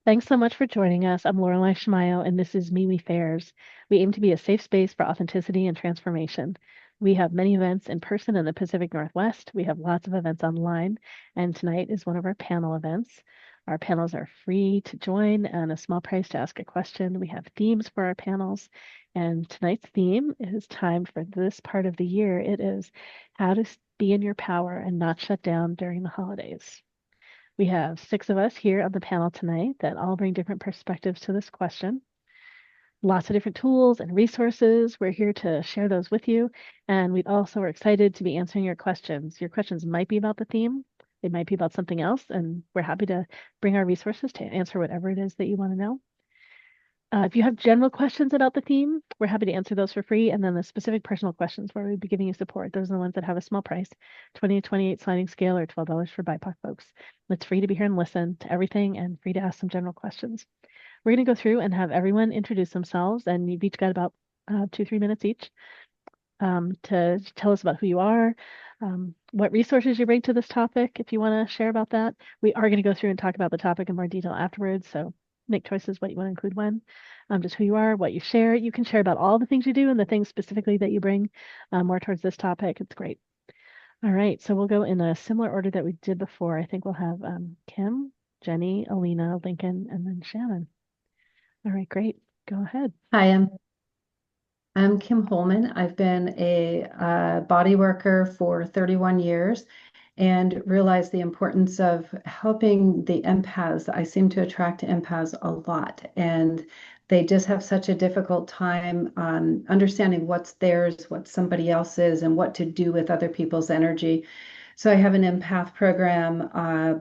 Thanks so much for joining us. I'm Laureli Shimayo, and this is MeWe Fairs. We aim to be a safe space for authenticity and transformation. We have many events in person in the Pacific Northwest. We have lots of events online, and tonight is one of our panel events. Our panels are free to join and a small price to ask a question. We have themes for our panels, and tonight's theme is timed for this part of the year. It is how to be in your power and not shut down during the holidays. We have 6 of us here on the panel tonight that all bring different perspectives to this question. Lots of different tools and resources. We're here to share those with you. And we also are excited to be answering your questions. Your questions might be about the theme, they might be about something else, and we're happy to bring our resources to answer whatever it is that you want to know. If you have general questions about the theme, we're happy to answer those for free. And then the specific personal questions where we'd be giving you support, those are the ones that have a small price, 20 to 28 sliding scale or $12 for BIPOC folks. It's free to be here and listen to everything and free to ask some general questions. We're going to go through and have everyone introduce themselves, and you've each got about 2-3 minutes each to tell us about who you are, what resources you bring to this topic, if you want to share about that. We are going to go through and talk about the topic in more detail afterwards, so make choices what you want to include when, just who you are, what you share. You can share about all the things you do and the things specifically that you bring more towards this topic. It's great. All right, so we'll go in a similar order that we did before. I think we'll have Kim, Jenny, Alina, Lincoln, and then Shannon. All right, great. Go ahead. Hi, I'm Kim Holman. I've been a body worker for 31 years and realized the importance of helping the empaths. I seem to attract empaths a lot, and they just have such a difficult time understanding what's theirs, what somebody else's, and what to do with other people's energy. So I have an empath program,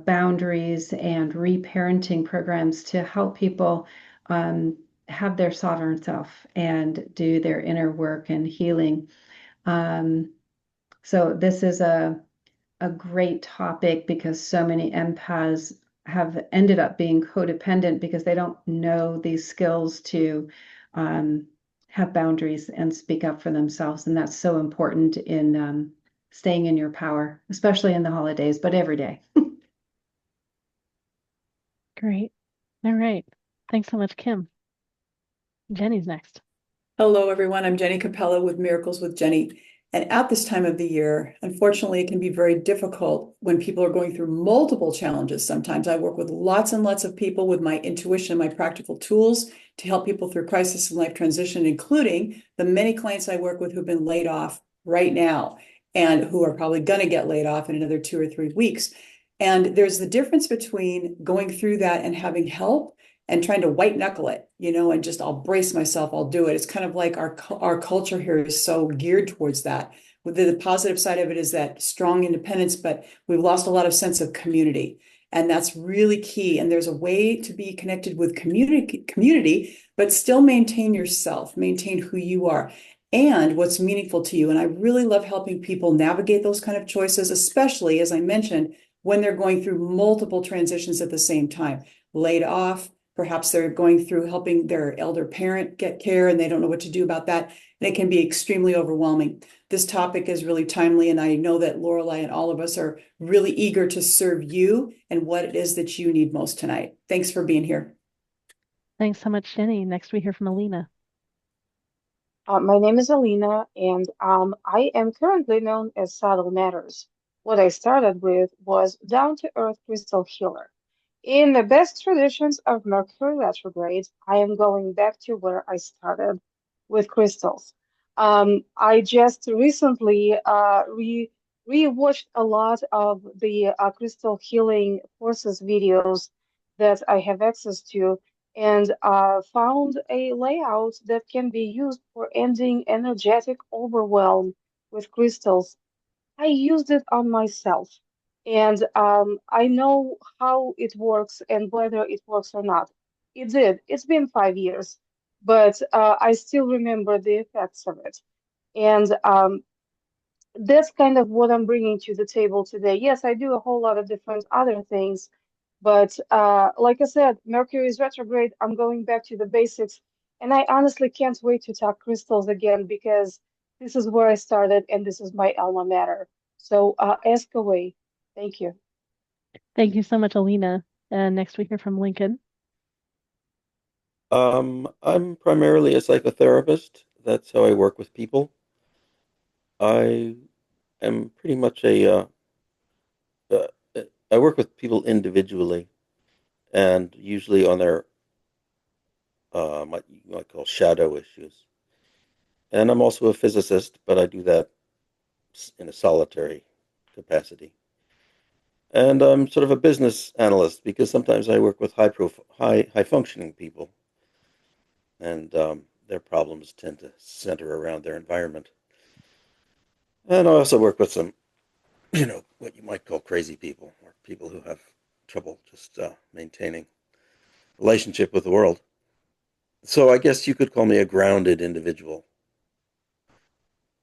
boundaries, and reparenting programs to help people have their sovereign self and do their inner work and healing. Um, so this is a great topic because so many empaths have ended up being codependent because they don't know these skills to have boundaries and speak up for themselves. And that's so important in staying in your power, especially in the holidays, but every day. Great. All right. Thanks so much, Kim. Jenny's next. Hello, everyone. I'm Jenny Capella with Miracles with Jenny. And at this time of the year, unfortunately, it can be very difficult when people are going through multiple challenges. Sometimes I work with lots and lots of people with my intuition, my practical tools to help people through crisis and life transition, including the many clients I work with who've been laid off right now and who are probably going to get laid off in another 2 or 3 weeks. And there's the difference between going through that and having help and trying to white knuckle it, and just I'll brace myself, I'll do it. It's kind of like our culture here is so geared towards that. The positive side of it is that strong independence, but we've lost a lot of sense of community. And that's really key. And there's a way to be connected with community, but still maintain yourself, maintain who you are and what's meaningful to you. And I really love helping people navigate those kind of choices, especially, as I mentioned, when they're going through multiple transitions at the same time, laid off. Perhaps they're going through helping their elder parent get care and they don't know what to do about that. And it can be extremely overwhelming. This topic is really timely, and I know that Laureli and all of us are really eager to serve you and what it is that you need most tonight. Thanks for being here. Thanks so much, Jenny. Next, we hear from Alina. My name is Alina, and I am currently known as Subtle Matters. What I started with was Down to Earth Crystal Healer. In the best traditions of Mercury retrograde, I am going back to where I started with crystals. I just recently re-watched a lot of the crystal healing courses videos that I have access to, and found a layout that can be used for ending energetic overwhelm with crystals. I used it on myself, and I know how it works and whether it works or not. It did. It's been 5 years, but I still remember the effects of it. And that's kind of what I'm bringing to the table today. Yes, I do a whole lot of different other things, but like I said, Mercury is retrograde. I'm going back to the basics, and I honestly can't wait to talk crystals again because this is where I started and this is my alma mater. So ask away. Thank you. Thank you so much, Alina. And next, we hear from Lincoln. I'm primarily a psychotherapist. That's how I work with people. I am pretty much uh, I work with people individually and usually on their what you might call shadow issues. And I'm also a physicist, but I do that in a solitary capacity. And I'm sort of a business analyst because sometimes I work with high functioning people, and their problems tend to center around their environment. And I also work with some, what you might call crazy people, or people who have trouble just maintaining relationship with the world. So I guess you could call me a grounded individual.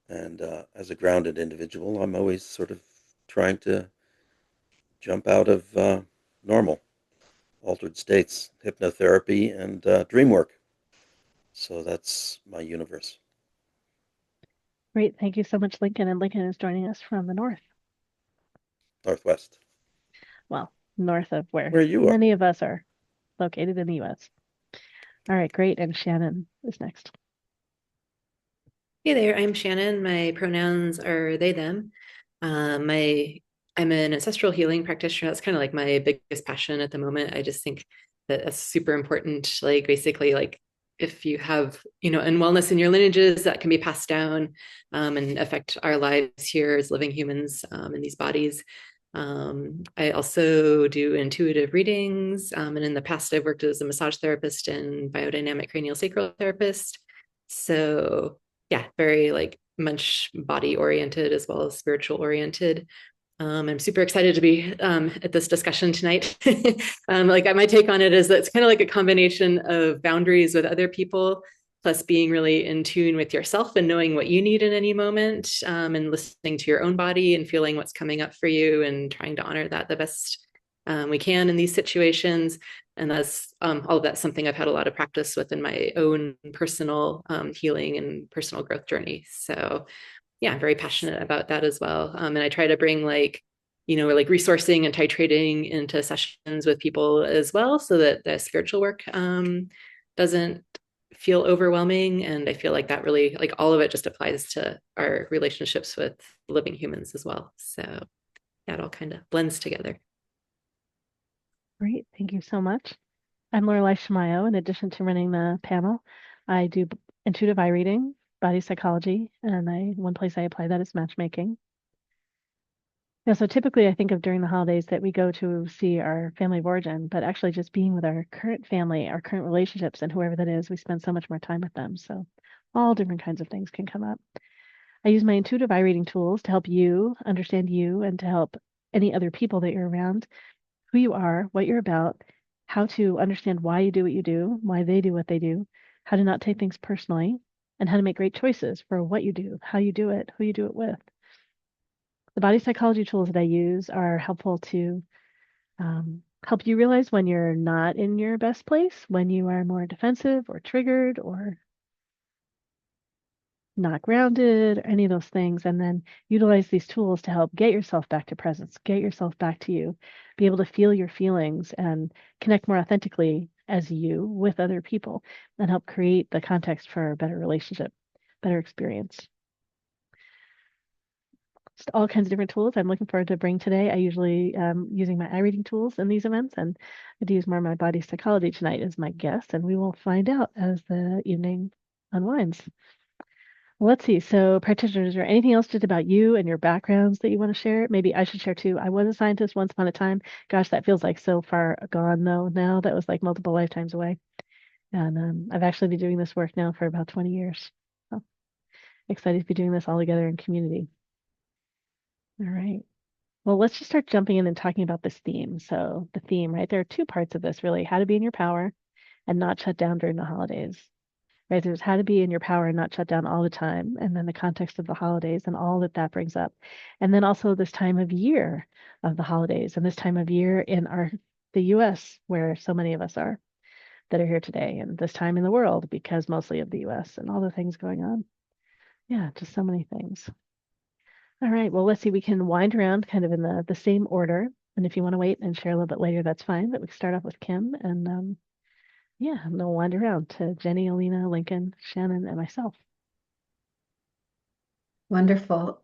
And as a grounded individual, I'm always sort of trying to jump out of normal, altered states, hypnotherapy, and dream work. So that's my universe. Great. Thank you so much, Lincoln. And Lincoln is joining us from the north. Northwest. Well, north of where Where you are. many of us are located in the US. All right, great. And Shannon is next. Hey there, I'm Shannon. My pronouns are they, them. I'm an ancestral healing practitioner. That's kind of like my biggest passion at the moment. I just think that that's super important. Like basically, like if you have, unwellness in your lineages, that can be passed down and affect our lives here as living humans in these bodies. I also do intuitive readings, and in the past, I've worked as a massage therapist and biodynamic cranial sacral therapist. So yeah, very like much body oriented as well as spiritual oriented. I'm super excited to be at this discussion tonight. Like my take on it is that it's kind of like a combination of boundaries with other people, plus being really in tune with yourself and knowing what you need in any moment, and listening to your own body and feeling what's coming up for you and trying to honor that the best we can in these situations. And that's all of that's something I've had a lot of practice with in my own personal healing and personal growth journey. So yeah, I'm very passionate about that as well. And I try to bring like, like resourcing and titrating into sessions with people as well, so that the spiritual work doesn't feel overwhelming. And I feel like that really, like all of it just applies to our relationships with living humans as well. So yeah, it all kind of blends together. Great. Thank you so much. I'm Laureli Shimayo. In addition to running the panel, I do intuitive eye reading, body psychology, and one place I apply that is matchmaking. Yeah, so typically I think of during the holidays that we go to see our family of origin, but actually just being with our current family, our current relationships, and whoever that is, we spend so much more time with them. So all different kinds of things can come up. I use my intuitive eye reading tools to help you understand you and to help any other people that you're around, who you are, what you're about, how to understand why you do what you do, why they do what they do, how to not take things personally, and how to make great choices for what you do, how you do it, who you do it with. The body psychology tools that I use are helpful to help you realize when you're not in your best place, when you are more defensive or triggered or not grounded, or any of those things, and then utilize these tools to help get yourself back to presence, get yourself back to you, be able to feel your feelings and connect more authentically as you with other people, and help create the context for a better relationship, better experience. Just all kinds of different tools I'm looking forward to bring today. I usually using my eye reading tools in these events, and I do use more of my body psychology tonight as my guest, and we will find out as the evening unwinds. Let's see. So, practitioners, is there anything else just about you and your backgrounds that you want to share? Maybe I should share too. I was a scientist once upon a time. Gosh, that feels like so far gone though. Now that was like multiple lifetimes away. And I've actually been doing this work now for about 20 years. So excited to be doing this all together in community. All right. Well, let's just start jumping in and talking about this theme. So the theme, right? There are two parts of this really, how to be in your power and not shut down during the holidays. Right, there's how to be in your power and not shut down all the time, and then the context of the holidays and all that that brings up, and then also this time of year of the holidays and this time of year in the U.S. where so many of us are that are here today, and this time in the world because mostly of the U.S. and all the things going on. Yeah, just so many things. All right, well, let's see. We can wind around kind of in the same order, and if you want to wait and share a little bit later, that's fine. But we can start off with Kim and Yeah, and they'll wander around to Jenny, Alina, Lincoln, Shannon, and myself. Wonderful.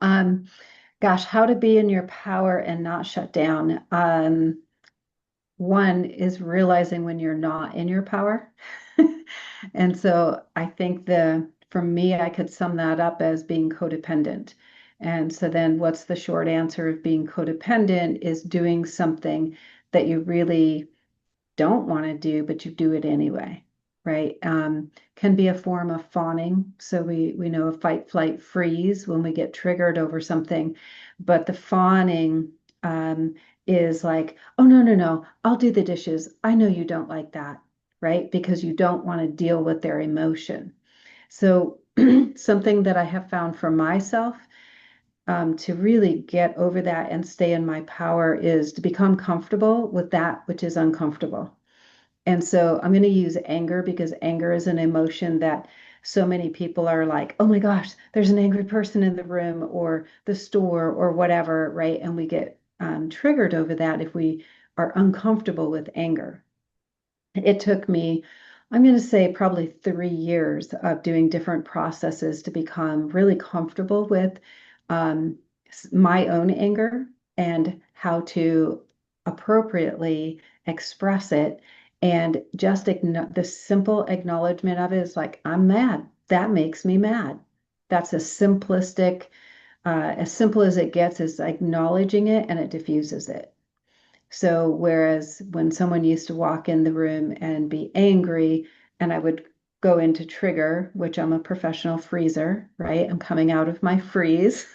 Gosh, how to be in your power and not shut down. One is realizing when you're not in your power. And so I think for me, I could sum that up as being codependent. And so then what's the short answer of being codependent is doing something that you really don't want to do, but you do it anyway, right? Can be a form of fawning. So we know a fight, flight, freeze when we get triggered over something, but the fawning is like, oh no, no, no, I'll do the dishes. I know you don't like that, right? Because you don't want to deal with their emotion. So something that I have found for myself to really get over that and stay in my power is to become comfortable with that which is uncomfortable. And so I'm going to use anger because anger is an emotion that so many people are like, oh my gosh, there's an angry person in the room or the store or whatever, right? And we get triggered over that if we are uncomfortable with anger. It took me, I'm going to say, probably 3 years of doing different processes to become really comfortable with um, my own anger and how to appropriately express it. And just the simple acknowledgement of it is like, I'm mad. That makes me mad. That's a simplistic, as simple as it gets, is acknowledging it and it diffuses it. So whereas when someone used to walk in the room and be angry, and I would go into trigger, which I'm a professional freezer, right? I'm coming out of my freeze.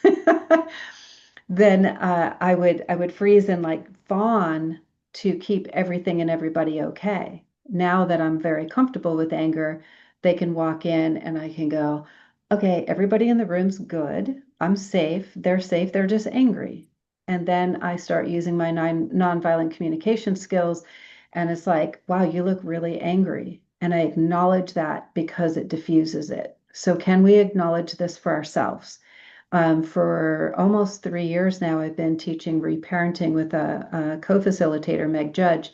Then I would freeze and like fawn to keep everything and everybody okay. Now that I'm very comfortable with anger, they can walk in and I can go, okay, everybody in the room's good. I'm safe. They're safe. They're just angry. And then I start using my nonviolent communication skills. And it's like, wow, you look really angry. And I acknowledge that because it diffuses it. So, can we acknowledge this for ourselves? For almost 3 years now, I've been teaching reparenting with a co-facilitator, Meg Judge,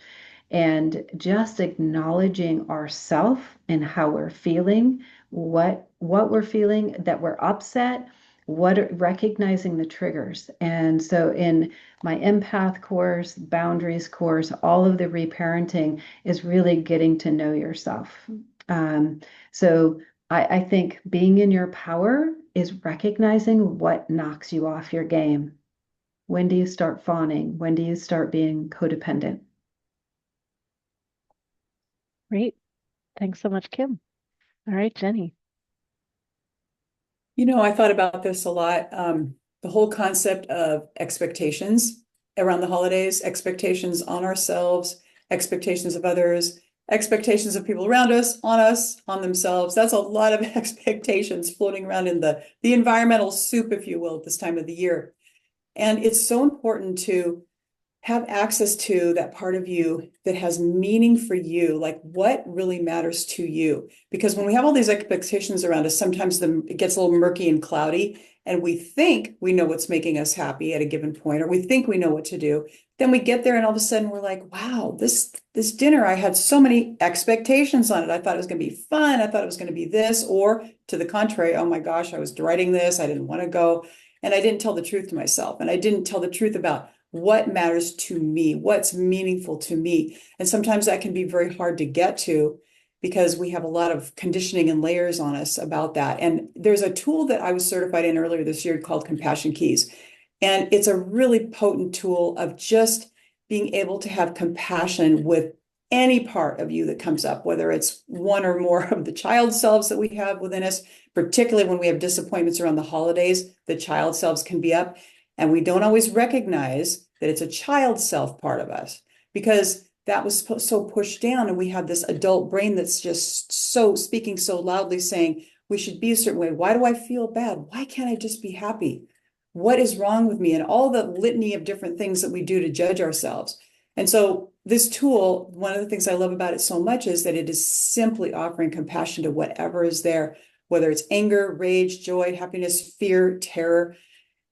and just acknowledging ourself and how we're feeling, what we're feeling, that we're upset, recognizing the triggers. And so in my empath course, boundaries course, all of the reparenting is really getting to know yourself. So I think being in your power is recognizing what knocks you off your game. When do you start fawning? When do you start being codependent? Great. Thanks so much, Kim. All right, Jenny. I thought about this a lot. The whole concept of expectations around the holidays, expectations on ourselves, expectations of others, expectations of people around us, on themselves. That's a lot of expectations floating around in the environmental soup, if you will, at this time of the year. And it's so important to have access to that part of you that has meaning for you, like what really matters to you. Because when we have all these expectations around us, sometimes it gets a little murky and cloudy, and we think we know what's making us happy at a given point, or we think we know what to do. Then we get there and all of a sudden we're like, wow, this dinner, I had so many expectations on it. I thought it was going to be fun. I thought it was going to be this, or to the contrary, oh my gosh, I was dreading this. I didn't want to go. And I didn't tell the truth to myself. And I didn't tell the truth about what matters to me, what's meaningful to me. And sometimes that can be very hard to get to because we have a lot of conditioning and layers on us about that. And there's a tool that I was certified in earlier this year called Compassion Keys. And it's a really potent tool of just being able to have compassion with any part of you that comes up, whether it's one or more of the child selves that we have within us, particularly when we have disappointments around the holidays, the child selves can be up. And we don't always recognize that it's a child self part of us because that was so pushed down. And we have this adult brain that's just so speaking so loudly saying, we should be a certain way. Why do I feel bad? Why can't I just be happy? What is wrong with me? And all the litany of different things that we do to judge ourselves. And so this tool, one of the things I love about it so much is that it is simply offering compassion to whatever is there, whether it's anger, rage, joy, happiness, fear, terror.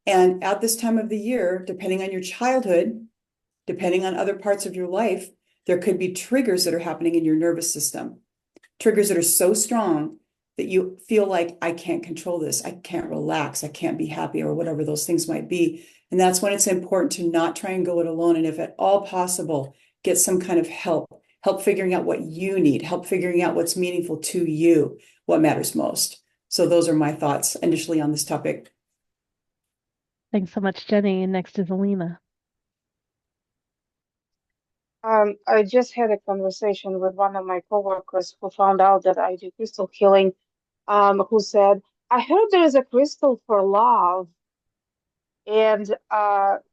And at this time of the year, depending on your childhood, depending on other parts of your life, There could be triggers that are happening in your nervous system, triggers that are so strong that you feel like, I can't control this, I can't relax, I can't be happy, or whatever those things might be. And that's when it's important to not try and go it alone. And if at all possible, get some kind of help figuring out what you need, help figuring out what's meaningful to you, what matters most. So those are my thoughts initially on this topic. Thanks so much, Jenny. And next is Alina. I just had a conversation with one of my coworkers who found out that I do crystal healing, who said, I heard there is a crystal for love. And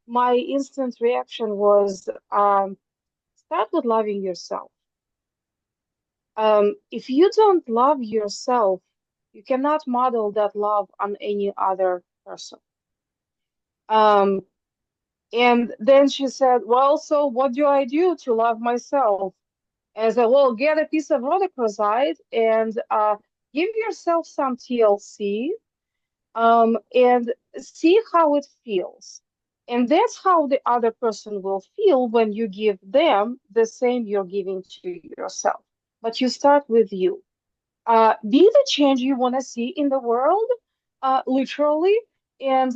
my instant reaction was, start with loving yourself. If you don't love yourself, you cannot model that love on any other person. And then she said, well, so what do I do to love myself? And I said, well, get a piece of rhodochrosite and give yourself some TLC, and see how it feels. And that's how the other person will feel when you give them the same you're giving to yourself. But you start with you. Be the change you want to see in the world, literally. And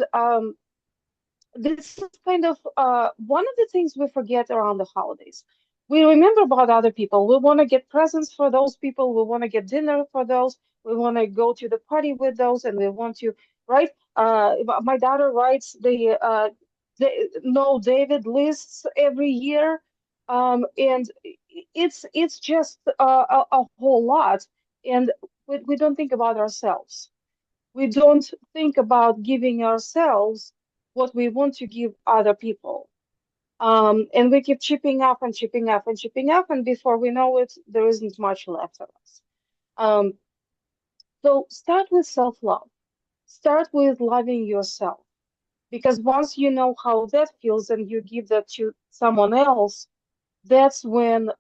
this is kind of one of the things we forget around the holidays. We remember about other people. We want to get presents for those people. We want to get dinner for those. We want to go to the party with those, and we want to, right? My daughter writes the no David lists every year, and it's just a whole lot, and we don't think about ourselves. We don't think about giving ourselves what we want to give other people. And we keep chipping up and chipping up and chipping up, and before we know it, there isn't much left of us. Um, so start with self-love. Start with loving yourself. Because once you know how that feels and you give that to someone else, that's when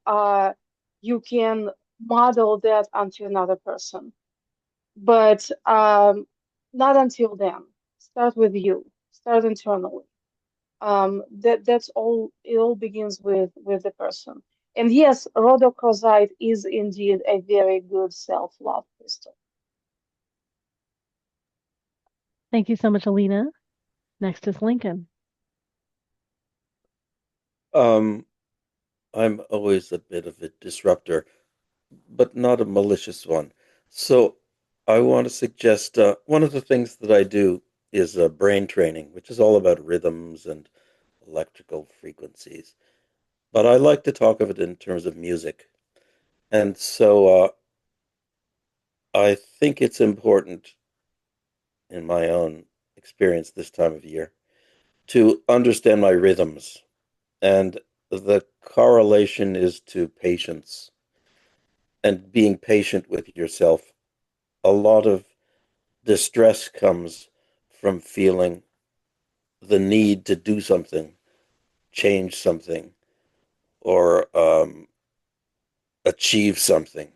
you can model that onto another person. But not until then. Start with you. Start internally. That's all. It all begins with the person. And yes, rhodochrosite is indeed a very good self-love crystal. Thank you so much, Alina. Next is Lincoln. I'm always a bit of a disruptor, but not a malicious one. So I want to suggest one of the things that I do is brain training, which is all about rhythms and electrical frequencies. But I like to talk of it in terms of music. And so I think it's important in my own experience this time of year to understand my rhythms. And the correlation is to patience and being patient with yourself. A lot of distress comes from feeling the need to do something, change something, or achieve something.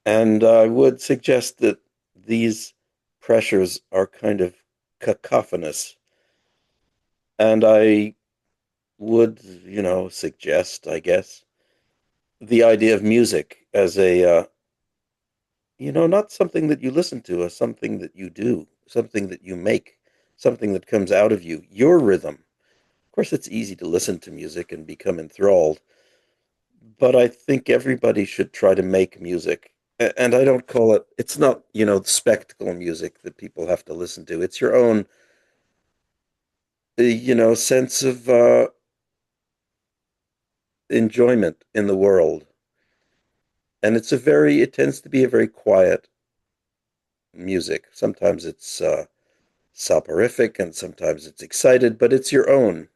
And I would suggest that these pressures are kind of cacophonous. And I would, suggest, I guess, the idea of music as not something that you listen to, as something that you do, something that you make, something that comes out of you, your rhythm. Of course, it's easy to listen to music and become enthralled, but I think everybody should try to make music. And I don't call it, it's not, spectacle music that people have to listen to. It's your own, sense of enjoyment in the world. And it tends to be a very quiet music. Sometimes it's soporific and sometimes it's excited, but it's your own.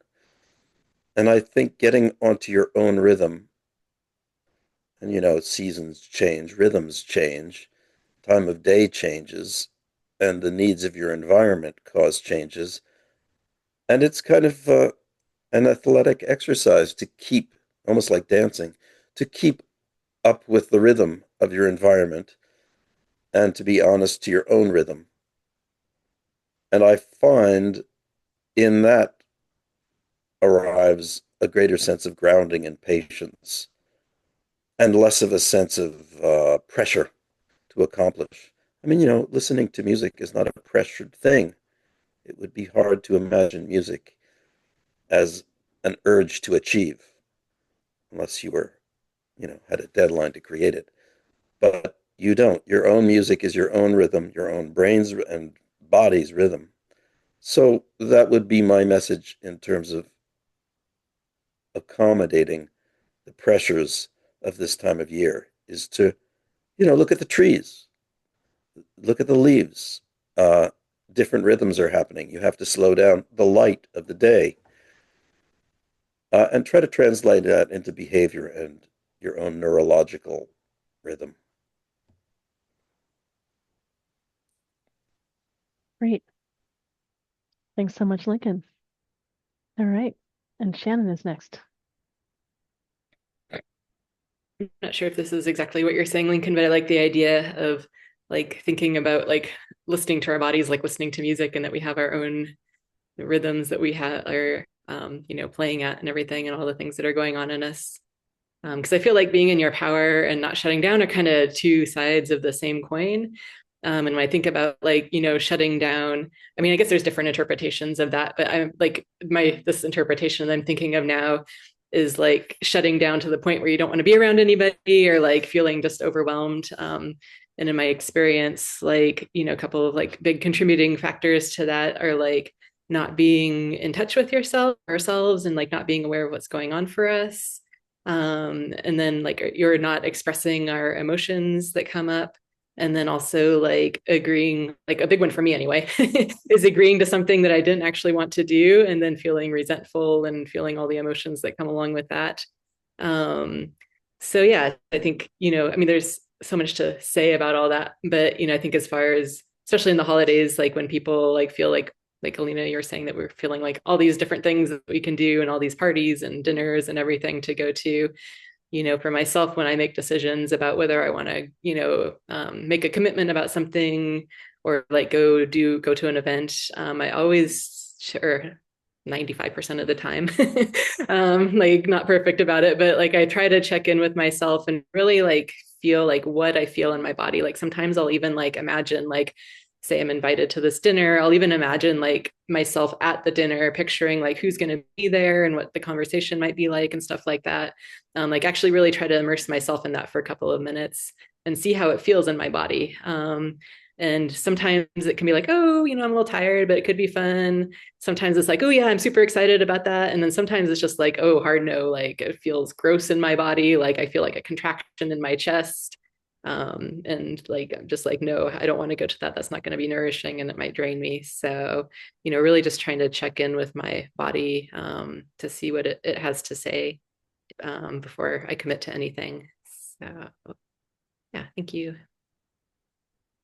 And I think getting onto your own rhythm, and seasons change, rhythms change, time of day changes, and the needs of your environment cause changes. And it's kind of an athletic exercise to keep, almost like dancing, to keep up with the rhythm of your environment and to be honest to your own rhythm. And I find in that arrives a greater sense of grounding and patience, and less of a sense of pressure to accomplish. I mean, listening to music is not a pressured thing. It would be hard to imagine music as an urge to achieve unless you were, had a deadline to create it. But you don't. Your own music is your own rhythm, your own brain's and body's rhythm. So that would be my message in terms of accommodating the pressures of this time of year is to, look at the trees, look at the leaves. Different rhythms are happening. You have to slow down the light of the day and try to translate that into behavior and your own neurological rhythm. Great. Thanks so much, Lincoln. All right. And Shannon is next. I'm not sure if this is exactly what you're saying, Lincoln, but I like the idea of like thinking about like listening to our bodies, like listening to music, and that we have our own rhythms that we are playing at and everything, and all the things that are going on in us. Because I feel like being in your power and not shutting down are kind of two sides of the same coin. And when I think about like, shutting down, I mean, I guess there's different interpretations of that, but I'm like this interpretation that I'm thinking of now is like shutting down to the point where you don't want to be around anybody or like feeling just overwhelmed. And in my experience, like, a couple of like big contributing factors to that are like not being in touch with ourselves and like not being aware of what's going on for us. And then like you're not expressing our emotions that come up. And then also like agreeing, like a big one for me anyway, is agreeing to something that I didn't actually want to do and then feeling resentful and feeling all the emotions that come along with that. So yeah, I think, I mean, there's so much to say about all that, but, I think as far as, especially in the holidays, like when people like feel like Alina, you were saying that we're feeling like all these different things that we can do and all these parties and dinners and everything to go to, for myself, when I make decisions about whether I want to, make a commitment about something or like go to an event, I always, sure, 95% of the time, like not perfect about it, but like I try to check in with myself and really like feel like what I feel in my body. Like sometimes I'll even like imagine like, say I'm invited to this dinner, I'll even imagine like myself at the dinner, picturing like who's going to be there and what the conversation might be like and stuff like that. Like actually really try to immerse myself in that for a couple of minutes and see how it feels in my body. And sometimes it can be like, oh, I'm a little tired, but it could be fun. Sometimes it's like, oh yeah, I'm super excited about that. And then sometimes it's just like, oh, hard no, like it feels gross in my body. Like I feel like a contraction in my chest. And like I'm just like, no, I don't want to go to that. That's not going to be nourishing and it might drain me. So, really just trying to check in with my body to see what it has to say before I commit to anything. So yeah, thank you.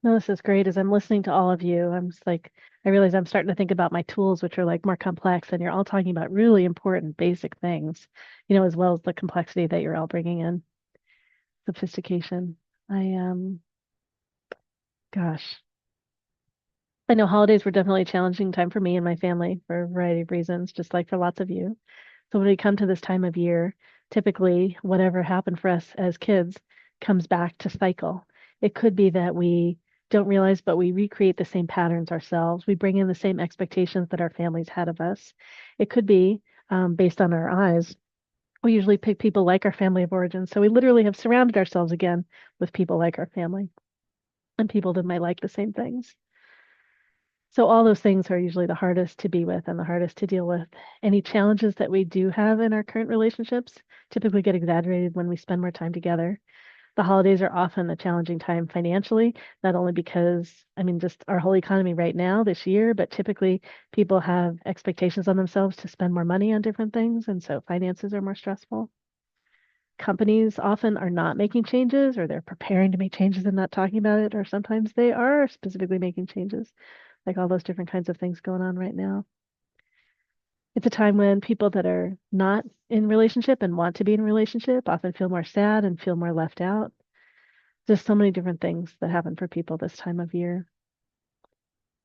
No, this is great. As I'm listening to all of you, I'm just like, I realize I'm starting to think about my tools, which are like more complex, and you're all talking about really important basic things, as well as the complexity that you're all bringing in, sophistication. Gosh, I know holidays were definitely a challenging time for me and my family for a variety of reasons, just like for lots of you. So when we come to this time of year, typically whatever happened for us as kids comes back to cycle. It could be that we don't realize, but we recreate the same patterns ourselves. We bring in the same expectations that our families had of us. It could be based on our eyes. We usually pick people like our family of origin. So we literally have surrounded ourselves again with people like our family and people that might like the same things. So all those things are usually the hardest to be with and the hardest to deal with. Any challenges that we do have in our current relationships typically get exaggerated when we spend more time together. The holidays are often a challenging time financially, not only because, I mean, just our whole economy right now this year, but typically people have expectations on themselves to spend more money on different things. And so finances are more stressful. Companies often are not making changes, or they're preparing to make changes and not talking about it, or sometimes they are specifically making changes, like all those different kinds of things going on right now. It's a time when people that are not in relationship and want to be in a relationship often feel more sad and feel more left out. There's so many different things that happen for people this time of year.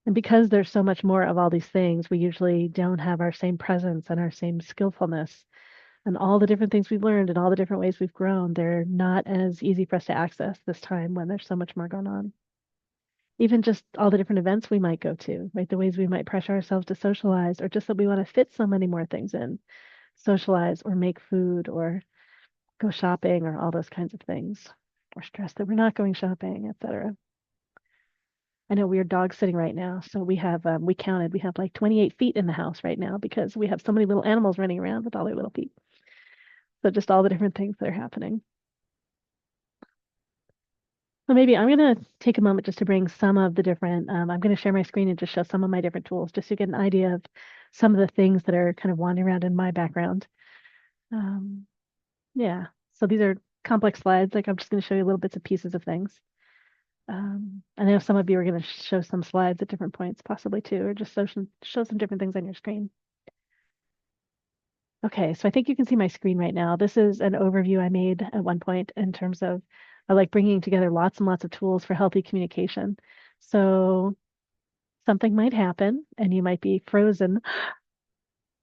And because there's so much more of all these things, we usually don't have our same presence and our same skillfulness And all the different things we've learned and all the different ways we've grown, they're not as easy for us to access this time when there's so much more going on. Even just all the different events we might go to, right? The ways we might pressure ourselves to socialize, or just that we want to fit so many more things in, socialize or make food or go shopping or all those kinds of things, or stress that we're not going shopping, etc. I know we are dog sitting right now, so we have we counted, we have like 28 feet in the house right now because we have so many little animals running around with all their little feet. So just all the different things that are happening. So maybe I'm going to take a moment just to bring some of the different, I'm going to share my screen and just show some of my different tools just to get an idea of some of the things that are kind of wandering around in my background. Yeah, so these are complex slides. Like I'm just going to show you little bits and pieces of things. I know some of you are going to show some slides at different points possibly too, or just show some different things on your screen. Okay, so I think you can see my screen right now. This is an overview I made at one point in terms of like bringing together lots and lots of tools for healthy communication. So something might happen and you might be frozen,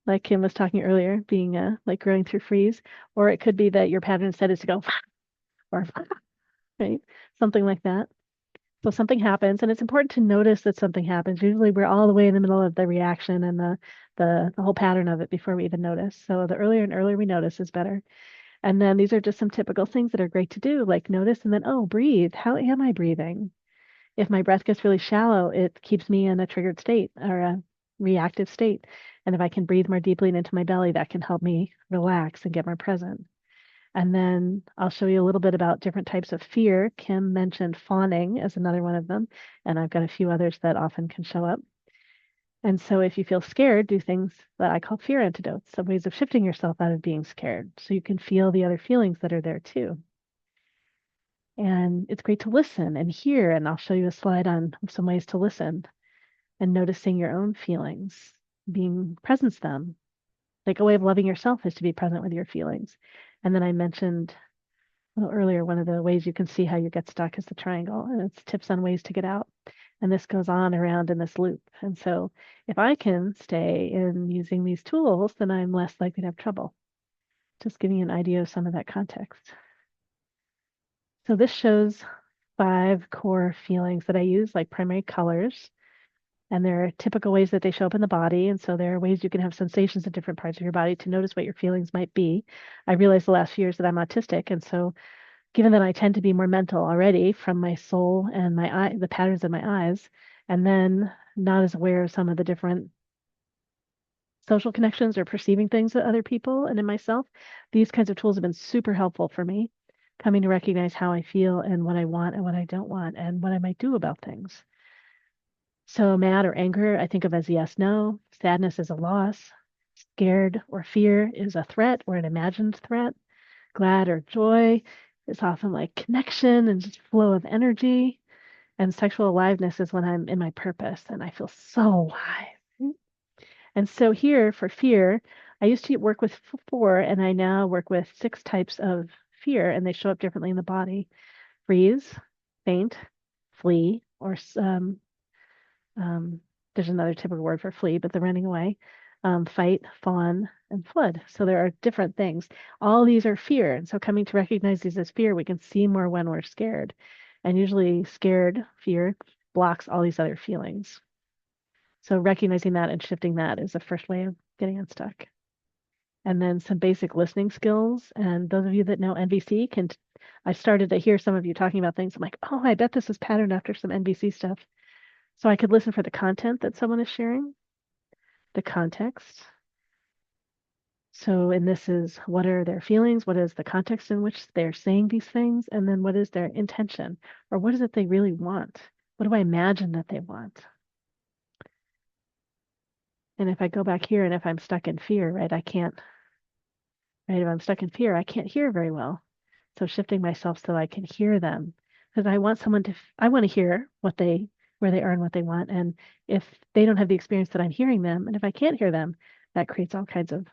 like Kim was talking earlier, being like growing through freeze, or it could be that your pattern instead is to go or right, something like that. So something happens, and it's important to notice that something happens. Usually we're all the way in the middle of the reaction and the whole pattern of it before we even notice. So the earlier and earlier we notice is better. And then these are just some typical things that are great to do, like notice and then, oh, breathe. How am I breathing? If my breath gets really shallow, it keeps me in a triggered state or a reactive state. And if I can breathe more deeply and into my belly, that can help me relax and get more present. And then I'll show you a little bit about different types of fear. Kim mentioned fawning as another one of them, and I've got a few others that often can show up. And so if you feel scared, do things that I call fear antidotes, some ways of shifting yourself out of being scared so you can feel the other feelings that are there too. And it's great to listen and hear, and I'll show you a slide on some ways to listen and noticing your own feelings, being present to them. Like a way of loving yourself is to be present with your feelings. And then I mentioned a little earlier, one of the ways you can see how you get stuck is the triangle, and it's tips on ways to get out. And this goes on around in this loop. And so if I can stay in using these tools, then I'm less likely to have trouble. Just giving you an idea of some of that context. So this shows 5 core feelings that I use, like primary colors. And there are typical ways that they show up in the body. And so there are ways you can have sensations in different parts of your body to notice what your feelings might be. I realized the last few years that I'm autistic. And so given that I tend to be more mental already from my soul and my eye, the patterns in my eyes, and then not as aware of some of the different social connections or perceiving things at other people and in myself, these kinds of tools have been super helpful for me, coming to recognize how I feel and what I want and what I don't want and what I might do about things. So mad or anger, I think of as yes, no. Sadness is a loss. Scared or fear is a threat or an imagined threat. Glad or joy is often like connection and just flow of energy. And sexual aliveness is when I'm in my purpose and I feel so alive. And so here for fear, I used to work with 4 and I now work with 6 types of fear and they show up differently in the body. Freeze, faint, flee, or there's another typical word for flee, but the running away, fight, fawn, and flood. So there are different things. All these are fear. And so coming to recognize these as fear, we can see more when we're scared. And usually scared, fear, blocks all these other feelings. So recognizing that and shifting that is the first way of getting unstuck. And then some basic listening skills. And those of you that know NVC I started to hear some of you talking about things. I'm like, oh, I bet this is patterned after some NVC stuff. So I could listen for the content that someone is sharing, the context. So, and this is what are their feelings? What is the context in which they're saying these things? And then what is their intention? Or what is it they really want? What do I imagine that they want? And if I go back here and if I'm stuck in fear, right, if I'm stuck in fear, I can't hear very well. So shifting myself so I can hear them. Because I want I want to hear where they are and what they want. And if they don't have the experience that I'm hearing them, and if I can't hear them, that creates all kinds of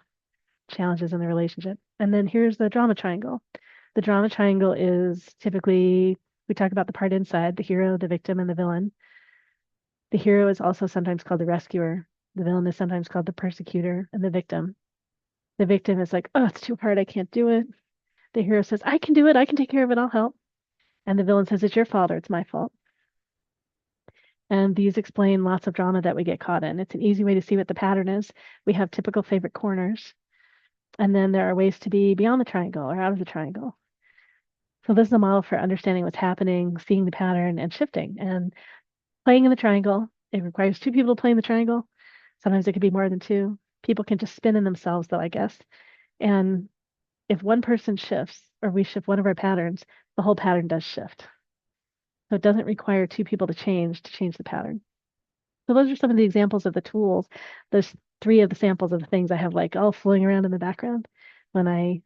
challenges in the relationship. And then here's the drama triangle. The drama triangle is typically, we talk about the part inside, the hero, the victim, and the villain. The hero is also sometimes called the rescuer. The villain is sometimes called the persecutor and the victim. The victim is like, oh, it's too hard. I can't do it. The hero says, I can do it. I can take care of it. I'll help. And the villain says, it's your fault or it's my fault. And these explain lots of drama that we get caught in. It's an easy way to see what the pattern is. We have typical favorite corners. And then there are ways to be beyond the triangle or out of the triangle. So this is a model for understanding what's happening, seeing the pattern, and shifting. And playing in the triangle, it requires two people to play in the triangle. Sometimes it could be more than two. People can just spin in themselves, though, I guess. And if one person shifts, or we shift one of our patterns, the whole pattern does shift. So it doesn't require two people to change the pattern. So those are some of the examples of the tools. There's three of the samples of the things I have like all floating around in the background when I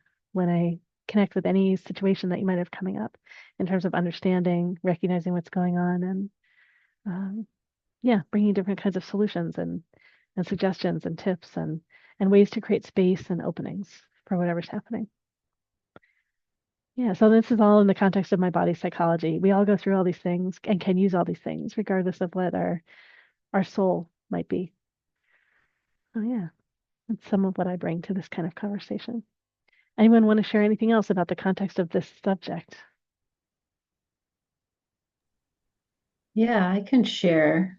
connect with any situation that you might have coming up in terms of understanding, recognizing what's going on, and yeah, bringing different kinds of solutions and suggestions and tips and ways to create space and openings for whatever's happening. Yeah, so this is all in the context of my body psychology. We all go through all these things and can use all these things, regardless of what our soul might be. Oh yeah, that's some of what I bring to this kind of conversation. Anyone want to share anything else about the context of this subject? Yeah, I can share.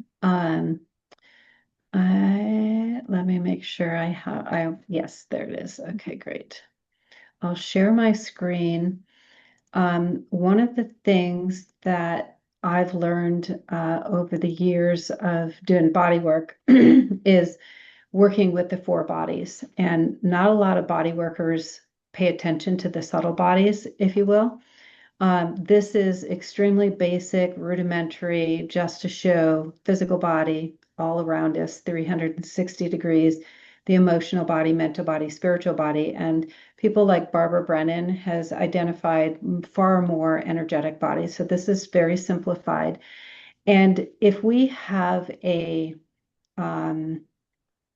Let me make sure I have, yes, there it is. Okay, great. I'll share my screen. One of the things that I've learned over the years of doing body work is working with the four bodies. And not a lot of body workers pay attention to the subtle bodies, if you will. This is extremely basic, rudimentary, just to show physical body all around us, 360 degrees, the emotional body, mental body, spiritual body. And people like Barbara Brennan has identified far more energetic bodies. So this is very simplified. And if we have a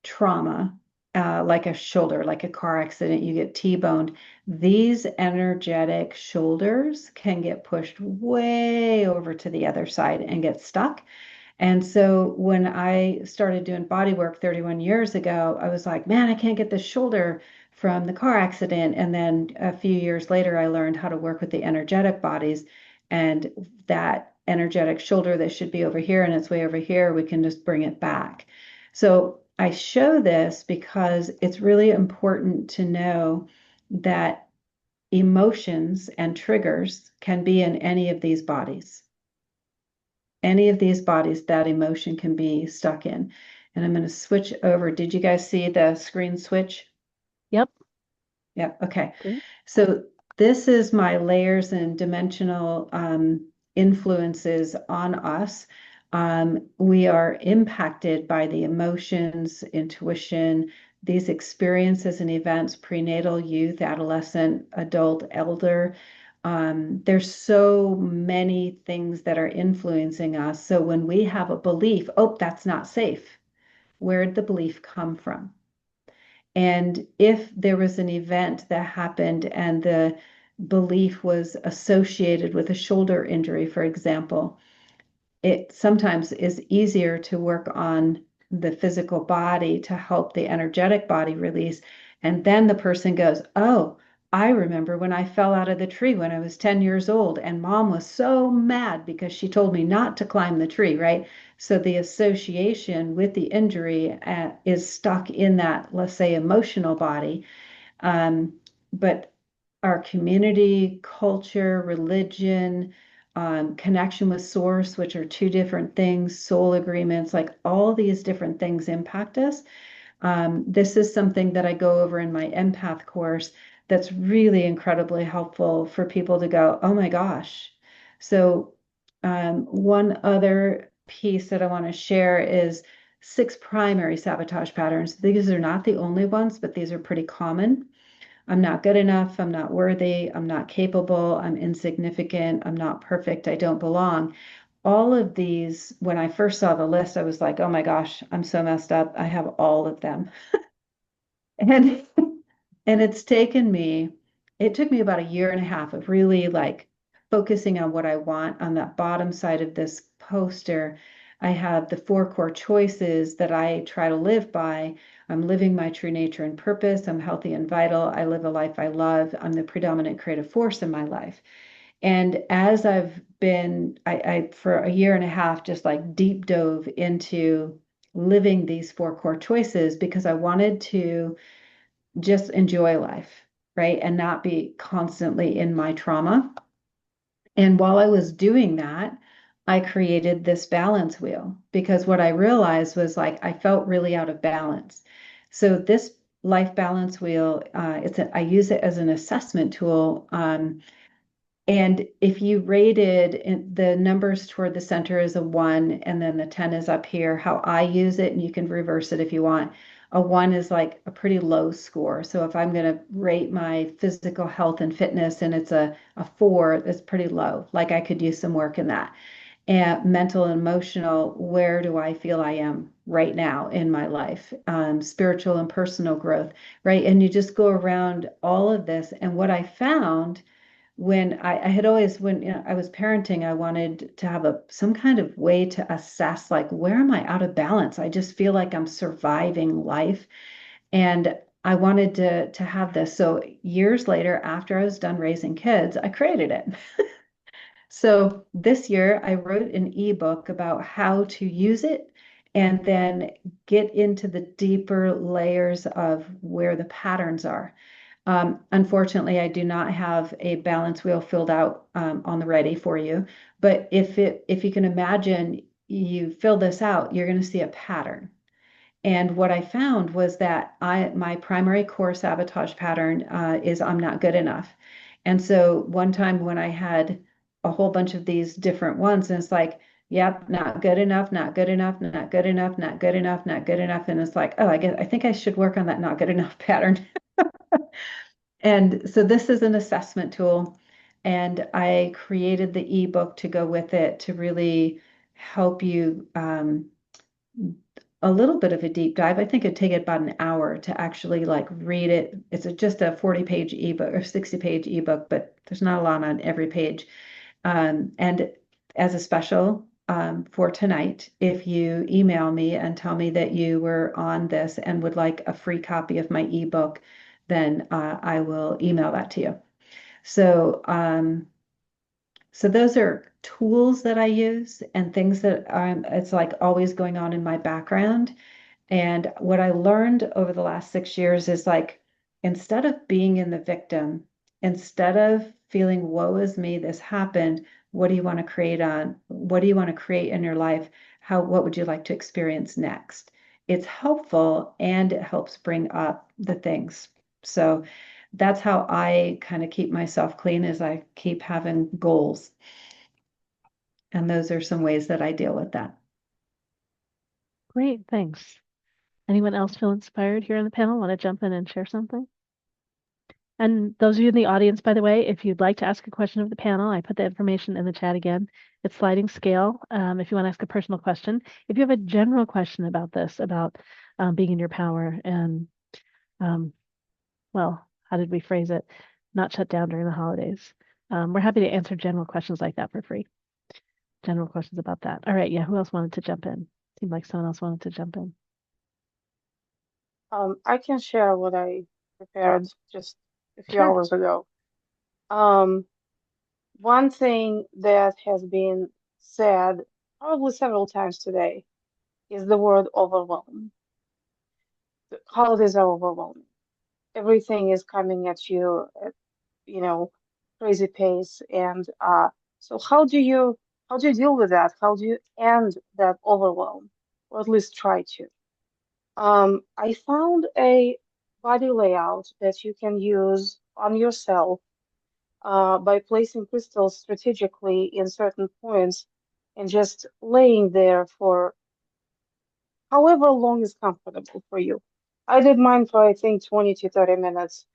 trauma, like a shoulder, like a car accident, you get T-boned, these energetic shoulders can get pushed way over to the other side and get stuck. And so when I started doing body work 31 years ago, I was like, man, I can't get the shoulder from the car accident. And then a few years later, I learned how to work with the energetic bodies, and that energetic shoulder that should be over here and it's way over here, we can just bring it back. So I show this because it's really important to know that emotions and triggers can be in any of these bodies. Any of these bodies that emotion can be stuck in. And I'm going to switch over. Did you guys see the screen switch? Yep. Yep. Okay. Great. So this is my layers and dimensional influences on us. We are impacted by the emotions, intuition, these experiences and events, prenatal, youth, adolescent, adult, elder. There's so many things that are influencing us. So when we have a belief, oh, that's not safe, where did the belief come from? And if there was an event that happened and the belief was associated with a shoulder injury, for example, it sometimes is easier to work on the physical body to help the energetic body release. And then the person goes, oh, I remember when I fell out of the tree when I was 10 years old, and mom was so mad because she told me not to climb the tree, right? So the association with the injury is stuck in that, let's say, emotional body. But our community, culture, religion, connection with source, which are two different things, soul agreements, like all these different things impact us. This is something that I go over in my empath course that's really incredibly helpful for people to go, oh my gosh. So one other piece that I want to share is 6 primary sabotage patterns. These are not the only ones, but these are pretty common. I'm not good enough. I'm not worthy. I'm not capable. I'm insignificant. I'm not perfect. I don't belong. All of these, when I first saw the list, I was like, oh my gosh, I'm so messed up. I have all of them. And it took me about a year and a half of really like focusing on what I want on that bottom side of this poster. I have the 4 core choices that I try to live by. I'm living my true nature and purpose. I'm healthy and vital. I live a life I love. I'm the predominant creative force in my life. And as I've been, I for a year and a half, just like deep dove into living these 4 core choices because I wanted to just enjoy life, right? And not be constantly in my trauma. And while I was doing that, I created this balance wheel because what I realized was like I felt really out of balance. So this life balance wheel, I use it as an assessment tool. And if you rated the numbers toward the center is a 1, and then the 10 is up here, how I use it, and you can reverse it if you want. A 1 is like a pretty low score. So if I'm going to rate my physical health and fitness and it's a 4, that's pretty low. Like I could use some work in that. And mental and emotional, where do I feel I am right now in my life? Spiritual and personal growth, right? And you just go around all of this. And what I found when I had always, when I was parenting, I wanted to have some kind of way to assess, like, where am I out of balance? I just feel like I'm surviving life. And I wanted to have this. So years later, after I was done raising kids, I created it. So this year I wrote an ebook about how to use it and then get into the deeper layers of where the patterns are. Unfortunately, I do not have a balance wheel filled out on the ready for you. But if you can imagine, you fill this out, you're going to see a pattern. And what I found was that my primary core sabotage pattern is I'm not good enough. And so one time when I had a whole bunch of these different ones, and it's like, yep, not good enough, not good enough, not good enough, not good enough, not good enough. And it's like, oh, I think I should work on that not good enough pattern. And so this is an assessment tool, and I created the ebook to go with it to really help you a little bit of a deep dive. I think it'd take about an hour to actually like read it. It's just a 40-page ebook or 60-page ebook, but there's not a lot on every page. And as a special for tonight, if you email me and tell me that you were on this and would like a free copy of my ebook, then I will email that to you. So, so those are tools that I use and things that it's like always going on in my background. And what I learned over the last 6 years is like, instead of being in the victim, instead of feeling, woe is me, this happened, what do you want to create on? What do you want to create in your life? What would you like to experience next? It's helpful and it helps bring up the things. So that's how I kind of keep myself clean, is I keep having goals. And those are some ways that I deal with that. Great, thanks. Anyone else feel inspired here on the panel? Want to jump in and share something? And those of you in the audience, by the way, if you'd like to ask a question of the panel, I put the information in the chat again. It's sliding scale. If you want to ask a personal question, if you have a general question about this, about being in your power and, well, how did we phrase it? Not shut down during the holidays. We're happy to answer general questions like that for free. General questions about that. All right, yeah, who else wanted to jump in? Seemed like someone else wanted to jump in. I can share what I prepared just a few Sure. hours ago. Um, One thing that has been said probably several times today is the word overwhelm. The holidays are overwhelming. Everything is coming at you at, you know, crazy pace. And so how do you deal with that? How do you end that overwhelm? Or at least try to? I found a body layout that you can use on yourself by placing crystals strategically in certain points and just laying there for however long is comfortable for you. I did mine for I think 20 to 30 minutes.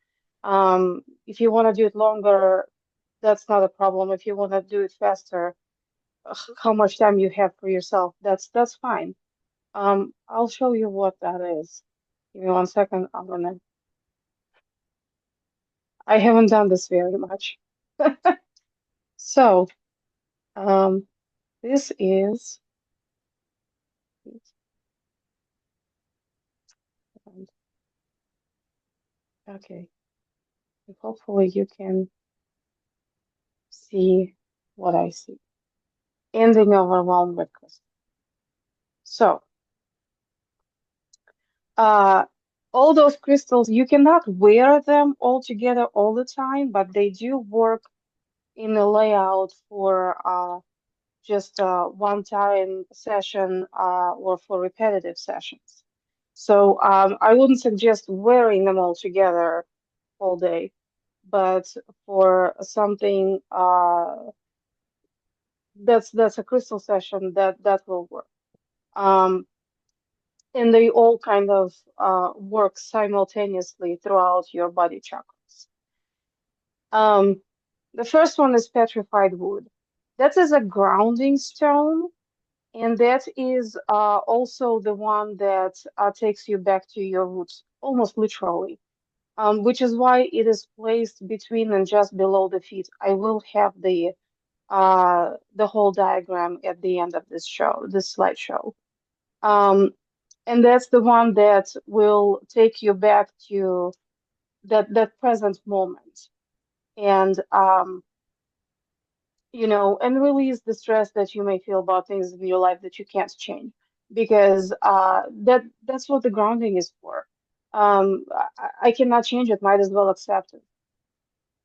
If you want to do it longer, that's not a problem. If you want to do it faster, how much time you have for yourself, that's fine. I'll show you what that is. Give me 1 second. I haven't done this very much. So, this is Okay. Hopefully you can see what I see. Ending overwhelmed with crystal. So, all those crystals, you cannot wear them all together all the time, but they do work in the layout for just one-time session or for repetitive sessions. So I wouldn't suggest wearing them all together all day, but for something that's a crystal session that will work. And they all kind of work simultaneously throughout your body chakras. The first one is petrified wood. That is a grounding stone, and that is also the one that takes you back to your roots, almost literally, which is why it is placed between and just below the feet. I will have the whole diagram at the end of this slideshow. And that's the one that will take you back to that present moment. And and release the stress that you may feel about things in your life that you can't change, because that's what the grounding is for. I cannot change it, might as well accept it.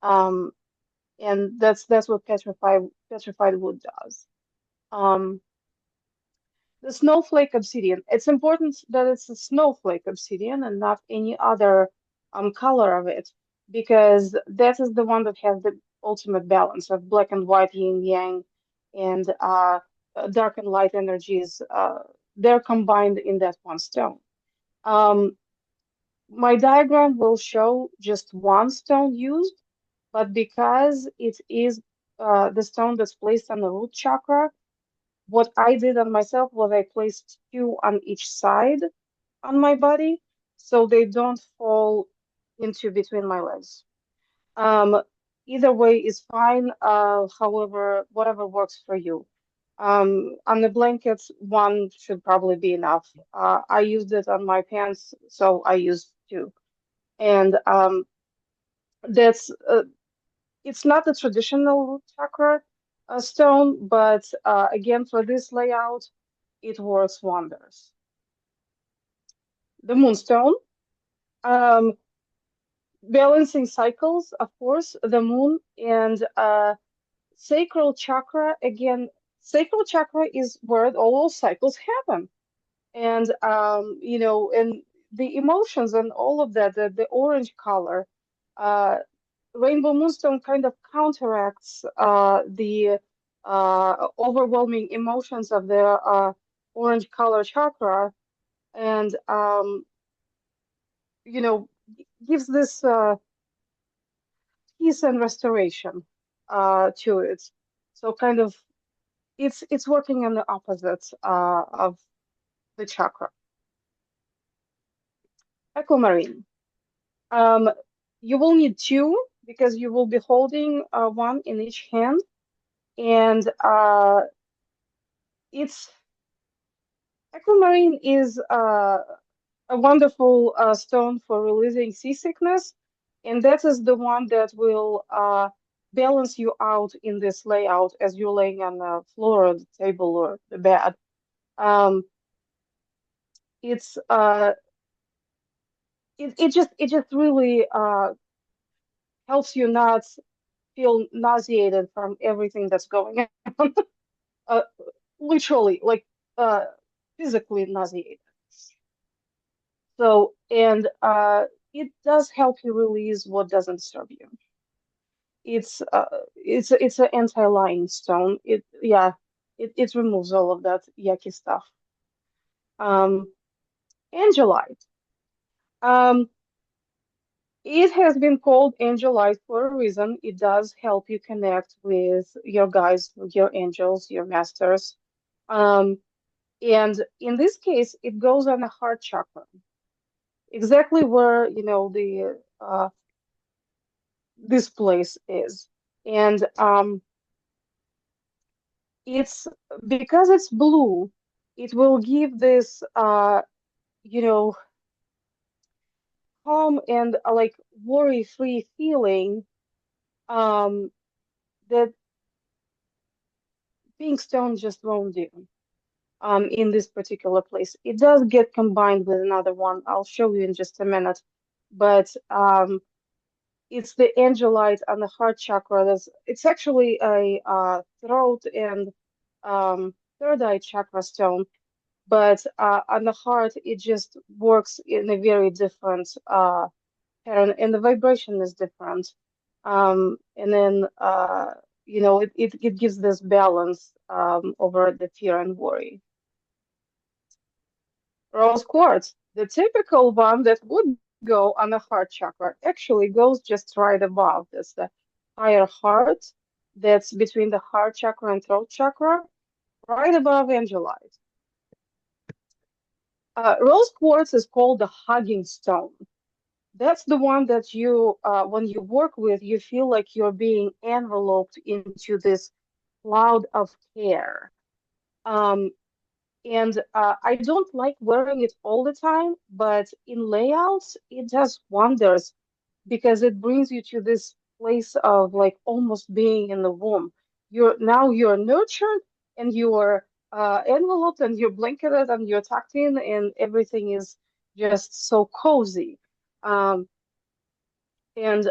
And that's what petrified wood does. The snowflake obsidian. It's important that it's a snowflake obsidian and not any other color of it, because that is the one that has the ultimate balance of black and white, yin yang, and dark and light energies. They're combined in that one stone. My diagram will show just one stone used, but because it is the stone that's placed on the root chakra, what I did on myself was I placed two on each side on my body so they don't fall into between my legs. Either way is fine. However, whatever works for you. On the blankets, one should probably be enough. I used it on my pants, so I used two. And that's it's not the traditional root chakra stone, but again, for this layout, it works wonders. The moonstone, balancing cycles, of course, the moon and sacral chakra. Again, sacral chakra is where all those cycles happen. And and the emotions and all of that, the orange color, rainbow moonstone kind of counteracts the overwhelming emotions of the orange color chakra, and gives this peace and restoration to it. So kind of it's working on the opposite of the chakra. Aquamarine. You will need two because you will be holding one in each hand, and aquamarine is a wonderful stone for releasing seasickness, and that is the one that will balance you out in this layout as you're laying on the floor or the table or the bed. It's it just really helps you not feel nauseated from everything that's going on. Literally, like physically nauseated. So, and it does help you release what doesn't serve you. It's an anti-lying stone. It removes all of that yucky stuff. Angelite. It has been called angelite for a reason. It does help you connect with your guides, with your angels, your masters. And in this case, it goes on the heart chakra, exactly where the this place is. And it's because it's blue, it will give this you know calm and like worry-free feeling that pink stone just won't do in this particular place. It does get combined with another one. I'll show you in just a minute, but it's the angelite on the heart chakra. It's actually a throat and third eye chakra stone, but on the heart it just works in a very different pattern, and the vibration is different. And then it gives this balance over the fear and worry. Rose quartz, the typical one that would go on the heart chakra, actually goes just right above. That's the higher heart that's between the heart chakra and throat chakra, right above angelite. Rose quartz is called the hugging stone. That's the one that you, when you work with, you feel like you're being enveloped into this cloud of care. And I don't like wearing it all the time, but in layouts, it does wonders because it brings you to this place of like almost being in the womb. You're nurtured and you're enveloped and you're blanketed and you're tucked in and everything is just so cozy. Um, and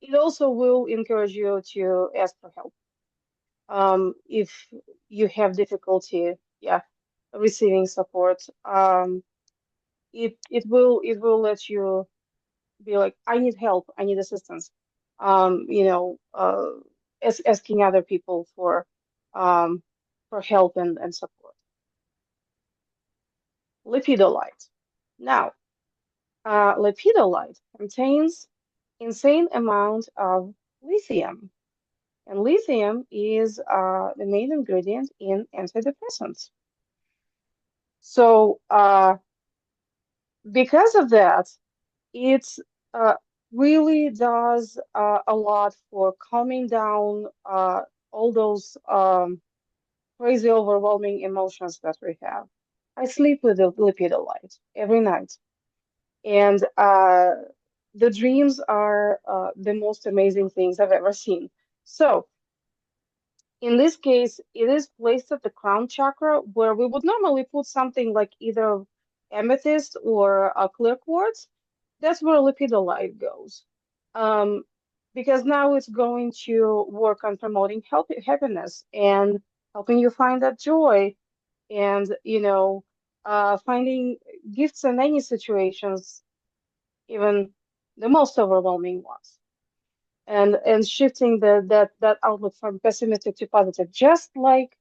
it also will encourage you to ask for help if you have difficulty, yeah, receiving support. It will let you be like, I need help, I need assistance. You know, asking other people um for help and support. Lepidolite. Now, lepidolite contains insane amount of lithium, and lithium is the main ingredient in antidepressants. So, because of that, it's really does a lot for calming down all those crazy, overwhelming emotions that we have. I sleep with a lipidolite every night, and the dreams are the most amazing things I've ever seen. So, in this case, it is placed at the crown chakra where we would normally put something like either amethyst or clear quartz. That's where lipidolite goes. Um, because now it's going to work on promoting happiness and helping you find that joy and, finding gifts in any situations, even the most overwhelming ones, and shifting that outlook from pessimistic to positive, just like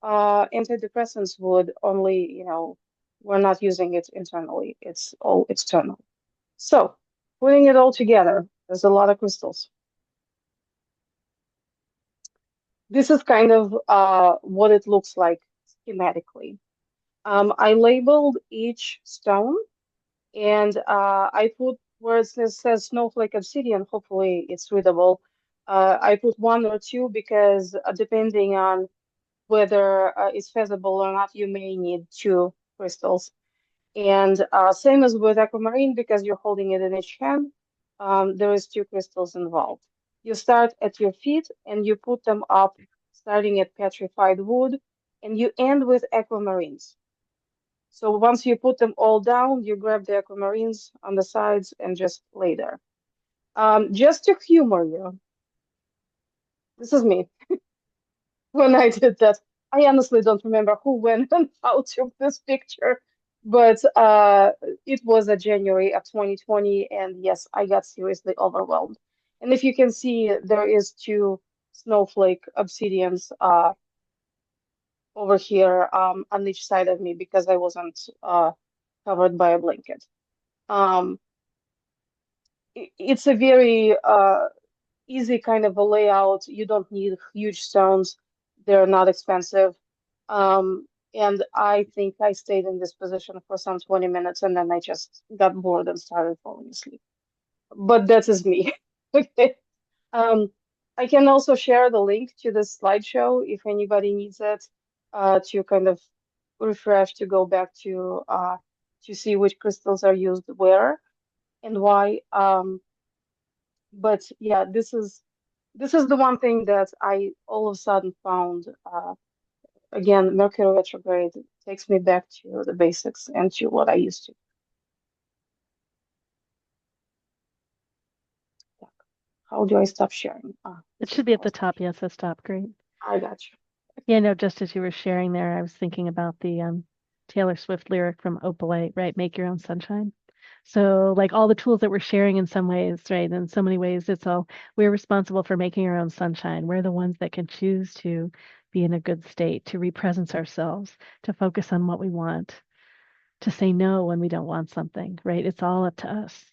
antidepressants would, only, we're not using it internally, it's all external. So putting it all together, there's a lot of crystals. This is kind of what it looks like schematically. I labeled each stone, and I put where it says snowflake obsidian, hopefully it's readable. I put one or two because depending on whether it's feasible or not, you may need two crystals. And same as with aquamarine, because you're holding it in each hand, there is two crystals involved. You start at your feet and you put them up, starting at petrified wood, and you end with aquamarines. So once you put them all down, you grab the aquamarines on the sides and just lay there. Just to humor you, this is me when I did that. I honestly don't remember who, when, and how took this picture, but it was a January of 2020, and yes, I got seriously overwhelmed. And if you can see, there is two snowflake obsidians over here on each side of me because I wasn't covered by a blanket. It's a very easy kind of a layout. You don't need huge stones. They're not expensive. And I think I stayed in this position for some 20 minutes and then I just got bored and started falling asleep. But that is me. Okay. I can also share the link to this slideshow if anybody needs it to kind of refresh, to go back to see which crystals are used where. and why. But yeah, this is the one thing that I all of a sudden found. Again, Mercury retrograde takes me back to the basics and to what I used to. Yeah. How do I stop sharing? It should be at the top. Yes, so stop. Great. I got you. Yeah, no, just as you were sharing there, I was thinking about the Taylor Swift lyric from Opalite, right? Make your own sunshine. So, like all the tools that we're sharing in some ways, right? In so many ways, it's all we're responsible for making our own sunshine. We're the ones that can choose to be in a good state, to represence ourselves, to focus on what we want, to say no when we don't want something, right? It's all up to us.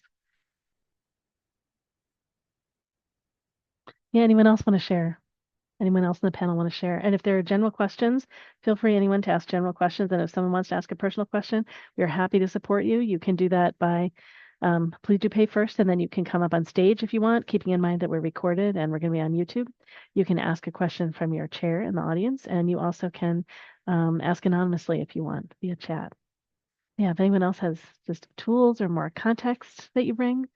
Yeah, anyone else want to share? Anyone else in the panel want to share? And if there are general questions, feel free anyone to ask general questions. And if someone wants to ask a personal question, we're happy to support you. You can do that by please do pay first, and then you can come up on stage if you want, keeping in mind that we're recorded and we're going to be on YouTube. You can ask a question from your chair in the audience, and you also can ask anonymously if you want via chat. Yeah, if anyone else has just tools or more context that you bring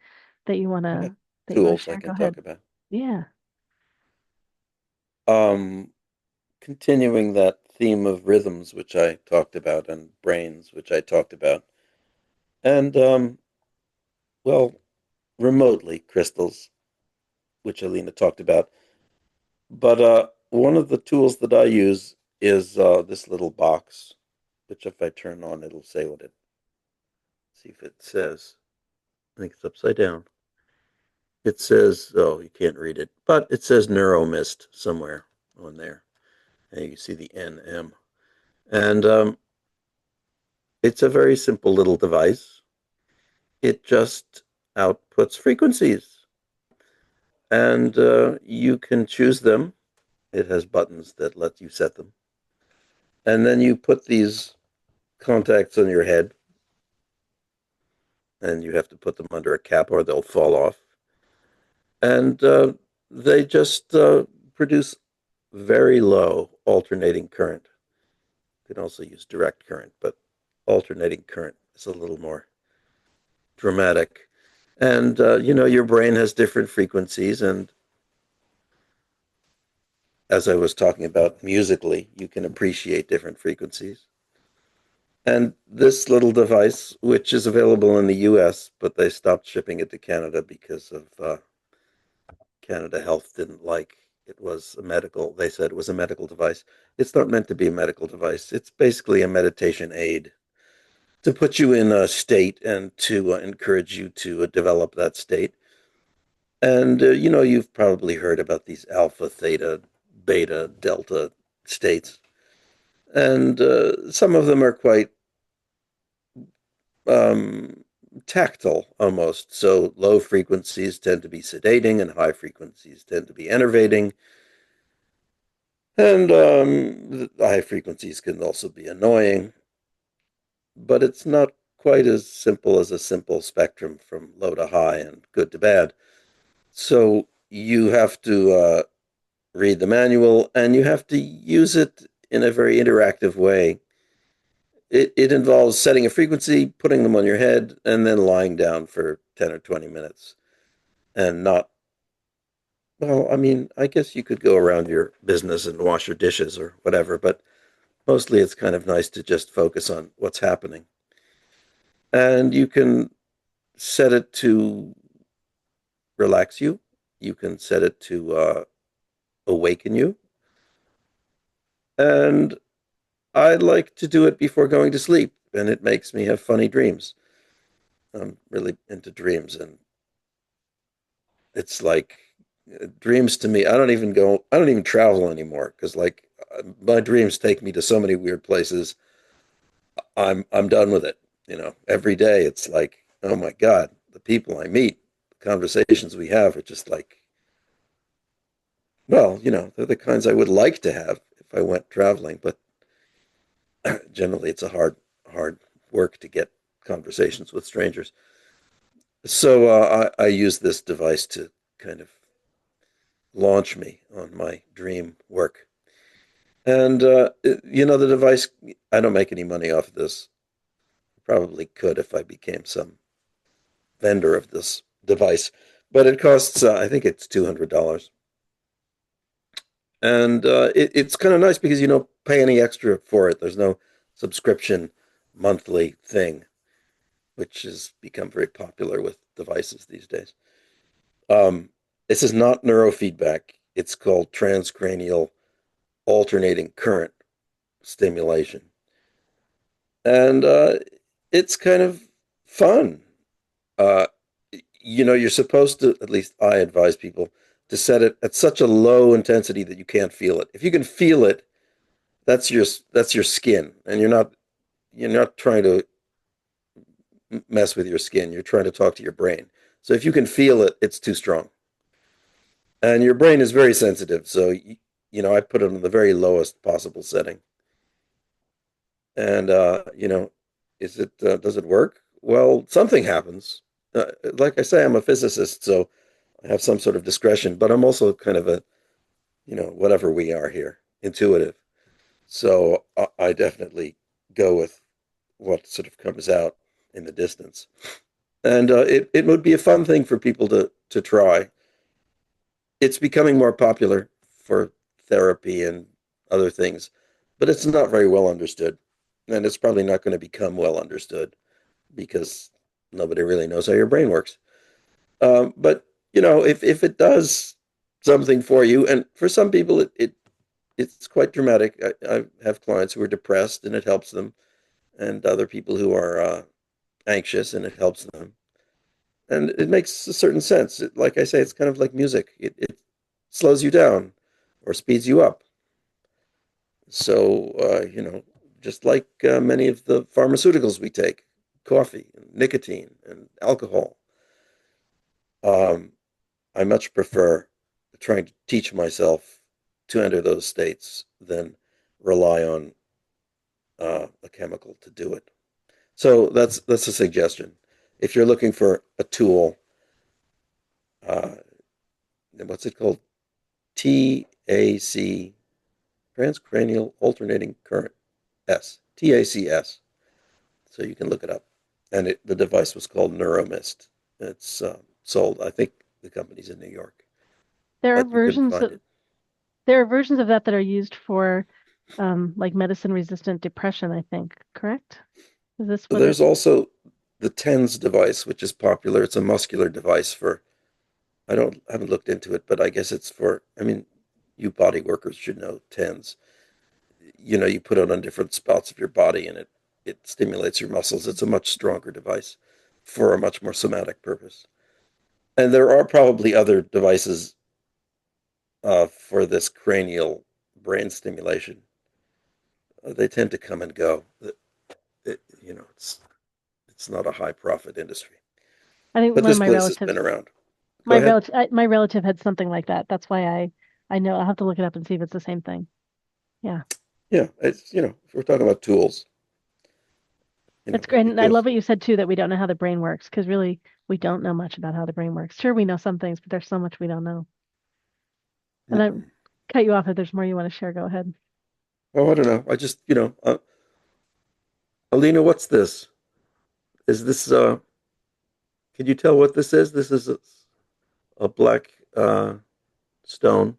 that you want I to have tools I share, go can ahead. talk about. Yeah. Continuing that theme of rhythms, which I talked about, and brains, which I talked about, and well, remotely crystals, which Alina talked about. But one of the tools that I use is this little box, which if I turn on, it'll say what it. See if it says. I think it's upside down. It says, oh, you can't read it, but it says Neuromist somewhere on there. And you can see the NM. And it's a very simple little device. It just outputs frequencies. And you can choose them. It has buttons that let you set them. And then you put these contacts on your head, and you have to put them under a cap or they'll fall off. And they just produce very low alternating current. You can also use direct current, but alternating current is a little more dramatic. And, your brain has different frequencies. And as I was talking about musically, you can appreciate different frequencies. And this little device, which is available in the US, but they stopped shipping it to Canada because of Canada Health didn't like it was a medical, they said it was a medical device. It's not meant to be a medical device. It's basically a meditation aid to put you in a state and to encourage you to develop that state. And, you've probably heard about these alpha, theta, beta, delta states. And some of them are quite um, tactile almost. So low frequencies tend to be sedating, and high frequencies tend to be enervating. And the high frequencies can also be annoying, but it's not quite as simple as a simple spectrum from low to high and good to bad. So you have to read the manual and you have to use it in a very interactive way. It involves setting a frequency, putting them on your head, and then lying down for 10 or 20 minutes and not. Well, I mean, I guess you could go around your business and wash your dishes or whatever, but mostly it's kind of nice to just focus on what's happening. And you can set it to relax you, you can set it to awaken you. And I like to do it before going to sleep, and it makes me have funny dreams. I'm really into dreams, and it's like dreams to me. I don't even travel anymore because like my dreams take me to so many weird places. I'm done with it. Every day it's like, oh my God, the people I meet, the conversations we have are just like, well, they're the kinds I would like to have if I went traveling, but generally it's a hard work to get conversations with strangers. So I use this device to kind of launch me on my dream work. And, the device, I don't make any money off of this. Probably could if I became some vendor of this device, but it costs, I think it's $200. And it's kind of nice because you don't pay any extra for it. There's no subscription monthly thing, which has become very popular with devices these days. This is not neurofeedback. It's called transcranial alternating current stimulation. And it's kind of fun. Uh, you're supposed to, at least I advise people, to set it at such a low intensity that you can't feel it. If you can feel it, that's your skin, and you're not trying to mess with your skin. You're trying to talk to your brain. So if you can feel it, it's too strong. And your brain is very sensitive, so I put it on the very lowest possible setting. And does it work? Well, something happens. Like I say, I'm a physicist, so I have some sort of discretion, but I'm also kind of a, whatever we are here, intuitive. So I definitely go with what sort of comes out in the distance. And it would be a fun thing for people to try. It's becoming more popular for therapy and other things, but it's not very well understood. And it's probably not going to become well understood because nobody really knows how your brain works. But if it does something for you, and for some people it's quite dramatic. I have clients who are depressed and it helps them, and other people who are anxious and it helps them. And it makes a certain sense. Like I say, it's kind of like music. It slows you down or speeds you up. So, just like many of the pharmaceuticals we take, coffee, and nicotine, and alcohol, I much prefer trying to teach myself to enter those states than rely on a chemical to do it. So that's a suggestion. If you're looking for a tool, uh, what's it called? TAC, transcranial alternating current, TACS. So you can look it up. And the device was called Neuromist. It's sold. I think the company's in New York, There are but you can versions find of it. there are versions of that are used for like medicine-resistant depression, I think, correct? Is this what There's it? also the TENS device, which is popular. It's a muscular device for, I haven't looked into it, but I guess it's for, I mean, you body workers should know TENS. You put it on different spots of your body and it stimulates your muscles. It's a much stronger device for a much more somatic purpose. And there are probably other devices for this cranial brain stimulation. They tend to come and go. It's not a high profit industry. I think But one of this my place has been relatives, around. Go ahead. my relative had something like that. That's why I know. I'll have to look it up and see if it's the same thing. Yeah, Yeah, if we're talking about tools, it's great. it And I love goes. what you said too, that we don't know how the brain works, because really we don't know much about how the brain works. Sure, we know some things, but there's so much we don't know. And I Mm-mm. cut you off if there's more you want to share. Go ahead. Oh, I don't know. I just, Alina, what's this? Is this, can you tell what this is? This is a black stone,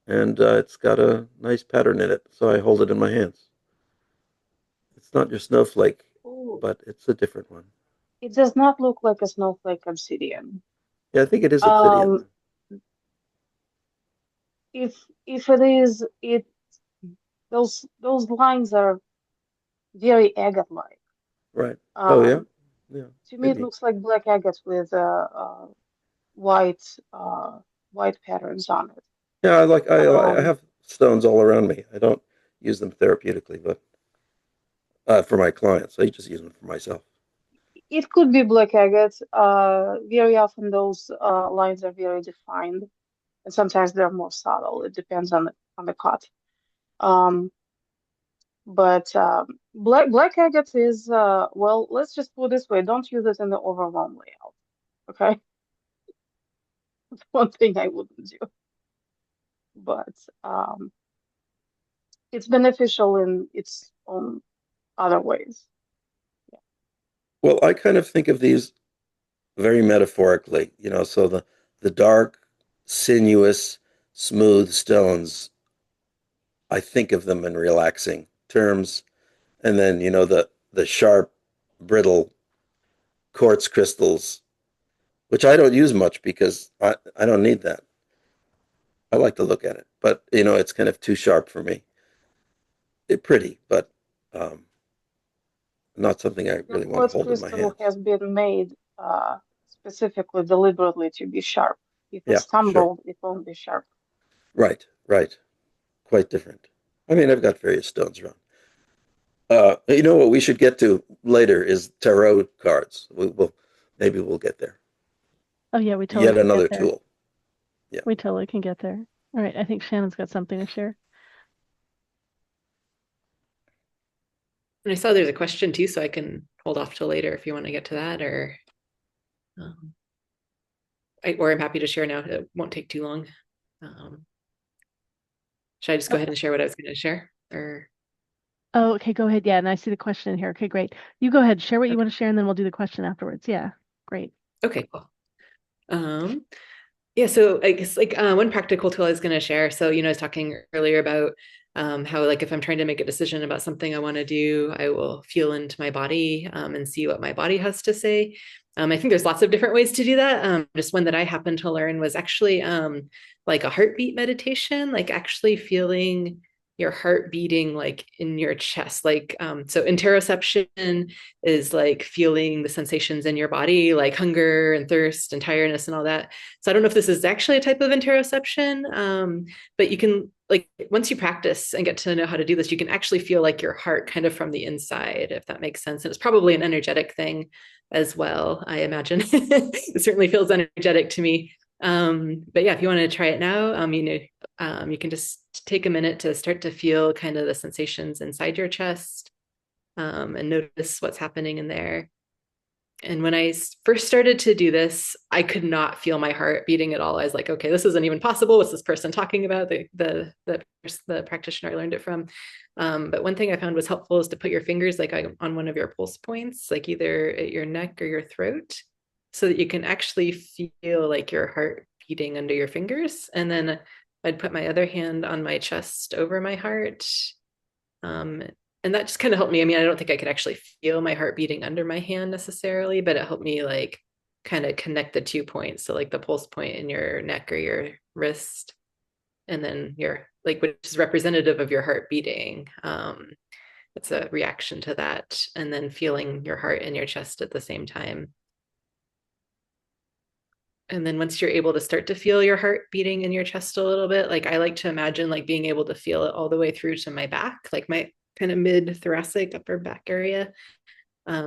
and it's got a nice pattern in it. So I hold it in my hands. It's not your snowflake, Oh, but it's a different one. it does not look like a snowflake obsidian. Yeah, I think it is obsidian, Um, though. if it is, it those lines are very agate-like. Right. Oh, yeah. Um, Yeah, to me, it maybe. looks like black agate with white white patterns on it. Yeah, I Um, have stones all around me. I don't use them therapeutically, but for my clients, I just use them for myself. it could be black agate. Very often those lines are very defined, and sometimes they're more subtle. It depends on the cut. Um, but black agate is well, let's just put it this way: don't use it in the overwhelm layout. Okay, that's one thing I wouldn't do. But it's beneficial in its own other ways. Well, I kind of think of these very metaphorically, so the dark, sinuous, smooth stones, I think of them in relaxing terms. And then, the sharp, brittle quartz crystals, which I don't use much because I don't need that. I like to look at it, but it's kind of too sharp for me. It's pretty, but um, not something I Your really want to quartz hold in my crystal hands. has been made specifically, deliberately to be sharp. If Yeah, it's sure. tumbled, it won't be sharp. Right, right. Quite different. I mean, I've got various stones around. What we should get to later is tarot cards. Maybe we'll get there. Oh yeah, we totally Yet can another get there. tool. Yeah. We totally can get there. All right, I think Shannon's got something to share. And I saw there's a question too, so I can hold off till later if you want to get to that, um, or I'm happy to share now. It won't take too long. Um, should I just go ahead and share what I was going to share? Or Oh, okay, go ahead. Yeah, and I see the question in here. Okay, great. You go ahead, share what you okay, want to share, and then we'll do the question afterwards. Yeah, great. okay, cool. Um, Yeah, so I guess like one practical tool I was going to share. So, I was talking earlier about how like if I'm trying to make a decision about something I want to do, I will feel into my body and see what my body has to say. I think there's lots of different ways to do that. Just one that I happened to learn was actually like a heartbeat meditation, like actually feeling your heart beating like in your chest. Like so interoception is like feeling the sensations in your body, like hunger and thirst and tiredness and all that. So I don't know if this is actually a type of interoception, but you can like once you practice and get to know how to do this, you can actually feel like your heart kind of from the inside, if that makes sense. And it's probably an energetic thing as well, I imagine. It certainly feels energetic to me. But yeah, if you want to try it now, you can just take a minute to start to feel kind of the sensations inside your chest and notice what's happening in there. And when I first started to do this, I could not feel my heart beating at all. I was like, okay, this isn't even possible. What's this person talking about? The practitioner I learned it from. But one thing I found was helpful is to put your fingers like on one of your pulse points, like either at your neck or your throat, so that you can actually feel like your heart beating under your fingers. And then I'd put my other hand on my chest over my heart. Um, and that just kind of helped me. I mean, I don't think I could actually feel my heart beating under my hand necessarily, but it helped me like kind of connect the 2 points. So like the pulse point in your neck or your wrist, and then your like, which is representative of your heart beating. It's a reaction to that, and then feeling your heart in your chest at the same time. And then once you're able to start to feel your heart beating in your chest a little bit, like I like to imagine like being able to feel it all the way through to my back, like my kind of mid thoracic upper back area.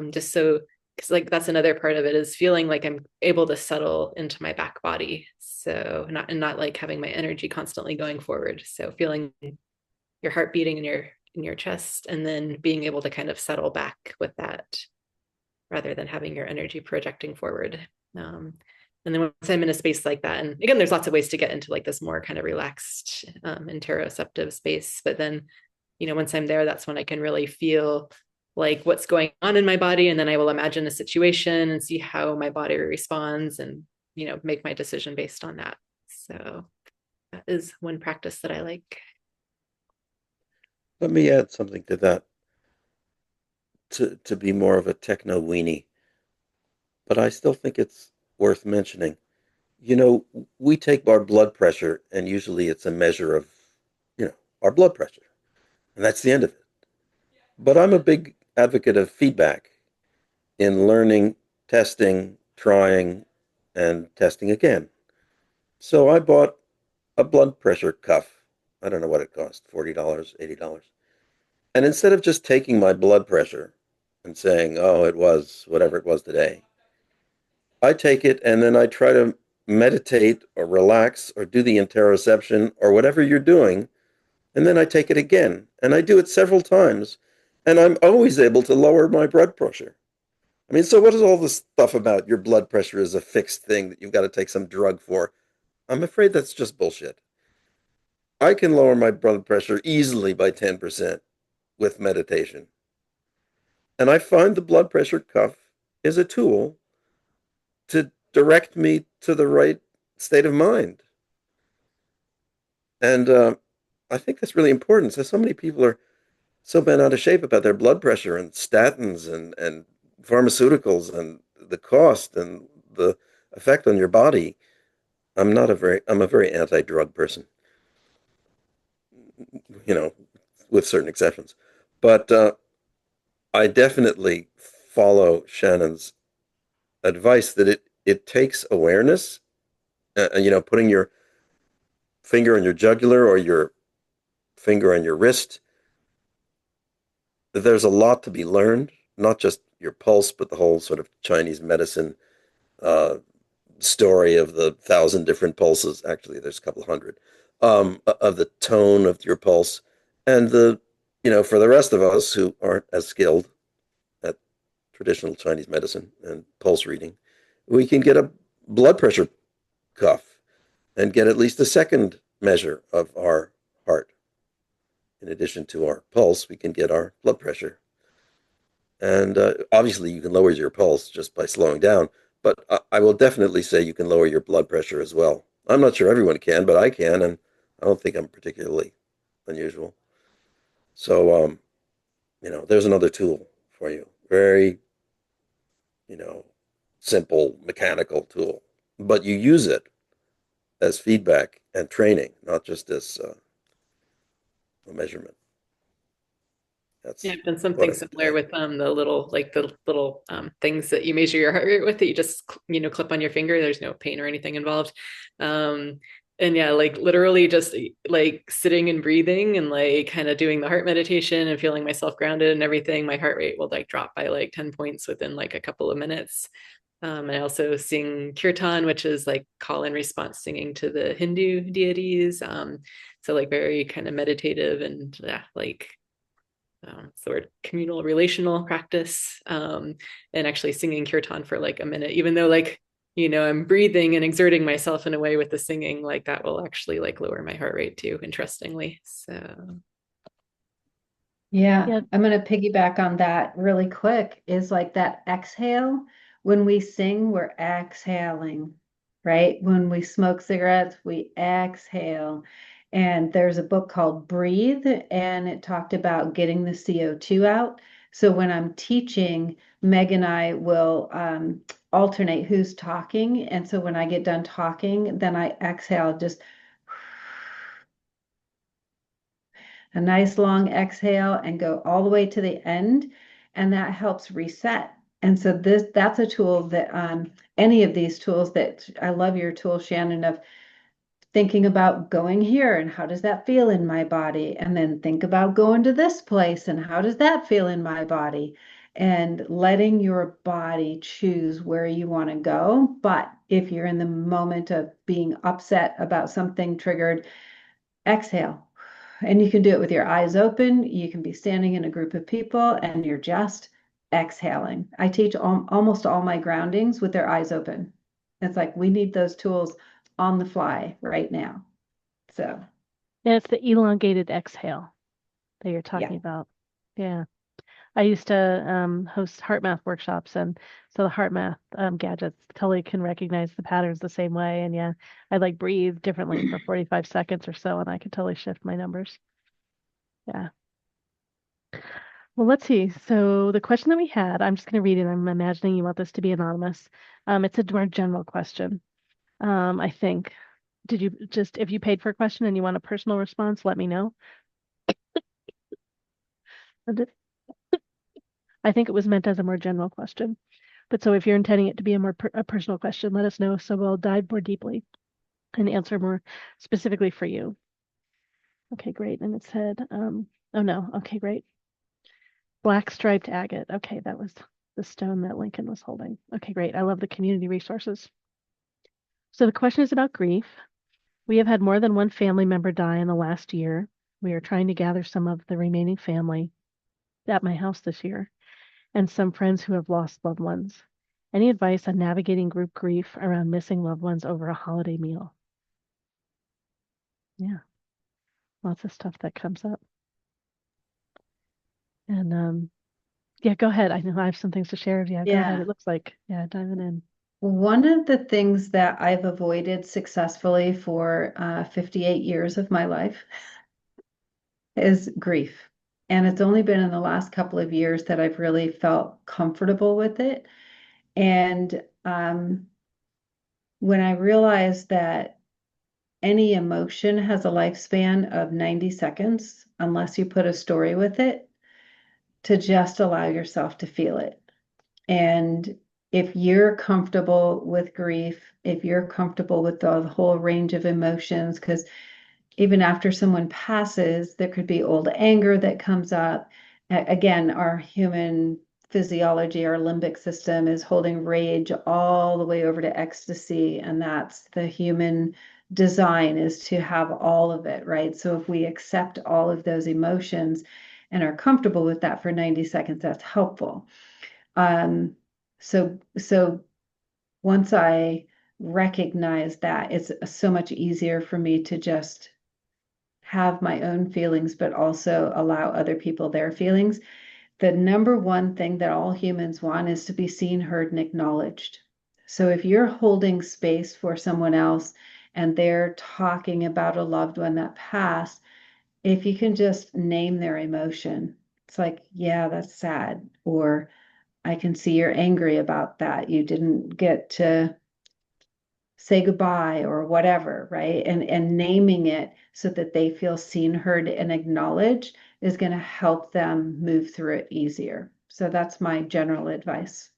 Just so, because like that's another part of it is feeling like I'm able to settle into my back body. So not like having my energy constantly going forward. So feeling your heart beating in your chest and then being able to kind of settle back with that rather than having your energy projecting forward. And then once I'm in a space like that, and again, there's lots of ways to get into like this more kind of relaxed interoceptive space. But then, once I'm there, that's when I can really feel like what's going on in my body. And then I will imagine a situation and see how my body responds and, make my decision based on that. So that is one practice that I like. Let me add something to that to be more of a techno weenie, but I still think it's worth mentioning. You know, we take our blood pressure, and usually it's a measure of, our blood pressure, and that's the end of it. But I'm a big advocate of feedback in learning, testing, trying, and testing again. So I bought a blood pressure cuff. I don't know what it cost, $40, $80. And instead of just taking my blood pressure and saying, oh, it was whatever it was today, I take it and then I try to meditate or relax or do the interoception or whatever you're doing. And then I take it again. And I do it several times. And I'm always able to lower my blood pressure. I mean, so what is all this stuff about your blood pressure is a fixed thing that you've got to take some drug for? I'm afraid that's just bullshit. I can lower my blood pressure easily by 10% with meditation. And I find the blood pressure cuff is a tool to direct me to the right state of mind. And I think that's really important. So many people are so bent out of shape about their blood pressure and statins and pharmaceuticals and the cost and the effect on your body. I'm a very anti-drug person, you know, with certain exceptions. But I definitely follow Shannon's advice that it takes awareness, putting your finger on your jugular or your finger on your wrist. There's a lot to be learned, not just your pulse, but the whole sort of Chinese medicine uh, story of the 1,000 different pulses. Actually, there's a couple hundred of the tone of your pulse, and for the rest of us who aren't as skilled at traditional Chinese medicine and pulse reading, we can get a blood pressure cuff and get at least a second measure of our heart. In addition to our pulse, we can get our blood pressure. And obviously, you can lower your pulse just by slowing down, but I will definitely say you can lower your blood pressure as well. I'm not sure everyone can, but I can, and I don't think I'm particularly unusual. So, there's another tool for you. Very, you know, simple mechanical tool, but you use it as feedback and training, not just as a measurement. Yeah, That's I've done what something I would similar say. with the little things that you measure your heart rate with that you just clip on your finger. There's no pain or anything involved. Um, and yeah, like literally just like sitting and breathing and like kind of doing the heart meditation and feeling myself grounded and everything, my heart rate will like drop by like 10 points within like a couple of minutes. And I also sing kirtan, which is like call and response singing to the Hindu deities. So like very kind of meditative and yeah, like sort of communal relational practice, and actually singing kirtan for like a minute, even though like I'm breathing and exerting myself in a way with the singing, like that will actually like lower my heart rate too, interestingly. So Yeah, Yeah. I'm going to piggyback on that really quick. Is like that exhale. When we sing, we're exhaling, right? When we smoke cigarettes, we exhale. And there's a book called Breathe, and it talked about getting the CO2 out. So when I'm teaching, Meg and I will alternate who's talking. And so when I get done talking, then I exhale, just a nice long exhale and go all the way to the end. And that helps reset. And so that's a tool that any of these tools that I love your tool, Shannon, of thinking about going here and how does that feel in my body? And then think about going to this place and how does that feel in my body? And letting your body choose where you want to go. But if you're in the moment of being upset about something triggered, exhale. And you can do it with your eyes open. You can be standing in a group of people and you're just exhaling. I teach almost all my groundings with their eyes open. It's like we need those tools on the fly right now. So, Yeah, it's the elongated exhale that you're yeah. talking about. Yeah. I used to host heart math workshops, and so the heart math gadgets totally can recognize the patterns the same way. And yeah, I like breathe differently for 45 seconds or so, and I could totally shift my numbers. Yeah. Well, let's see. So the question that we had, I'm just going to read it. I'm imagining you want this to be anonymous. It's a more general question. I think. Did you just, if you paid for a question and you want a personal response, let me know. I think it was meant as a more general question. But so if you're intending it to be a personal question, let us know so we'll dive more deeply and answer more specifically for you. Okay, great. And it said, oh no, okay, great. Black striped agate. Okay, that was the stone that Lincoln was holding. Okay, great. I love the community resources. So the question is about grief. We have had more than one family member die in the last year. We are trying to gather some of the remaining family at my house this year and some friends who have lost loved ones. Any advice on navigating group grief around missing loved ones over a holiday meal? Yeah, lots of stuff that comes up. And yeah, go ahead. I know I have some things to share. Yeah, go ahead. Yeah. It looks like, yeah, diving in. One of the things that I've avoided successfully for 58 years of my life is grief. And it's only been in the last couple of years that I've really felt comfortable with it. And when I realized that any emotion has a lifespan of 90 seconds, unless you put a story with it, to just allow yourself to feel it. And if you're comfortable with grief, if you're comfortable with the whole range of emotions, because even after someone passes, there could be old anger that comes up. Again, our human physiology, our limbic system is holding rage all the way over to ecstasy. And that's the human design, is to have all of it, right? So if we accept all of those emotions and are comfortable with that for 90 seconds, that's helpful. So once I recognize that, it's so much easier for me to just have my own feelings, but also allow other people their feelings. The number one thing that all humans want is to be seen, heard, and acknowledged. So if you're holding space for someone else and they're talking about a loved one that passed, if you can just name their emotion, it's like, yeah, that's sad. Or I can see you're angry about that. You didn't get to say goodbye or whatever, right? And naming it so that they feel seen, heard, and acknowledged is going to help them move through it easier. So that's my general advice.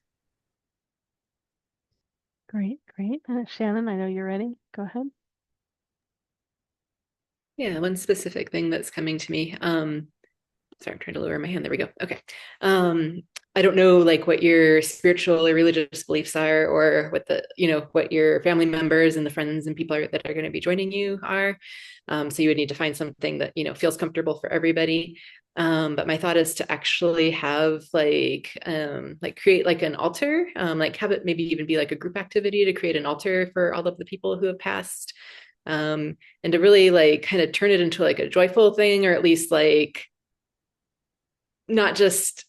Great, great. Shannon, I know you're ready. Go ahead. Yeah, one specific thing that's coming to me. Sorry, I'm trying to lower my hand. There we go. Okay. I don't know like what your spiritual or religious beliefs are, or what the, what your family members and the friends and people that are going to be joining you are. So you would need to find something that, feels comfortable for everybody. But my thought is to actually have like create like an altar, like have it maybe even be like a group activity to create an altar for all of the people who have passed. And to really like kind of turn it into like a joyful thing, or at least like not just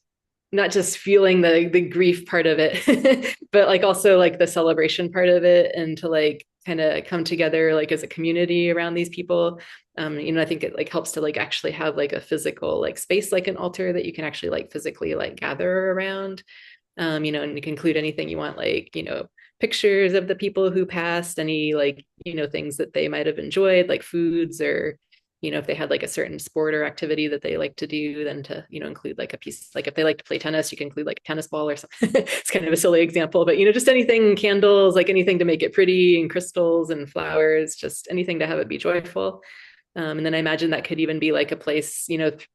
feeling the grief part of it, but like also like the celebration part of it, and to like kind of come together like as a community around these people. I think it like helps to like actually have like a physical like space, like an altar that you can actually like physically like gather around. And you can include anything you want, like, pictures of the people who passed, any like, things that they might have enjoyed, like foods, or, if they had like a certain sport or activity that they like to do, then to, include like a piece, like if they like to play tennis, you can include like a tennis ball or something. It's kind of a silly example, but, just anything, candles, like anything to make it pretty, and crystals and flowers, just anything to have it be joyful. And then I imagine that could even be like a place,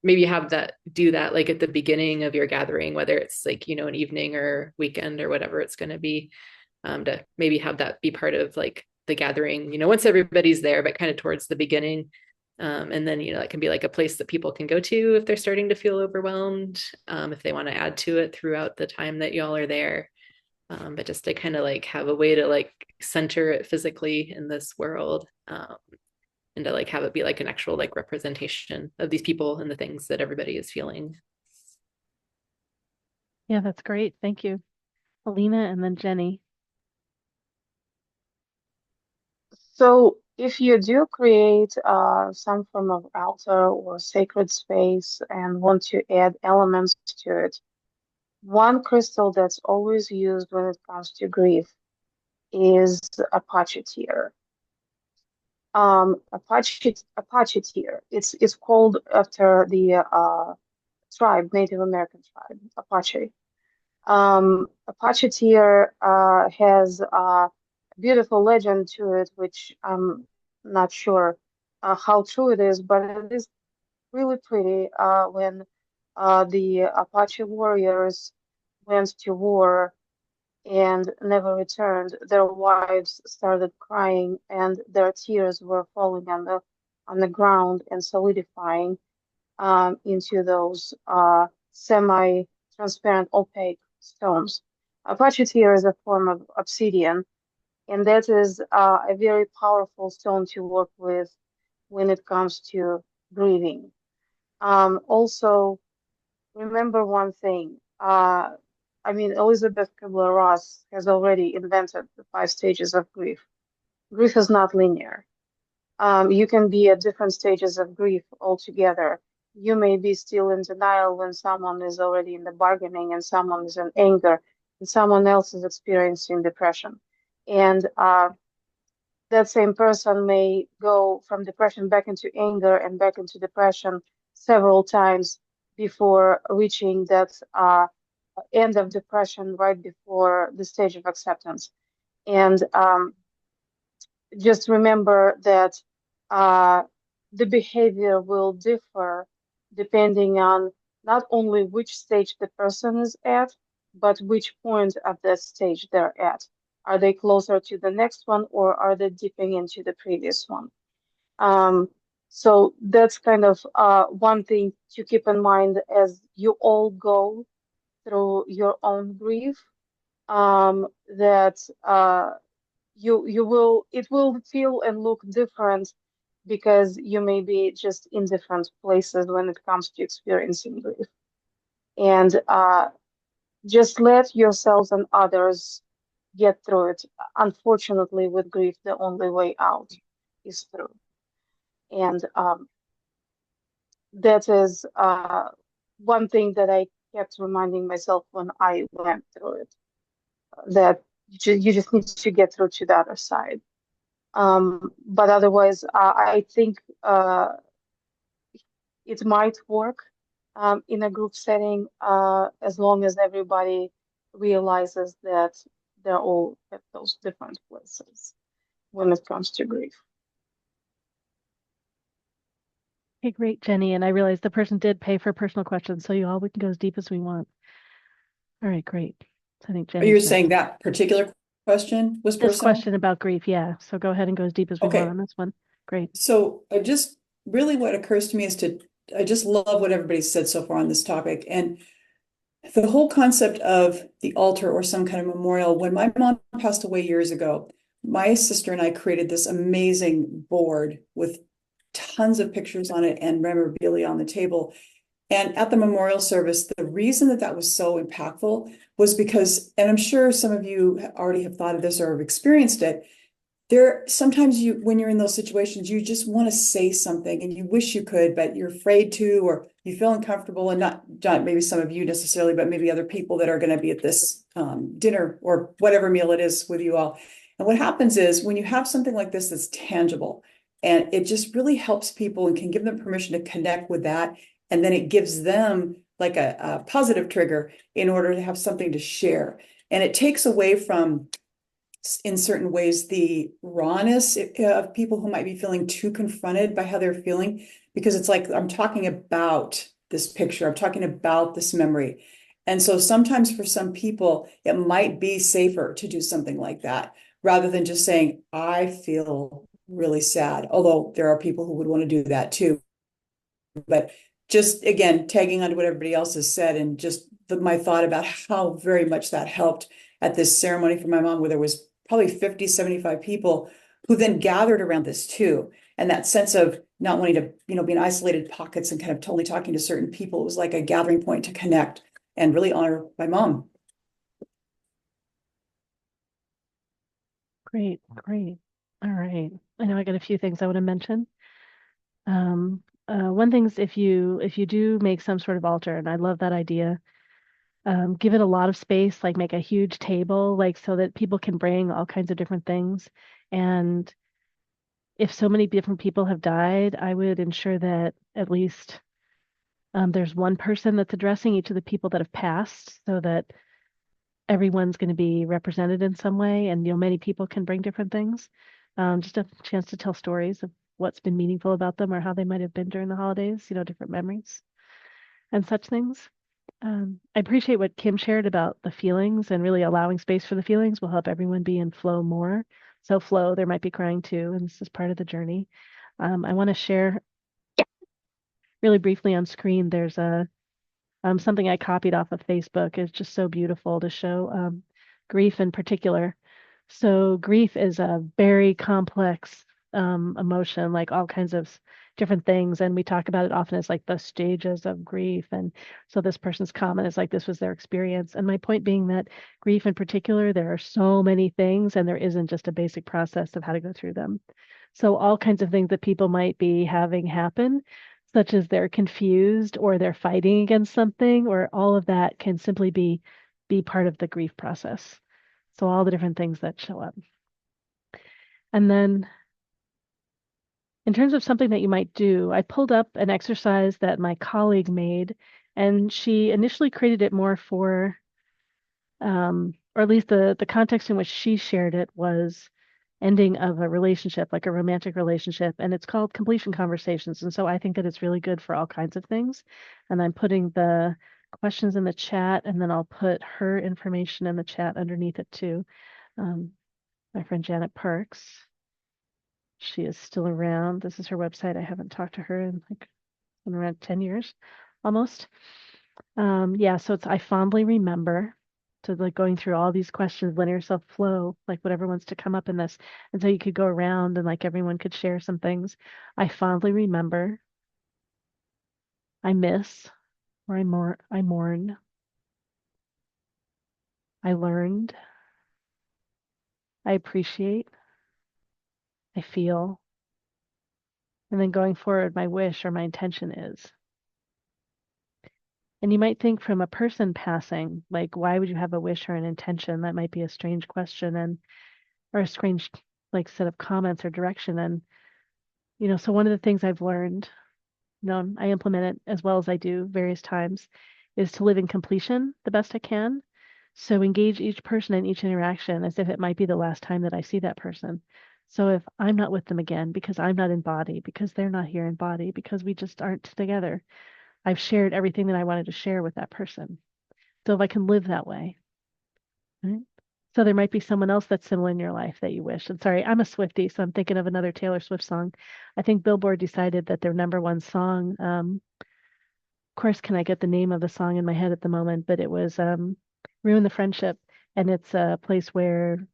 maybe have that, do that like at the beginning of your gathering, whether it's like, an evening or weekend or whatever it's going to be, to maybe have that be part of like the gathering, once everybody's there, but kind of towards the beginning. And then, that can be like a place that people can go to if they're starting to feel overwhelmed, if they want to add to it throughout the time that y'all are there. But just to kind of like have a way to like center it physically in this world. And to like have it be like an actual like representation of these people and the things that everybody is feeling. Yeah, that's great. Thank you. Alina and then Jenny. So if you do create some form of altar or sacred space and want to add elements to it, one crystal that's always used when it comes to grief is Apache tear. Apache tear. It's called after the tribe, Native American tribe, Apache. Apache tear has a beautiful legend to it, which I'm not sure how true it is, but it is really pretty when the Apache warriors went to war and never returned. Their wives started crying, and their tears were falling on the ground and solidifying into those semi-transparent, opaque stones. Apache tear is a form of obsidian, and that is a very powerful stone to work with when it comes to grieving. Also, remember one thing. I mean, Elizabeth Kubler-Ross has already invented the 5 stages of grief. Grief is not linear. You can be at different stages of grief altogether. You may be still in denial when someone is already in the bargaining and someone is in anger and someone else is experiencing depression. And that same person may go from depression back into anger and back into depression several times before reaching that end of depression right before the stage of acceptance. And just remember that the behavior will differ depending on not only which stage the person is at, but which point of that stage they're at. Are they closer to the next one or are they dipping into the previous one? So that's kind of one thing to keep in mind as you all go through your own grief, that it will feel and look different because you may be just in different places when it comes to experiencing grief. And just let yourselves and others get through it. Unfortunately, with grief, the only way out is through. And that is one thing that I kept reminding myself when I went through it, that you just need to get through to the other side. But otherwise, I think it might work in a group setting as long as everybody realizes that they're all at those different places when it comes to grief. Okay, great, Jenny. And I realized the person did pay for personal questions, so we can go as deep as we want. All right, great. So I think Are Jenny's you next. saying that particular question was This personal? question about grief, yeah. So go ahead and go as deep as we Okay. want on this one. Great. So what occurs to me is I just love what everybody's said so far on this topic. And the whole concept of the altar or some kind of memorial. When my mom passed away years ago, my sister and I created this amazing board with tons of pictures on it and memorabilia on the table. And at the memorial service, the reason that was so impactful was because, and I'm sure some of you already have thought of this or have experienced it, sometimes when you're in those situations, you just want to say something and you wish you could, but you're afraid to, or you feel uncomfortable, and not maybe some of you necessarily, but maybe other people that are going to be at this dinner or whatever meal it is with you all. And what happens is when you have something like this that's tangible, and it just really helps people and can give them permission to connect with that. And then it gives them like a positive trigger in order to have something to share. And it takes away from, in certain ways, the rawness of people who might be feeling too confronted by how they're feeling, because it's like, I'm talking about this picture, I'm talking about this memory. And so sometimes for some people, it might be safer to do something like that rather than just saying, I feel really sad. Although there are people who would want to do that too. But just, again, tagging on to what everybody else has said, and just my thought about how very much that helped at this ceremony for my mom, where there was probably 50, 75 people who then gathered around this too. And that sense of not wanting to, be in isolated pockets and kind of totally talking to certain people. It was like a gathering point to connect and really honor my mom. Great, great. All right. I know I got a few things I want to mention. One thing is if you do make some sort of altar, and I love that idea, give it a lot of space, like make a huge table, like so that people can bring all kinds of different things. And if so many different people have died, I would ensure that at least there's one person that's addressing each of the people that have passed, so that everyone's going to be represented in some way, and many people can bring different things. Just a chance to tell stories of what's been meaningful about them or how they might have been during the holidays, different memories and such things. I appreciate what Kim shared about the feelings, and really allowing space for the feelings will help everyone be in flow more. So flow, there might be crying too, and this is part of the journey. I want to share really briefly on screen. There's something I copied off of Facebook. It's just so beautiful to show grief in particular. So grief is a very complex emotion, like all kinds of different things. And we talk about it often as like the stages of grief. And so this person's comment is like this was their experience. And my point being that grief in particular, there are so many things, and there isn't just a basic process of how to go through them. So all kinds of things that people might be having happen, such as they're confused or they're fighting against something, or all of that can simply be part of the grief process. So all the different things that show up. And then in terms of something that you might do, I pulled up an exercise that my colleague made, and she initially created it more for, or at least the context in which she shared it was ending of a relationship, like a romantic relationship, and it's called completion conversations. And so I think that it's really good for all kinds of things. And I'm putting the questions in the chat, and then I'll put her information in the chat underneath it too. My friend Janet Parks. She is still around. This is her website. I haven't talked to her in like around 10 years almost. Yeah, so it's I fondly remember. So like going through all these questions, letting yourself flow, like whatever wants to come up in this. And so you could go around and like everyone could share some things. I fondly remember. I miss, or I mourn. I learned. I appreciate. I feel. And then going forward, my wish or my intention is. And you might think from a person passing, like, why would you have a wish or an intention? That might be a strange question and or a strange like set of comments or direction. And, so one of the things I've learned, I implement it as well as I do various times, is to live in completion the best I can. So engage each person in each interaction as if it might be the last time that I see that person. So if I'm not with them again because I'm not in body, because they're not here in body, because we just aren't together, I've shared everything that I wanted to share with that person. So if I can live that way, right? So there might be someone else that's similar in your life that you wish. And sorry, I'm a Swiftie, so I'm thinking of another Taylor Swift song. I think Billboard decided that their number one song, of course, can I get the name of the song in my head at the moment, but it was Ruin the Friendship. And it's a place where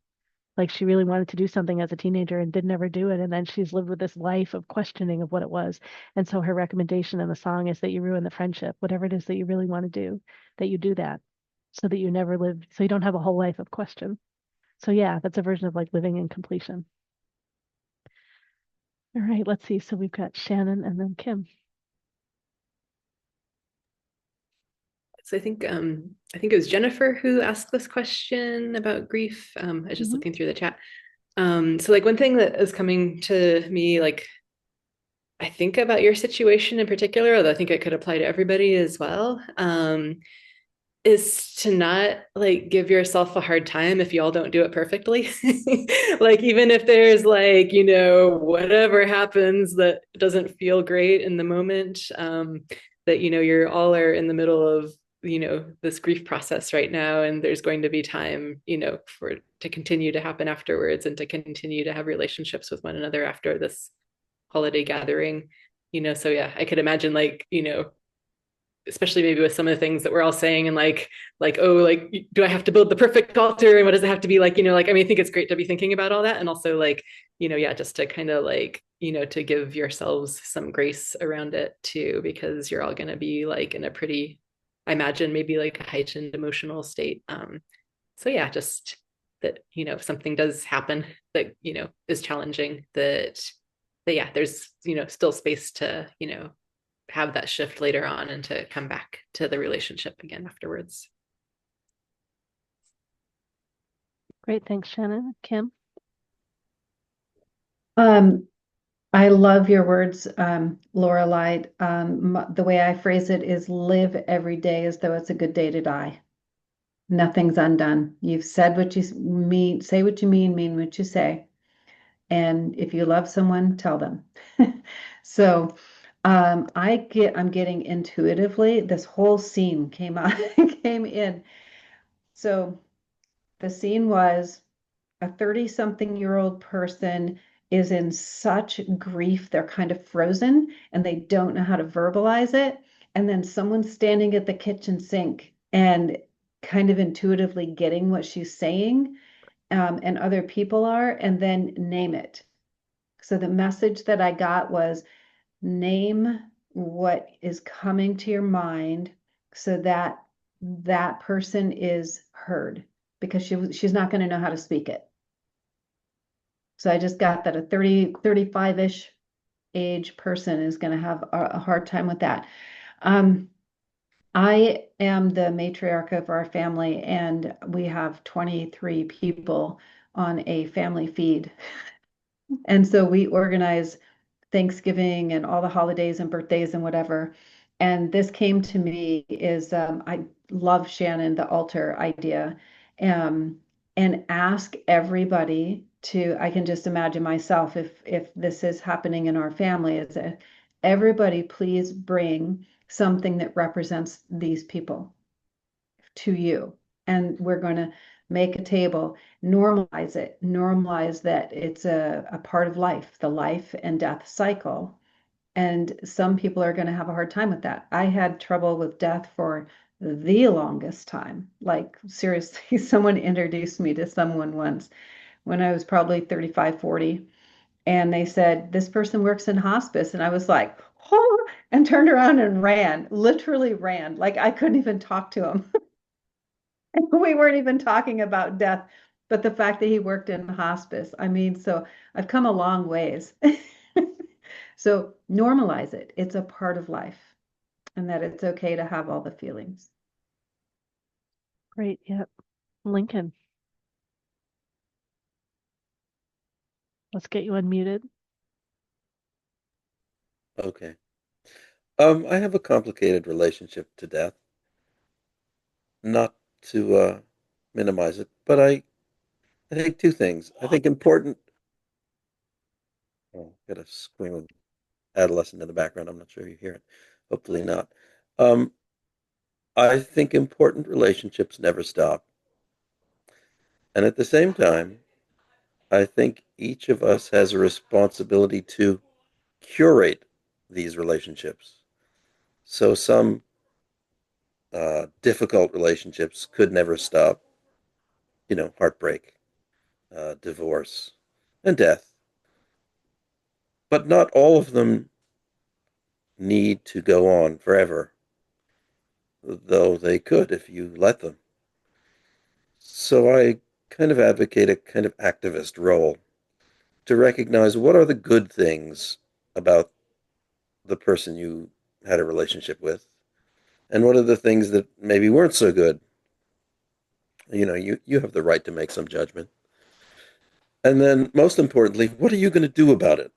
like she really wanted to do something as a teenager and did never do it. And then she's lived with this life of questioning of what it was. And so her recommendation in the song is that you ruin the friendship, whatever it is that you really want to do, that you do that so that you never live, so you don't have a whole life of question. So yeah, that's a version of like living in completion. All right, let's see. So we've got Shannon and then Kim. So I think it was Jennifer who asked this question about grief. I was just looking through the chat. So like one thing that is coming to me, like I think about your situation in particular, although I think it could apply to everybody as well, is to not like give yourself a hard time if y'all don't do it perfectly. Like even if there's like, whatever happens that doesn't feel great in the moment, that, you're all are in the middle of, this grief process right now. And there's going to be time, for it to continue to happen afterwards and to continue to have relationships with one another after this holiday gathering, so yeah, I could imagine like, especially maybe with some of the things that we're all saying and like, oh, like, do I have to build the perfect altar? And what does it have to be like, like, I mean, I think it's great to be thinking about all that. And also like, yeah, just to kind of like, to give yourselves some grace around it too, because you're all going to be like in a pretty, I imagine maybe like a heightened emotional state. So yeah, just that, if something does happen that, is challenging, that yeah, there's, still space to, have that shift later on and to come back to the relationship again afterwards. Great, thanks, Shannon. Kim? I love your words, Laureli. The way I phrase it is live every day as though it's a good day to die. Nothing's undone. You've said what you mean, say what you mean what you say. And if you love someone, tell them. So I'm getting intuitively, this whole scene came in. So the scene was a 30-something-year-old person is in such grief, they're kind of frozen and they don't know how to verbalize it. And then someone's standing at the kitchen sink and kind of intuitively getting what she's saying, and other people are, and then name it. So the message that I got was, name what is coming to your mind so that that person is heard, because she's not going to know how to speak it. So I just got that a 30, 35-ish age person is going to have a hard time with that. I am the matriarch of our family, and we have 23 people on a family feed. And so we organize Thanksgiving and all the holidays and birthdays and whatever. And this came to me is I love Shannon, the altar idea. Um, and ask everybody to, I can just imagine myself if this is happening in our family, is that everybody please bring something that represents these people to you. And we're going to make a table, normalize that it's a part of life, the life and death cycle. And some people are going to have a hard time with that. I had trouble with death for the longest time. Like, seriously, someone introduced me to someone once when I was probably 35, 40. And they said, this person works in hospice. And I was like, oh, and turned around and ran, literally ran. Like, I couldn't even talk to him. We weren't even talking about death, but the fact that he worked in hospice. I mean, so I've come a long ways. So normalize it. It's a part of life, and that it's okay to have all the feelings. Great. Yep. Lincoln, let's get you unmuted. Okay. I have a complicated relationship to death. Not to minimize it, but I think two things. I think important. Oh, got a screaming adolescent in the background. I'm not sure you hear it. Hopefully not. Um, I think important relationships never stop. And at the same time, I think each of us has a responsibility to curate these relationships. So some difficult relationships could never stop, heartbreak, divorce, and death. But not all of them need to go on forever, though they could if you let them. So I kind of advocate a kind of activist role to recognize what are the good things about the person you had a relationship with, and what are the things that maybe weren't so good. You have the right to make some judgment. And then, most importantly, what are you going to do about it?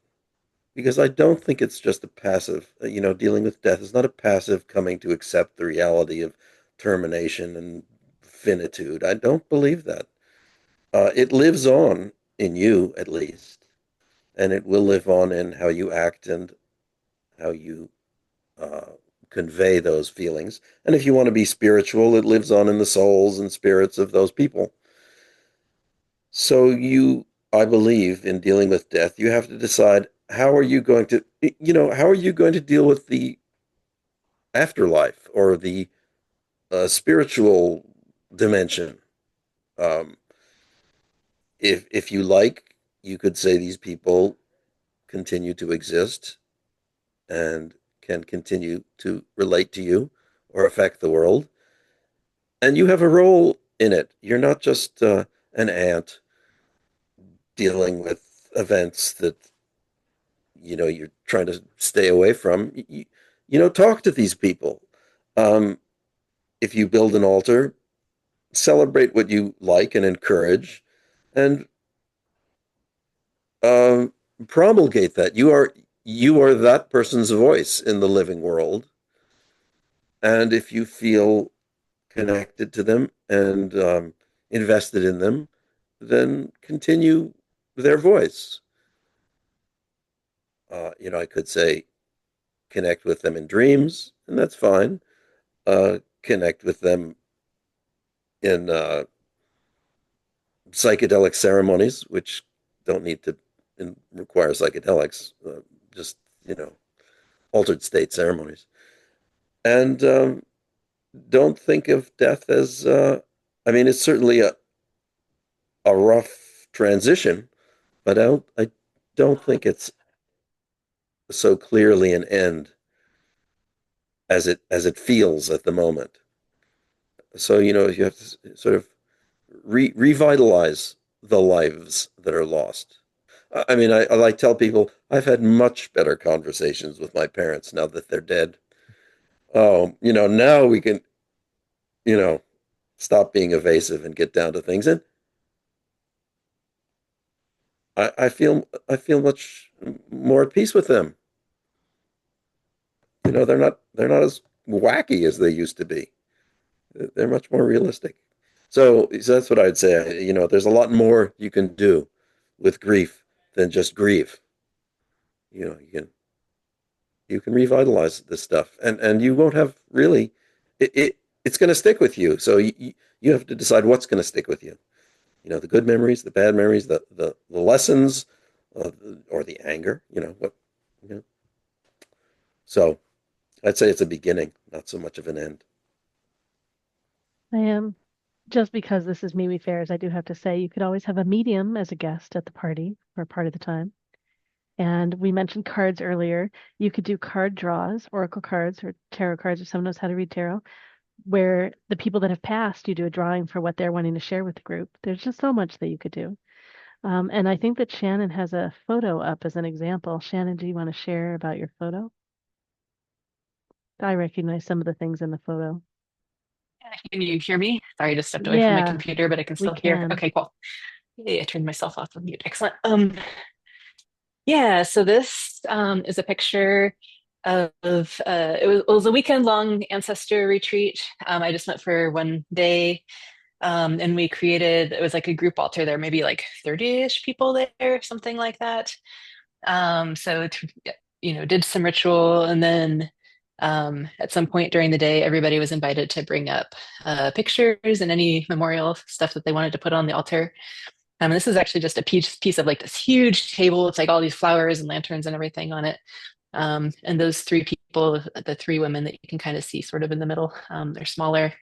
Because I don't think it's just a passive, dealing with death is not a passive coming to accept the reality of termination and finitude. I don't believe that. It lives on in you, at least, and it will live on in how you act and how you uh, convey those feelings. And if you want to be spiritual, it lives on in the souls and spirits of those people. So I believe, in dealing with death, you have to decide how are you going to deal with the afterlife or the spiritual dimension. Um, if you like, you could say these people continue to exist and can continue to relate to you or affect the world, and you have a role in it. You're not just an ant dealing with events that you're trying to stay away from. Talk to these people. Um, if you build an altar, celebrate what you like and encourage, and um, promulgate that you are that person's voice in the living world. And if you feel connected to them and invested in them, then continue their voice. I could say connect with them in dreams, and that's fine. Connect with them in psychedelic ceremonies, which don't need to require psychedelics, just, altered state ceremonies. And don't think of death as, it's certainly a rough transition, but I don't think it's so clearly an end as it feels at the moment. So, you know, you have to sort of revitalize the lives that are lost. I mean, I like tell people I've had much better conversations with my parents now that they're dead. Oh, you know, now we can, you know, stop being evasive and get down to things. And I feel much more at peace with them. You know, they're not as wacky as they used to be. They're much more realistic. So that's what I'd say. You know, there's a lot more you can do with grief than just grieve. You know, you can revitalize this stuff, and you won't have really it's going to stick with you. So you have to decide what's going to stick with you. You know, the good memories, the bad memories, the lessons, or the anger. You know what? You know. So I'd say it's a beginning, not so much of an end. I am. Just because this is MeWe Fairs, I do have to say you could always have a medium as a guest at the party for part of the time. And we mentioned cards earlier. You could do card draws, oracle cards or tarot cards, if someone knows how to read tarot, where the people that have passed, you do a drawing for what they're wanting to share with the group. There's just so much that you could do. And I think that Shannon has a photo up as an example. Shannon, do you want to share about your photo? I recognize some of the things in the photo. Can you hear me? Sorry, I just stepped away from my Yeah, computer, but I can we still hear. can. Okay, cool. Yay, I turned myself off of mute. Excellent. Yeah, so this is a picture of it was a weekend long ancestor retreat. I just went for 1 day. And we created, it was like a group altar there, maybe like 30-ish people there, something like that. So, you know, did some ritual. And then at some point during the day, everybody was invited to bring up pictures and any memorial stuff that they wanted to put on the altar. And this is actually just a piece of like this huge table. It's like all these flowers and lanterns and everything on it. And those three people, the three women that you can kind of see sort of in the middle, they're smaller,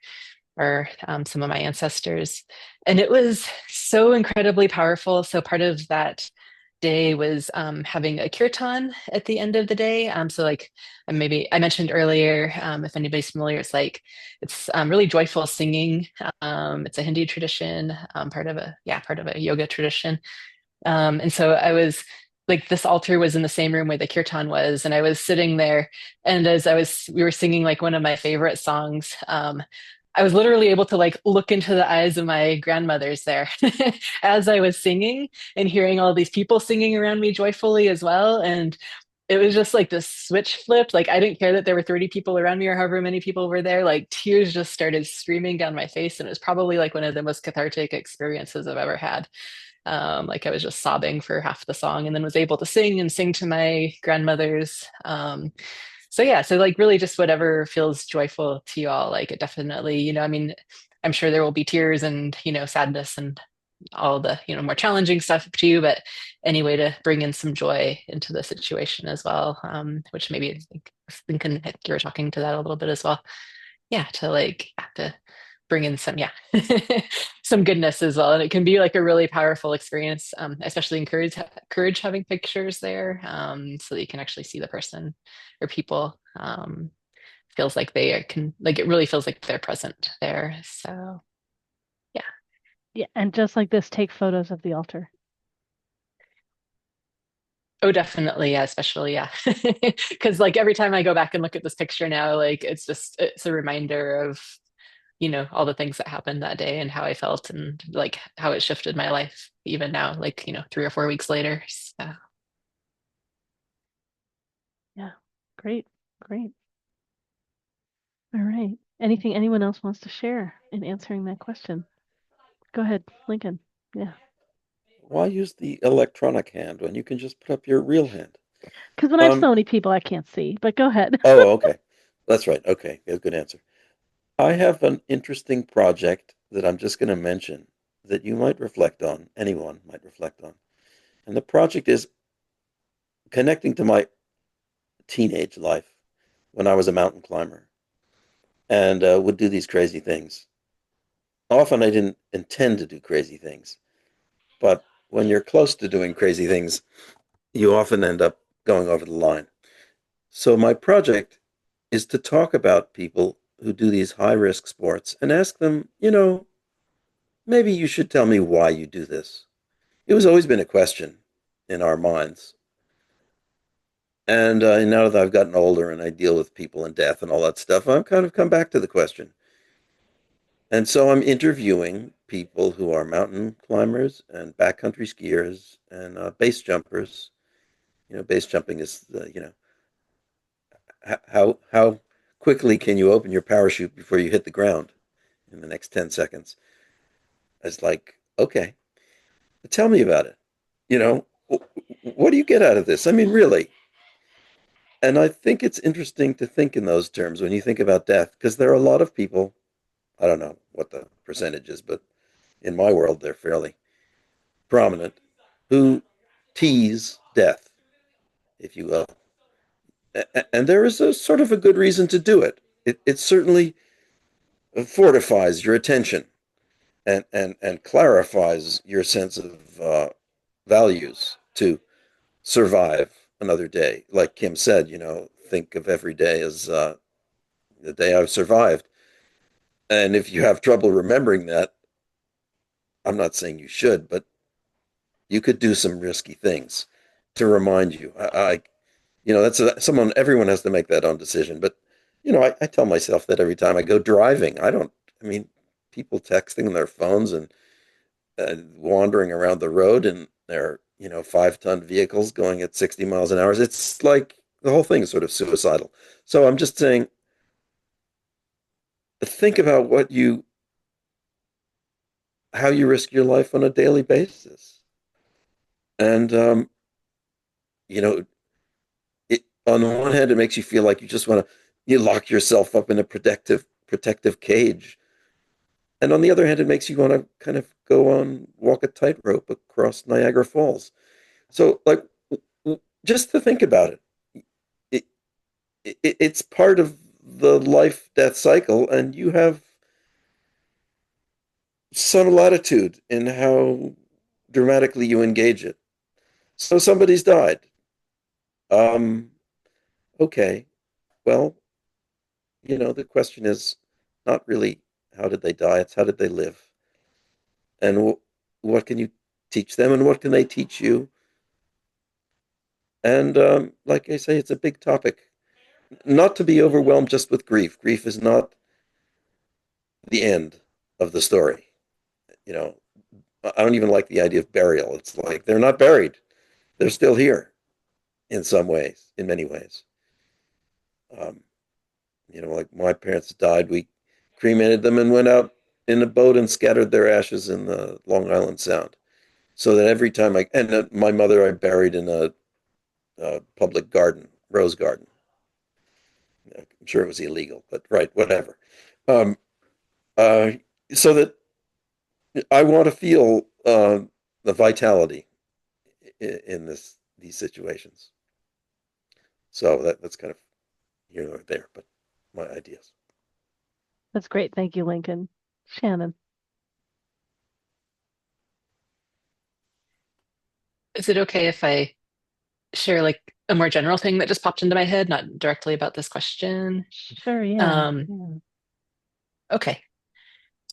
are some of my ancestors. And it was so incredibly powerful. So part of that day was having a kirtan at the end of the day. So like maybe I mentioned earlier, if anybody's familiar, it's really joyful singing. It's a Hindu tradition, part of a yoga tradition. And so I was like, this altar was in the same room where the kirtan was, and I was sitting there, and we were singing like one of my favorite songs. I was literally able to like look into the eyes of my grandmothers there as I was singing and hearing all these people singing around me joyfully as well. And it was just like this switch flipped. Like I didn't care that there were 30 people around me or however many people were there. Like tears just started streaming down my face. And it was probably like one of the most cathartic experiences I've ever had. Like I was just sobbing for half the song and then was able to sing to my grandmothers. So yeah, so like really just whatever feels joyful to you all, like it definitely, you know, I mean, I'm sure there will be tears and, you know, sadness and all the, you know, more challenging stuff too, but any way to bring in some joy into the situation as well, which maybe I think, thinking you were talking to that a little bit as well. Yeah, to bring in some, yeah, some goodness as well. And it can be like a really powerful experience, especially encourage having pictures there, so that you can actually see the person or people. Feels like like it really feels like they're present there. So yeah. Yeah, and just like this, take photos of the altar. Oh, definitely. Yeah, especially, yeah. Because like every time I go back and look at this picture now, like it's a reminder of, you know, all the things that happened that day and how I felt and like how it shifted my life even now, like, you know, 3 or 4 weeks later. So Yeah, great, great. All right. Anything anyone else wants to share in answering that question? Go ahead, Lincoln. Yeah. Why use the electronic hand when you can just put up your real hand? Because when I have so many people, I can't see, but go ahead. Oh, okay. That's right. Okay, good answer. I have an interesting project that I'm just going to mention that you might reflect on, anyone might reflect on. And the project is connecting to my teenage life when I was a mountain climber and would do these crazy things. Often I didn't intend to do crazy things, but when you're close to doing crazy things, you often end up going over the line. So my project is to talk about people who do these high risk sports and ask them, maybe you should tell me why you do this. It was always been a question in our minds. And now that I've gotten older and I deal with people and death and all that stuff, I've kind of come back to the question. And so I'm interviewing people who are mountain climbers and backcountry skiers and base jumpers. Base jumping is how quickly can you open your parachute before you hit the ground in the next 10 seconds? It's like, okay, tell me about it. What do you get out of this? I mean, really. And I think it's interesting to think in those terms when you think about death, because there are a lot of people, I don't know what the percentage is, but in my world, they're fairly prominent, who tease death, if you will. And there is a sort of a good reason to do it. It certainly fortifies your attention and clarifies your sense of values to survive another day. Like Kim said, think of every day as the day I've survived. And if you have trouble remembering that, I'm not saying you should, but you could do some risky things to remind you. That's someone, everyone has to make that own decision. But, I tell myself that every time I go driving. I mean, people texting on their phones and wandering around the road in their, 5-ton vehicles going at 60 miles an hour. It's like the whole thing is sort of suicidal. So I'm just saying, think about how you risk your life on a daily basis. And, you know, on the one hand, it makes you feel like you lock yourself up in a protective cage. And on the other hand, it makes you want to kind of walk a tightrope across Niagara Falls. So, like, just to think about it, it's part of the life death cycle, and you have some latitude in how dramatically you engage it. So somebody's died. Um, okay. Well, the question is not really how did they die, it's how did they live? And what can you teach them and what can they teach you? And like I say, it's a big topic. Not to be overwhelmed just with grief. Grief is not the end of the story. You know, I don't even like the idea of burial. It's like they're not buried. They're still here in some ways, in many ways. Um, like my parents died, we cremated them and went out in a boat and scattered their ashes in the Long Island Sound. So that every time my mother I buried in a public garden, rose garden. I'm sure it was illegal, but right, whatever. Um, uh, so that I want to feel the vitality in these situations. So that's kind of here or there, but my ideas. That's great. Thank you, Lincoln. Shannon. Is it okay if I share like a more general thing that just popped into my head, not directly about this question? Sure, yeah. Okay.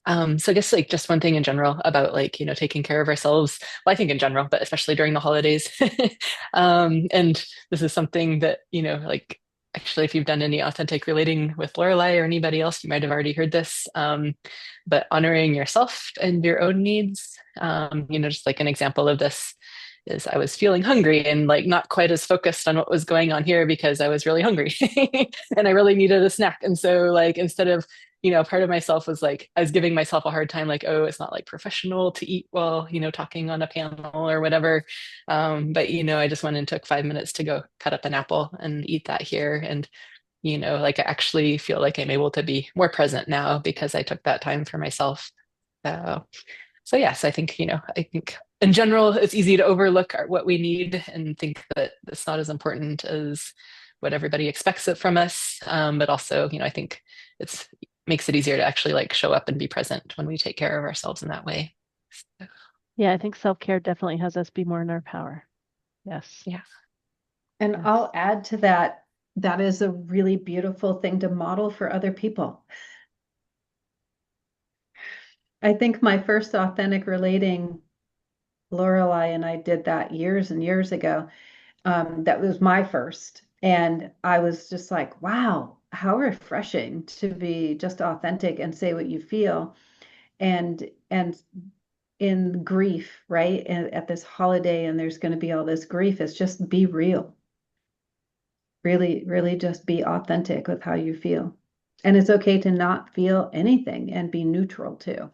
So I guess like just one thing in general about like, taking care of ourselves. Well, I think in general, but especially during the holidays. And this is something that, like actually if you've done any authentic relating with Laureli or anybody else, you might have already heard this. But honoring yourself and your own needs, just like an example of this is I was feeling hungry and like not quite as focused on what was going on here because I was really hungry and I really needed a snack. And so like instead of part of myself was like, I was giving myself a hard time, like, oh, it's not like professional to eat while, talking on a panel or whatever. But, I just went and took 5 minutes to go cut up an apple and eat that here. And, like I actually feel like I'm able to be more present now because I took that time for myself. So yes, I think, I think in general, it's easy to overlook what we need and think that it's not as important as what everybody expects it from us. But also, I think it's makes it easier to actually like show up and be present when we take care of ourselves in that way. So, Yeah, I think self-care definitely has us be more in our power. Yes. yeah. And I'll add to that, that is a really beautiful thing to model for other people. I think my first authentic relating, Laureli and I did that years and years ago. That was my first. And I was just like, wow, how refreshing to be just authentic and say what you feel. And in grief, right? And at this holiday, and there's going to be all this grief, it's just be real. Really, really just be authentic with how you feel. And it's okay to not feel anything and be neutral too.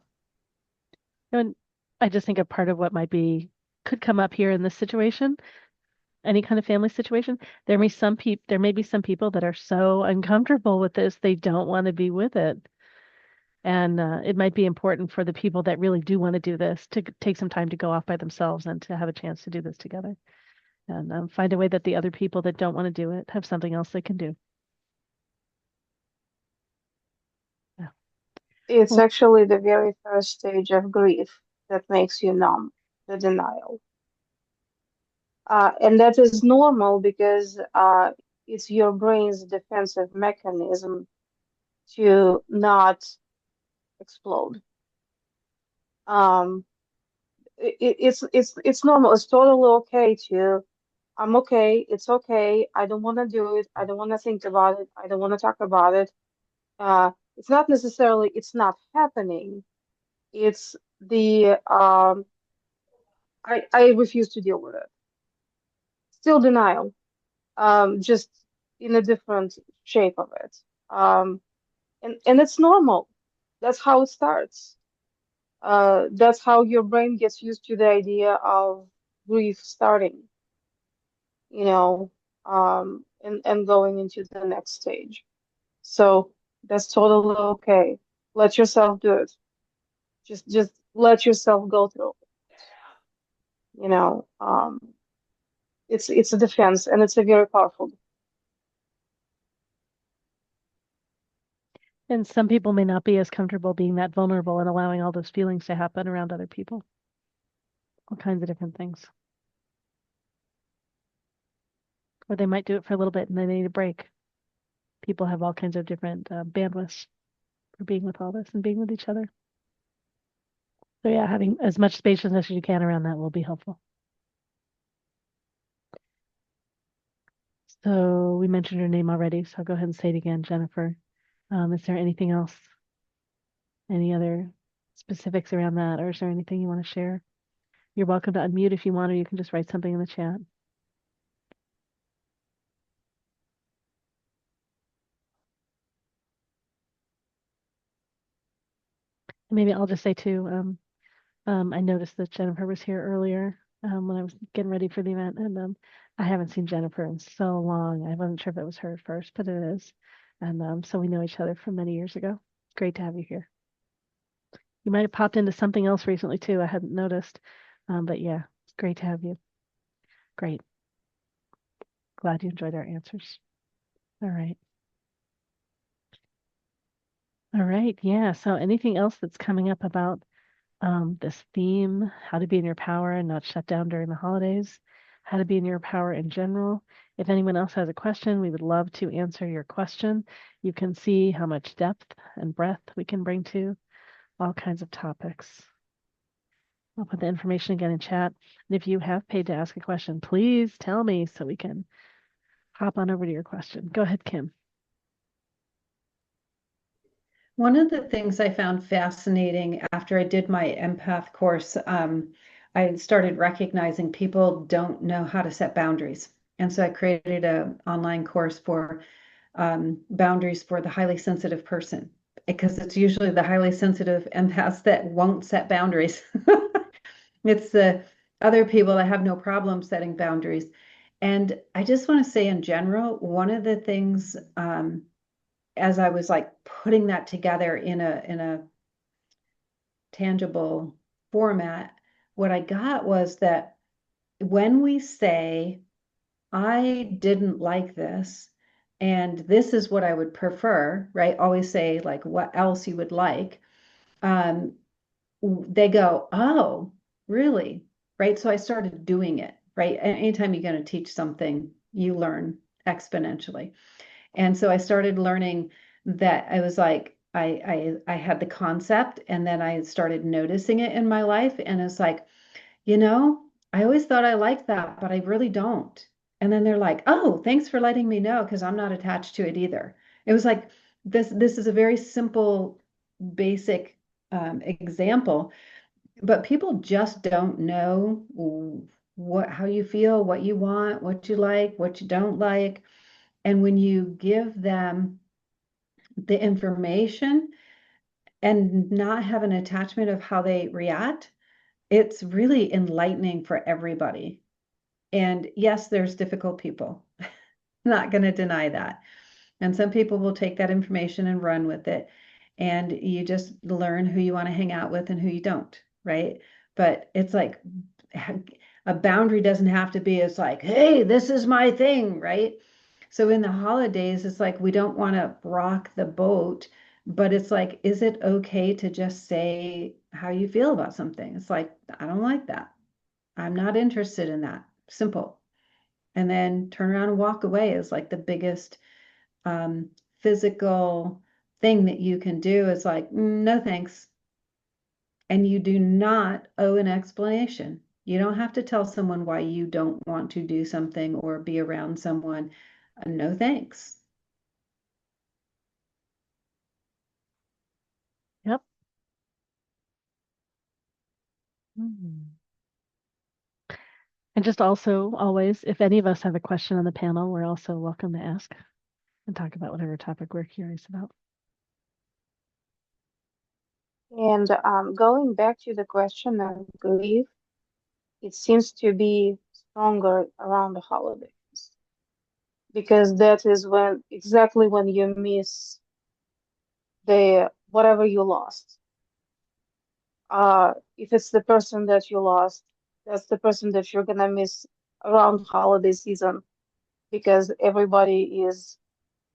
And I just think a part of what could come up here in this situation, any kind of family situation, there may be some people that are so uncomfortable with this, they don't want to be with it. And it might be important for the people that really do want to do this to take some time to go off by themselves and to have a chance to do this together. And find a way that the other people that don't want to do it have something else they can do. Yeah. It's Well, actually the very first stage of grief that makes you numb, the denial. And that is normal because it's your brain's defensive mechanism to not explode. Um, it's normal. It's totally okay to I'm okay. It's okay. I don't want to do it. I don't want to think about it. I don't want to talk about it. It's not necessarily it's not happening. It's the I refuse to deal with it. Still denial. Just in a different shape of it. And it's normal. That's how it starts. That's how your brain gets used to the idea of grief starting, you know, and going into the next stage. So that's totally okay. Let yourself do it. Just let yourself go through it, you know. It's a defense and it's a very powerful. and some people may not be as comfortable being that vulnerable and allowing all those feelings to happen around other people. All kinds of different things. Or they might do it for a little bit and then they need a break. People have all kinds of different bandwidths for being with all this and being with each other. So yeah, having as much spaciousness as you can around that will be helpful. So we mentioned your name already, so I'll go ahead and say it again, Jennifer. Is there anything else? Any other specifics around that, or is there anything you want to share? You're welcome to unmute if you want, or you can just write something in the chat. Maybe I'll just say too, I noticed that Jennifer was here earlier when I was getting ready for the event, and I haven't seen Jennifer in so long. I wasn't sure if it was her first, but it is. And so we know each other from many years ago. Great to have you here. You might have popped into something else recently too. I hadn't noticed. But yeah, it's great to have you. Great. Glad you enjoyed our answers. All right. All right. Yeah. So anything else that's coming up about this theme, how to be in your power and not shut down during the holidays, how to be in your power in general. If anyone else has a question, we would love to answer your question. You can see how much depth and breadth we can bring to all kinds of topics. I'll put the information again in chat. And if you have paid to ask a question, please tell me so we can hop on over to your question. Go ahead, Kim. One of the things I found fascinating after I did my empath course, I started recognizing people don't know how to set boundaries. And so I created an online course for boundaries for the highly sensitive person, because it's usually the highly sensitive empaths that won't set boundaries. It's the other people that have no problem setting boundaries. And I just want to say in general, one of the things as I was like putting that together in a tangible format, what I got was that when we say, I didn't like this, and this is what I would prefer, right? Always say like what else you would like. They go, oh, really? Right. So I started doing it, right? Anytime you're going to teach something, you learn exponentially. And so I started learning that I was like, I had the concept, and then I started noticing it in my life. And it's like, I always thought I liked that, but I really don't. And then they're like, oh, thanks for letting me know, because I'm not attached to it either. It was like this is a very simple, basic example, but people just don't know how you feel, what you want, what you like, what you don't like. And when you give them the information and not have an attachment of how they react, it's really enlightening for everybody. And yes, there's difficult people. Not going to deny that. And some people will take that information and run with it. And you just learn who you want to hang out with and who you don't, right? But it's like a boundary doesn't have to be, it's like, hey, this is my thing, right? So in the holidays, it's like we don't want to rock the boat, but it's like, is it okay to just say how you feel about something? It's like, I don't like that. I'm not interested in that. Simple. And then turn around and walk away is like the biggest physical thing that you can do. Is like, no thanks. And you do not owe an explanation. You don't have to tell someone why you don't want to do something or be around someone. No thanks. Yep. Mhm. And just also always, if any of us have a question on the panel, we're also welcome to ask and talk about whatever topic we're curious about. And going back to the question of grief, it seems to be stronger around the holidays because that is when exactly when you miss the whatever you lost. If it's the person that you lost, that's the person that you're gonna miss around holiday season because everybody is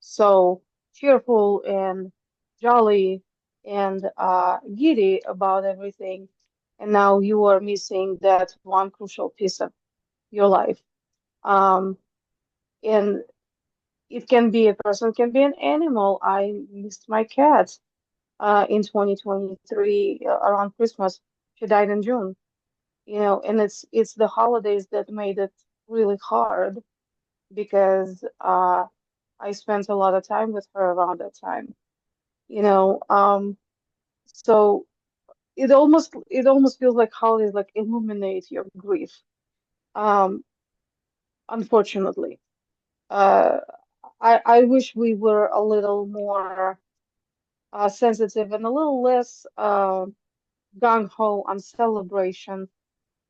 so cheerful and jolly and giddy about everything. And now you are missing that one crucial piece of your life. Um, and it can be a person, can be an animal. I missed my cat in 2023 around Christmas. She died in June, and it's the holidays that made it really hard because I spent a lot of time with her around that time, you know. So it almost feels like holidays like illuminate your grief. Um, Unfortunately, uh, I wish we were a little more sensitive and a little less gung ho on celebration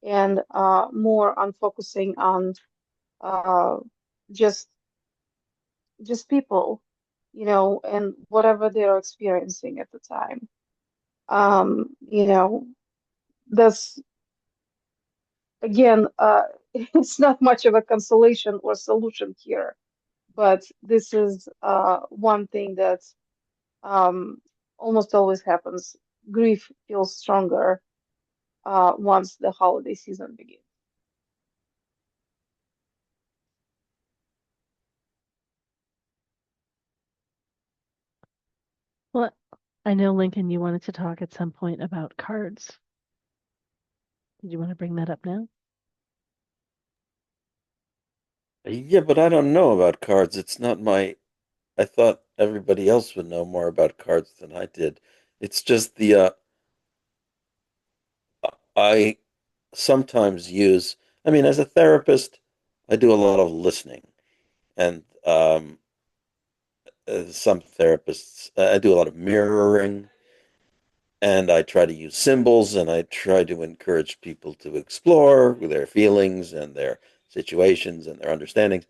and more on focusing on uh, just just people, and whatever they're experiencing at the time. You know, that's again, it's not much of a consolation or solution here, but this is one thing that um, almost always happens. Grief feels stronger once the holiday season begins. Well, I know, Lincoln, you wanted to talk at some point about cards. Did you want to bring that up now? Yeah, but I don't know about cards. It's not my. I thought everybody else would know more about cards than I did. It's just I sometimes use, I mean, as a therapist, I do a lot of listening. And some therapists, I do a lot of mirroring, and I try to use symbols, and I try to encourage people to explore their feelings and their situations and their understandings.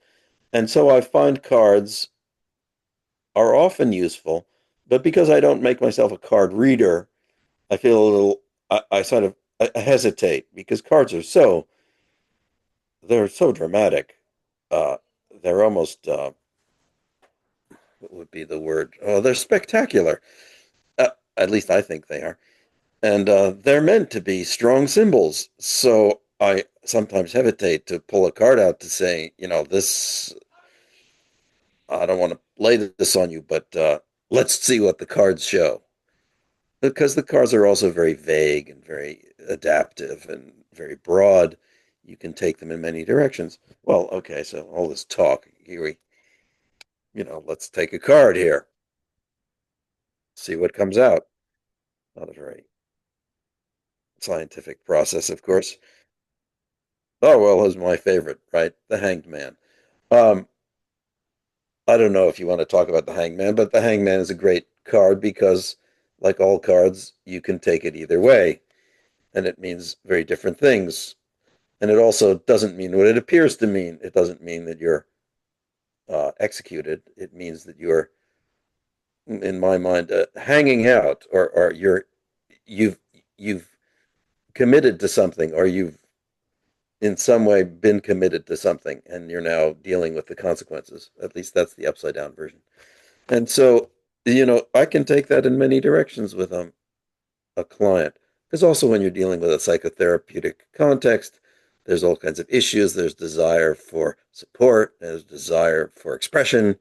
And so I find cards are often useful, but because I don't make myself a card reader, I feel a little, I sort of I hesitate because cards are they're so dramatic. Uh, they're almost, what would be the word? Oh, they're spectacular. At least I think they are. And they're meant to be strong symbols. So I sometimes hesitate to pull a card out to say, this I don't want to lay this on you, but let's see what the cards show. Because the cards are also very vague and very adaptive and very broad. You can take them in many directions. Well, okay, so all this talk, here let's take a card here, see what comes out. Not a very scientific process, of course. Oh, well, is my favorite, right? The Hanged Man. Um, I don't know if you want to talk about the Hangman, but the Hangman is a great card because, like all cards, you can take it either way, and it means very different things. And it also doesn't mean what it appears to mean. It doesn't mean that you're executed. It means that you're, in my mind, hanging out, or you've committed to something, or you've in some way been committed to something, and you're now dealing with the consequences. At least that's the upside down version. And so, I can take that in many directions with a client. Because also, when you're dealing with a psychotherapeutic context, there's all kinds of issues. There's desire for support, there's desire for expression,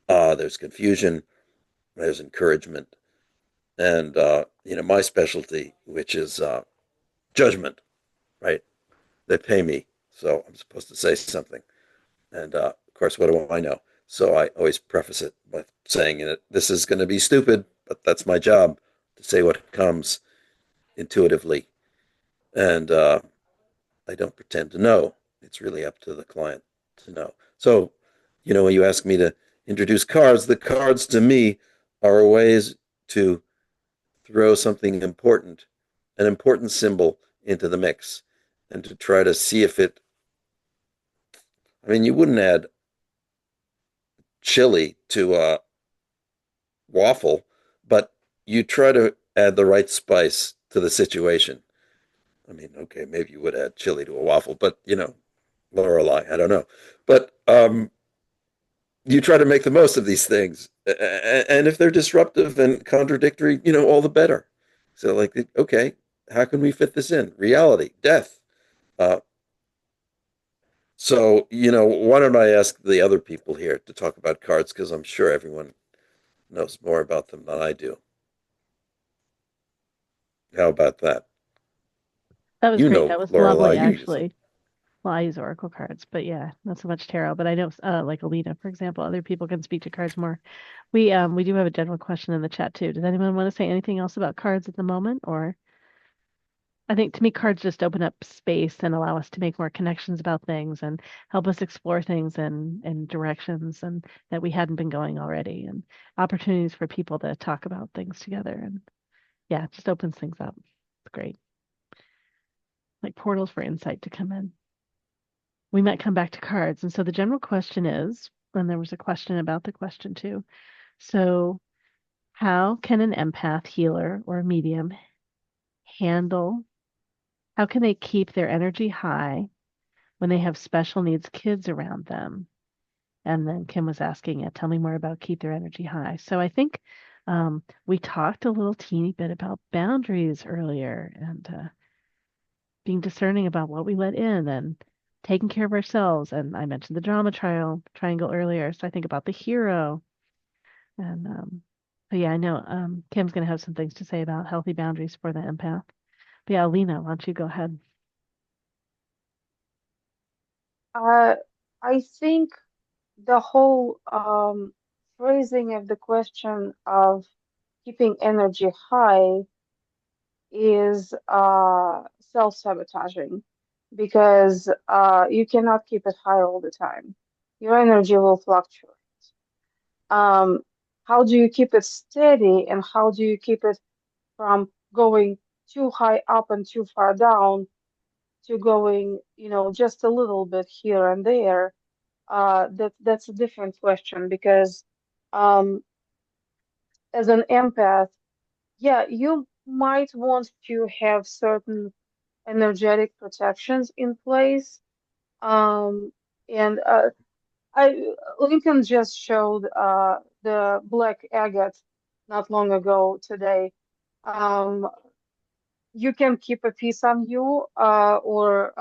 there's confusion, there's encouragement. And, my specialty, which is judgment, right? They pay me, so I'm supposed to say something. And of course, what do I know? So I always preface it with saying in it, this is going to be stupid, but that's my job to say what comes intuitively. And I don't pretend to know. It's really up to the client to know. So, when you ask me to introduce cards, the cards to me are ways to throw something important, an important symbol into the mix, and to try to see if you wouldn't add chili to waffle, but you try to add the right spice to the situation. Okay, maybe you would add chili to a waffle, but Laureli, I don't know. But you try to make the most of these things. And if they're disruptive and contradictory, all the better. So, like, okay, how can we fit this in? Reality, death. Uh, so, why don't I ask the other people here to talk about cards? Because I'm sure everyone knows more about them than I do. How about that? That was You great. That know, was lovely, Lorelai, you use them. actually. Well, I use oracle cards, but yeah, not so much tarot. But I know, like Alina, for example, other people can speak to cards more. We do have a general question in the chat too. Does anyone want to say anything else about cards at the moment? Or I think to me, cards just open up space and allow us to make more connections about things and help us explore things in directions and that we hadn't been going already, and opportunities for people to talk about things together. And yeah, it just opens things up. It's great. Like portals for insight to come in. We might come back to cards. And so the general question is, and there was a question about the question too. So, how can an empath, healer, or medium handle, how can they keep their energy high when they have special needs kids around them? And then Kim was asking, tell me more about keep their energy high. So I think we talked a little teeny bit about boundaries earlier and being discerning about what we let in and taking care of ourselves. And I mentioned the drama triangle earlier. So I think about the hero. And but yeah, I know Kim's going to have some things to say about healthy boundaries for the empath. But yeah, Alina, why don't you go ahead? Uh, I think the whole phrasing of the question of keeping energy high is self-sabotaging because you cannot keep it high all the time. Your energy will fluctuate. Um, how do you keep it steady and how do you keep it from going too high up and too far down to going, just a little bit here and there? That's a different question because um, as an empath, yeah, you might want to have certain energetic protections in place. And Lincoln just showed the black agate not long ago today. Um, you can keep a piece on you, or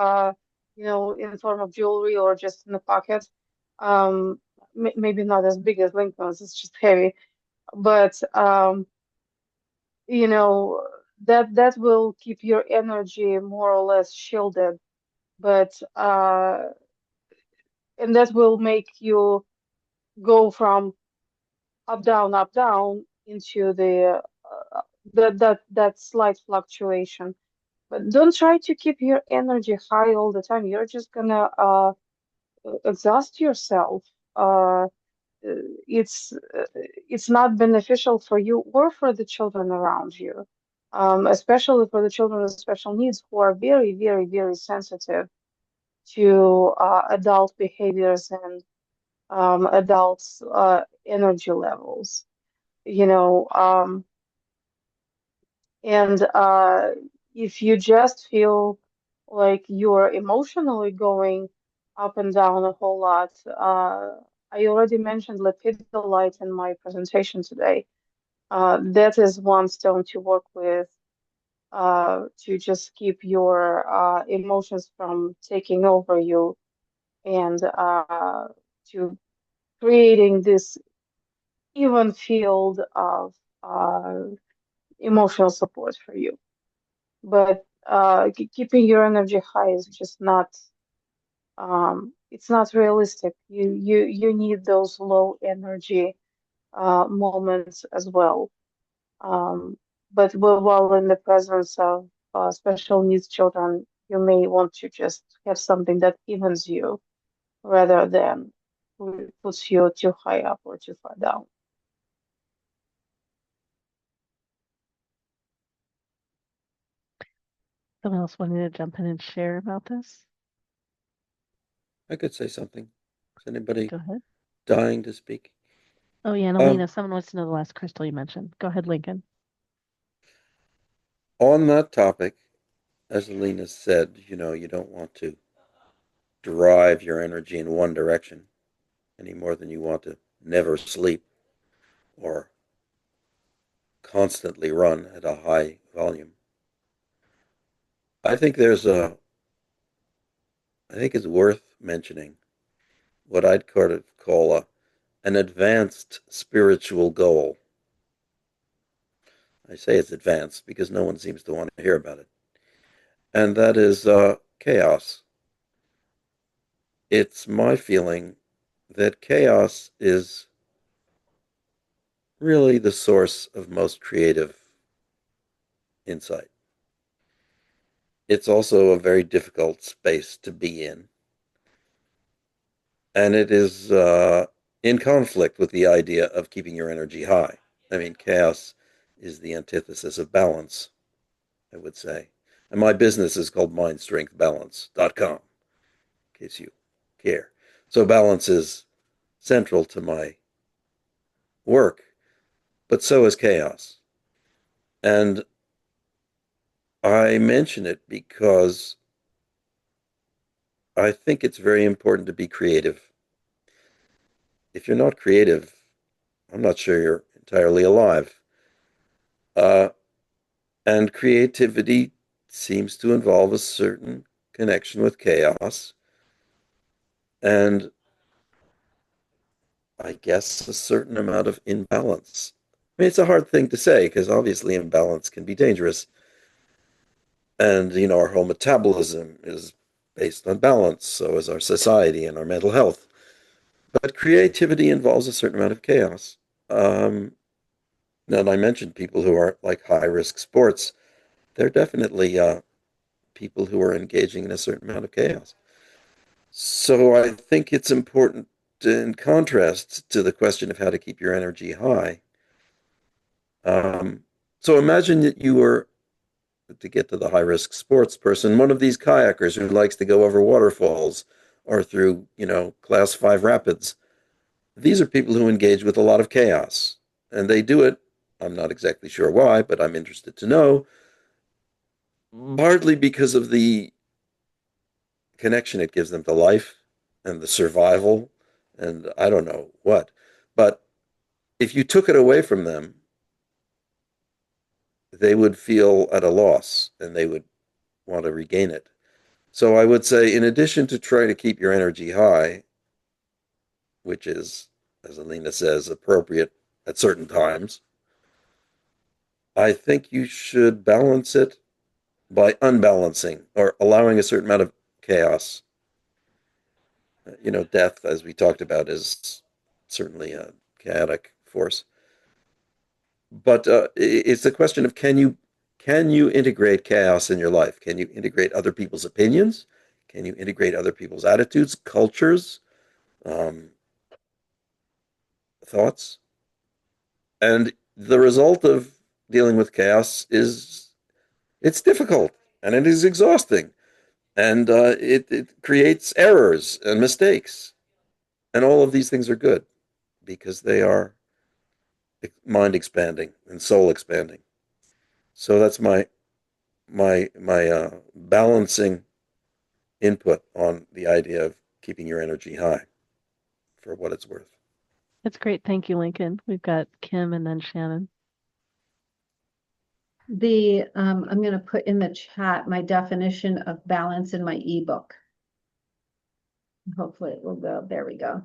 in form of jewelry or just in the pocket. Um, maybe not as big as Lincoln's, it's just heavy, but you know, that will keep your energy more or less shielded, but and that will make you go from up down into the that slight fluctuation. But don't try to keep your energy high all the time. You're just gonna exhaust yourself. It's it's not beneficial for you or for the children around you, especially for the children with special needs who are very, very, very sensitive to adult behaviors and adults' energy levels. You know, and if you just feel like you're emotionally going up and down a whole lot, I already mentioned lepidolite in my presentation today. That is one stone to work with to just keep your emotions from taking over you and to creating this even field of emotional support for you. But keeping your energy high is just not it's not realistic. You need those low energy moments as well. But while in the presence of special needs children, you may want to just have something that evens you rather than puts you too high up or too far down. Someone else wanted to jump in and share about this? I could say something. Is anybody Go ahead. dying to speak? Oh, yeah, and Alina, someone wants to know the last crystal you mentioned. Go ahead, Lincoln. On that topic, as Alina said, you know, you don't want to drive your energy in one direction any more than you want to never sleep or constantly run at a high volume. I think it's worth mentioning what I'd call an advanced spiritual goal. I say it's advanced because no one seems to want to hear about it. And that is chaos. It's my feeling that chaos is really the source of most creative insight. It's also a very difficult space to be in. And it is in conflict with the idea of keeping your energy high. I mean, chaos is the antithesis of balance, I would say. And my business is called mindstrengthbalance.com, in case you care. So balance is central to my work, but so is chaos. And I mention it because I think it's very important to be creative. If you're not creative, I'm not sure you're entirely alive. And creativity seems to involve a certain connection with chaos and I guess a certain amount of imbalance. I mean, it's a hard thing to say because obviously imbalance can be dangerous. And, you know, our whole metabolism is based on balance. So is our society and our mental health. But creativity involves a certain amount of chaos. And I mentioned people who are like high risk sports. They're definitely people who are engaging in a certain amount of chaos. So I think it's important, in contrast to the question of how to keep your energy high. So imagine that you were, to get to the high risk sports person, one of these kayakers who likes to go over waterfalls or through, you know, class 5 rapids. These are people who engage with a lot of chaos, and they do it. I'm not exactly sure why, but I'm interested to know. Partly because of the connection it gives them to life and the survival, and I don't know what. But if you took it away from them, they would feel at a loss and they would want to regain it. So I would say, in addition to trying to keep your energy high, which is, as Alina says, appropriate at certain times. I think you should balance it by unbalancing or allowing a certain amount of chaos. Death, as we talked about, is certainly a chaotic force. But it's a question of can you integrate chaos in your life? Can you integrate other people's opinions? Can you integrate other people's attitudes, cultures, um, thoughts? And the result of dealing with chaos is it's difficult and it is exhausting and it creates errors and mistakes. And all of these things are good because they are mind expanding and soul expanding. So that's my balancing input on the idea of keeping your energy high for what it's worth. That's great. Thank you, Lincoln. We've got Kim and then Shannon. I'm going to put in the chat my definition of balance in my ebook. Hopefully it will go. There we go.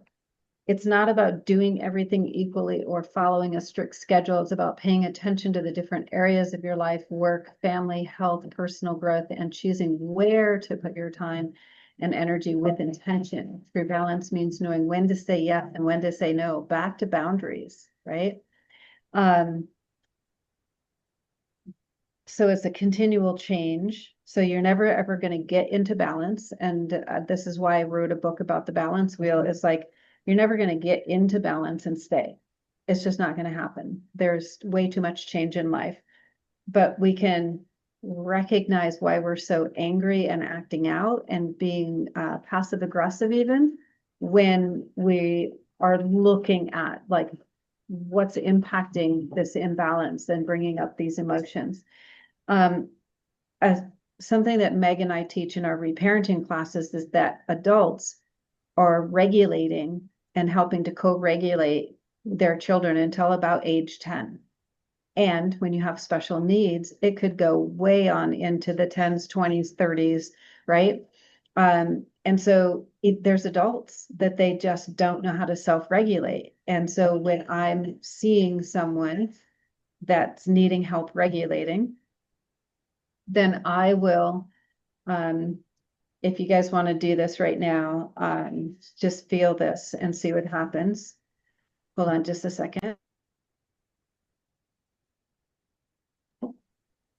It's not about doing everything equally or following a strict schedule. It's about paying attention to the different areas of your life, work, family, health, personal growth, and choosing where to put your time and energy with intention. True balance means knowing when to say yes and when to say no. Back to boundaries, right? So it's a continual change. So you're never ever going to get into balance. And this is why I wrote a book about the balance wheel. It's like, you're never going to get into balance and stay. It's just not going to happen. There's way too much change in life, but we can recognize why we're so angry and acting out and being passive aggressive even when we are looking at like what's impacting this imbalance and bringing up these emotions. As something that Meg and I teach in our reparenting classes is that adults are regulating and helping to co-regulate their children until about age 10. And when you have special needs, it could go way on into the 10s, 20s, 30s, right? And so there's adults that they just don't know how to self-regulate. And so when I'm seeing someone that's needing help regulating, then I will, if you guys want to do this right now, just feel this and see what happens. Hold on just a second.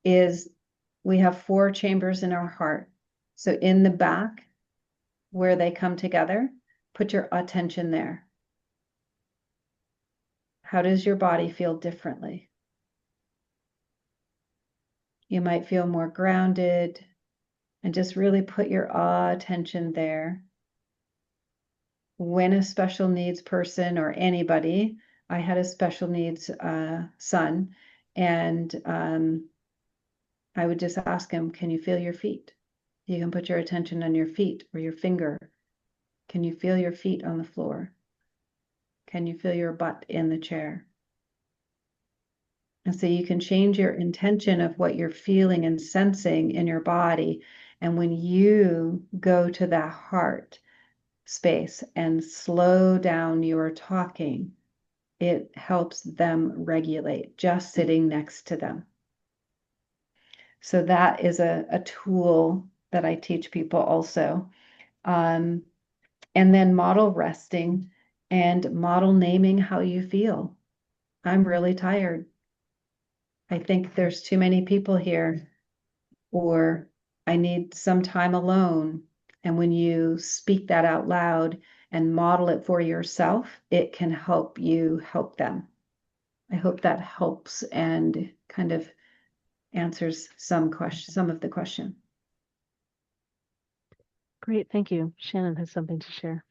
We have 4 chambers in our heart. So in the back, where they come together, put your attention there. How does your body feel differently? You might feel more grounded, and just really put your attention there. When a special needs person or anybody, I had a special needs son, and I would just ask him, can you feel your feet? You can put your attention on your feet or your finger. Can you feel your feet on the floor? Can you feel your butt in the chair? And so you can change your intention of what you're feeling and sensing in your body. And when you go to that heart space and slow down your talking, it helps them regulate just sitting next to them. So that is a tool that I teach people also. And then model resting and model naming how you feel. I'm really tired. I think there's too many people here, or I need some time alone. And when you speak that out loud and model it for yourself, it can help you help them. I hope that helps and kind of answers some of the question. Great. Thank you. Shannon has something to share.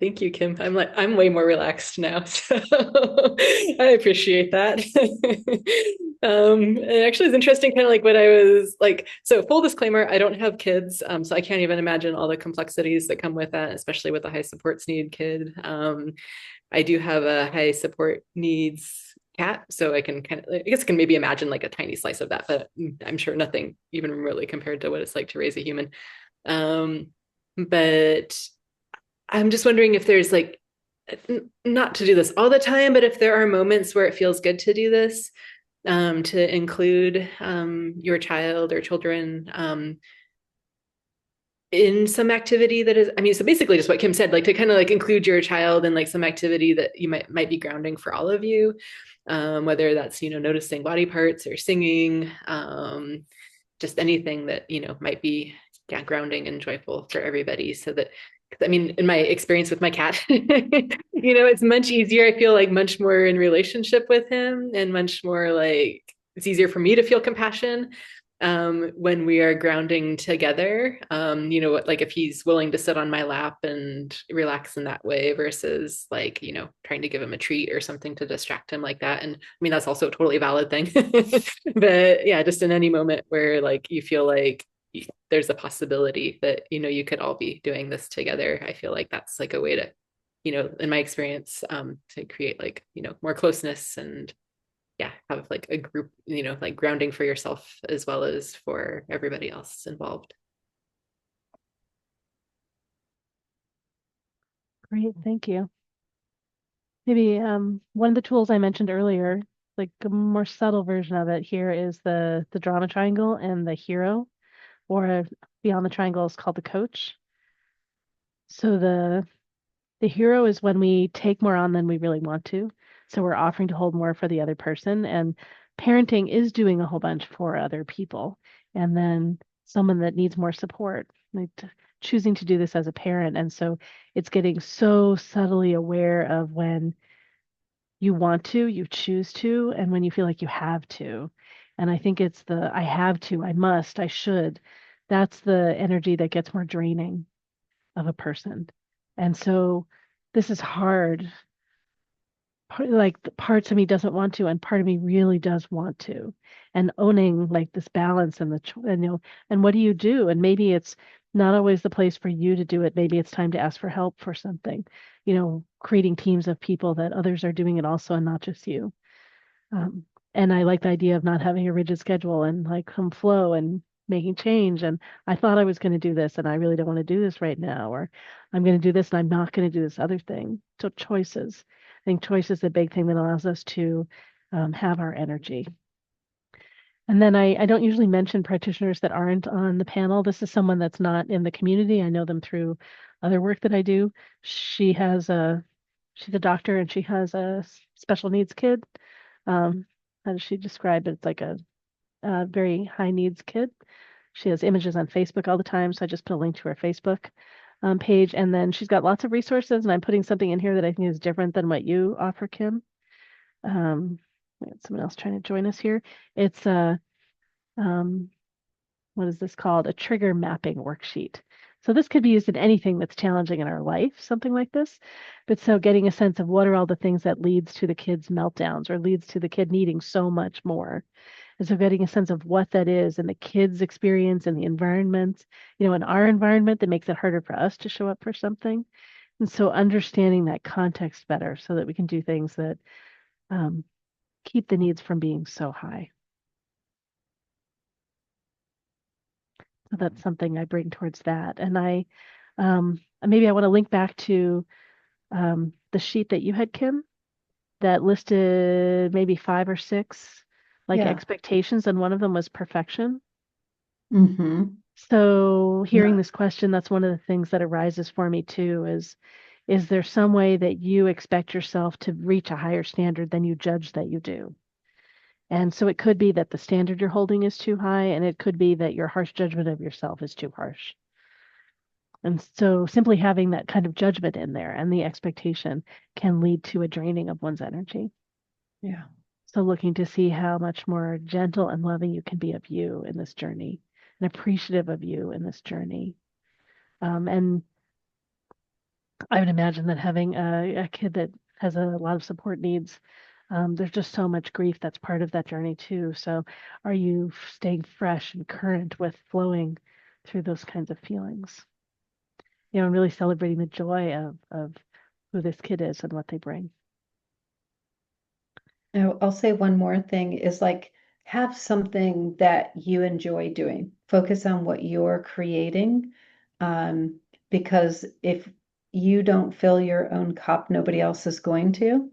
Thank you, Kim. I'm way more relaxed now, so I appreciate that. It actually is interesting, kind of like what I was like. So, full disclaimer, I don't have kids, so I can't even imagine all the complexities that come with that, especially with a high supports need kid. I do have a high support needs cat, so I can I guess I can maybe imagine like a tiny slice of that, but I'm sure nothing even remotely compared to what it's like to raise a human. But I'm just wondering if there's like, not to do this all the time, but if there are moments where it feels good to do this, to include your child or children in some activity that is, I mean, so basically just what Kim said, like to kind of like include your child in like some activity that you might be grounding for all of you, whether that's, you know, noticing body parts or singing, just anything that, you know, might be, yeah, grounding and joyful for everybody. So that, I mean, in my experience with my cat, you know, it's much easier. I feel like much more in relationship with him, and much more like it's easier for me to feel compassion when we are grounding together. You know, like if he's willing to sit on my lap and relax in that way versus like, you know, trying to give him a treat or something to distract him like that. And I mean, that's also a totally valid thing. But yeah, just in any moment where like you feel like there's a possibility that, you know, you could all be doing this together. I feel like that's like a way to, you know, in my experience, to create like, you know, more closeness and yeah, have like a group, you know, like grounding for yourself as well as for everybody else involved. Great, thank you. Maybe one of the tools I mentioned earlier, like a more subtle version of it here, is the drama triangle and the hero, or beyond the triangle is called the coach. So the hero is when we take more on than we really want to. So we're offering to hold more for the other person. And parenting is doing a whole bunch for other people. And then someone that needs more support, like choosing to do this as a parent. And so it's getting so subtly aware of when you want to, you choose to, and when you feel like you have to. And I think it's the I have to, I must, I should. That's the energy that gets more draining of a person. And so this is hard. Like the parts of me doesn't want to, and part of me really does want to. And owning like this balance and and, you know, and what do you do? And maybe it's not always the place for you to do it. Maybe it's time to ask for help for something, you know, creating teams of people that others are doing it also and not just you. Um, and I like the idea of not having a rigid schedule and like some flow and making change. And I thought I was going to do this and I really don't want to do this right now, or I'm going to do this and I'm not going to do this other thing. So choices. I think choice is the big thing that allows us to have our energy. And then I don't usually mention practitioners that aren't on the panel. This is someone that's not in the community. I know them through other work that I do. She's a doctor and she has a special needs kid. How does she describe it? It's like a very high needs kid. She has images on Facebook all the time, so I just put a link to her Facebook page. And then she's got lots of resources, and I'm putting something in here that I think is different than what you offer, Kim. We had someone else trying to join us here. It's a what is this called? A trigger mapping worksheet. So this could be used in anything that's challenging in our life, something like this. But so getting a sense of what are all the things that leads to the kid's meltdowns or leads to the kid needing so much more. And so getting a sense of what that is and the kid's experience and the environment, you know, in our environment that makes it harder for us to show up for something. And so understanding that context better so that we can do things that keep the needs from being so high. So that's something I bring towards that. And maybe I want to link back to the sheet that you had, Kim, that listed maybe 5 or 6 like Yeah. expectations, and one of them was perfection. Mm-hmm. So hearing Yeah. this question, that's one of the things that arises for me too, is there some way that you expect yourself to reach a higher standard than you judge that you do? And so it could be that the standard you're holding is too high, and it could be that your harsh judgment of yourself is too harsh. And so simply having that kind of judgment in there and the expectation can lead to a draining of one's energy. Yeah. So looking to see how much more gentle and loving you can be of you in this journey and appreciative of you in this journey. And I would imagine that having a kid that has a lot of support needs, there's just so much grief that's part of that journey too. So are you staying fresh and current with flowing through those kinds of feelings? You know, and really celebrating the joy of who this kid is and what they bring. I'll say one more thing is like have something that you enjoy doing. Focus on what you're creating. Because if you don't fill your own cup, nobody else is going to.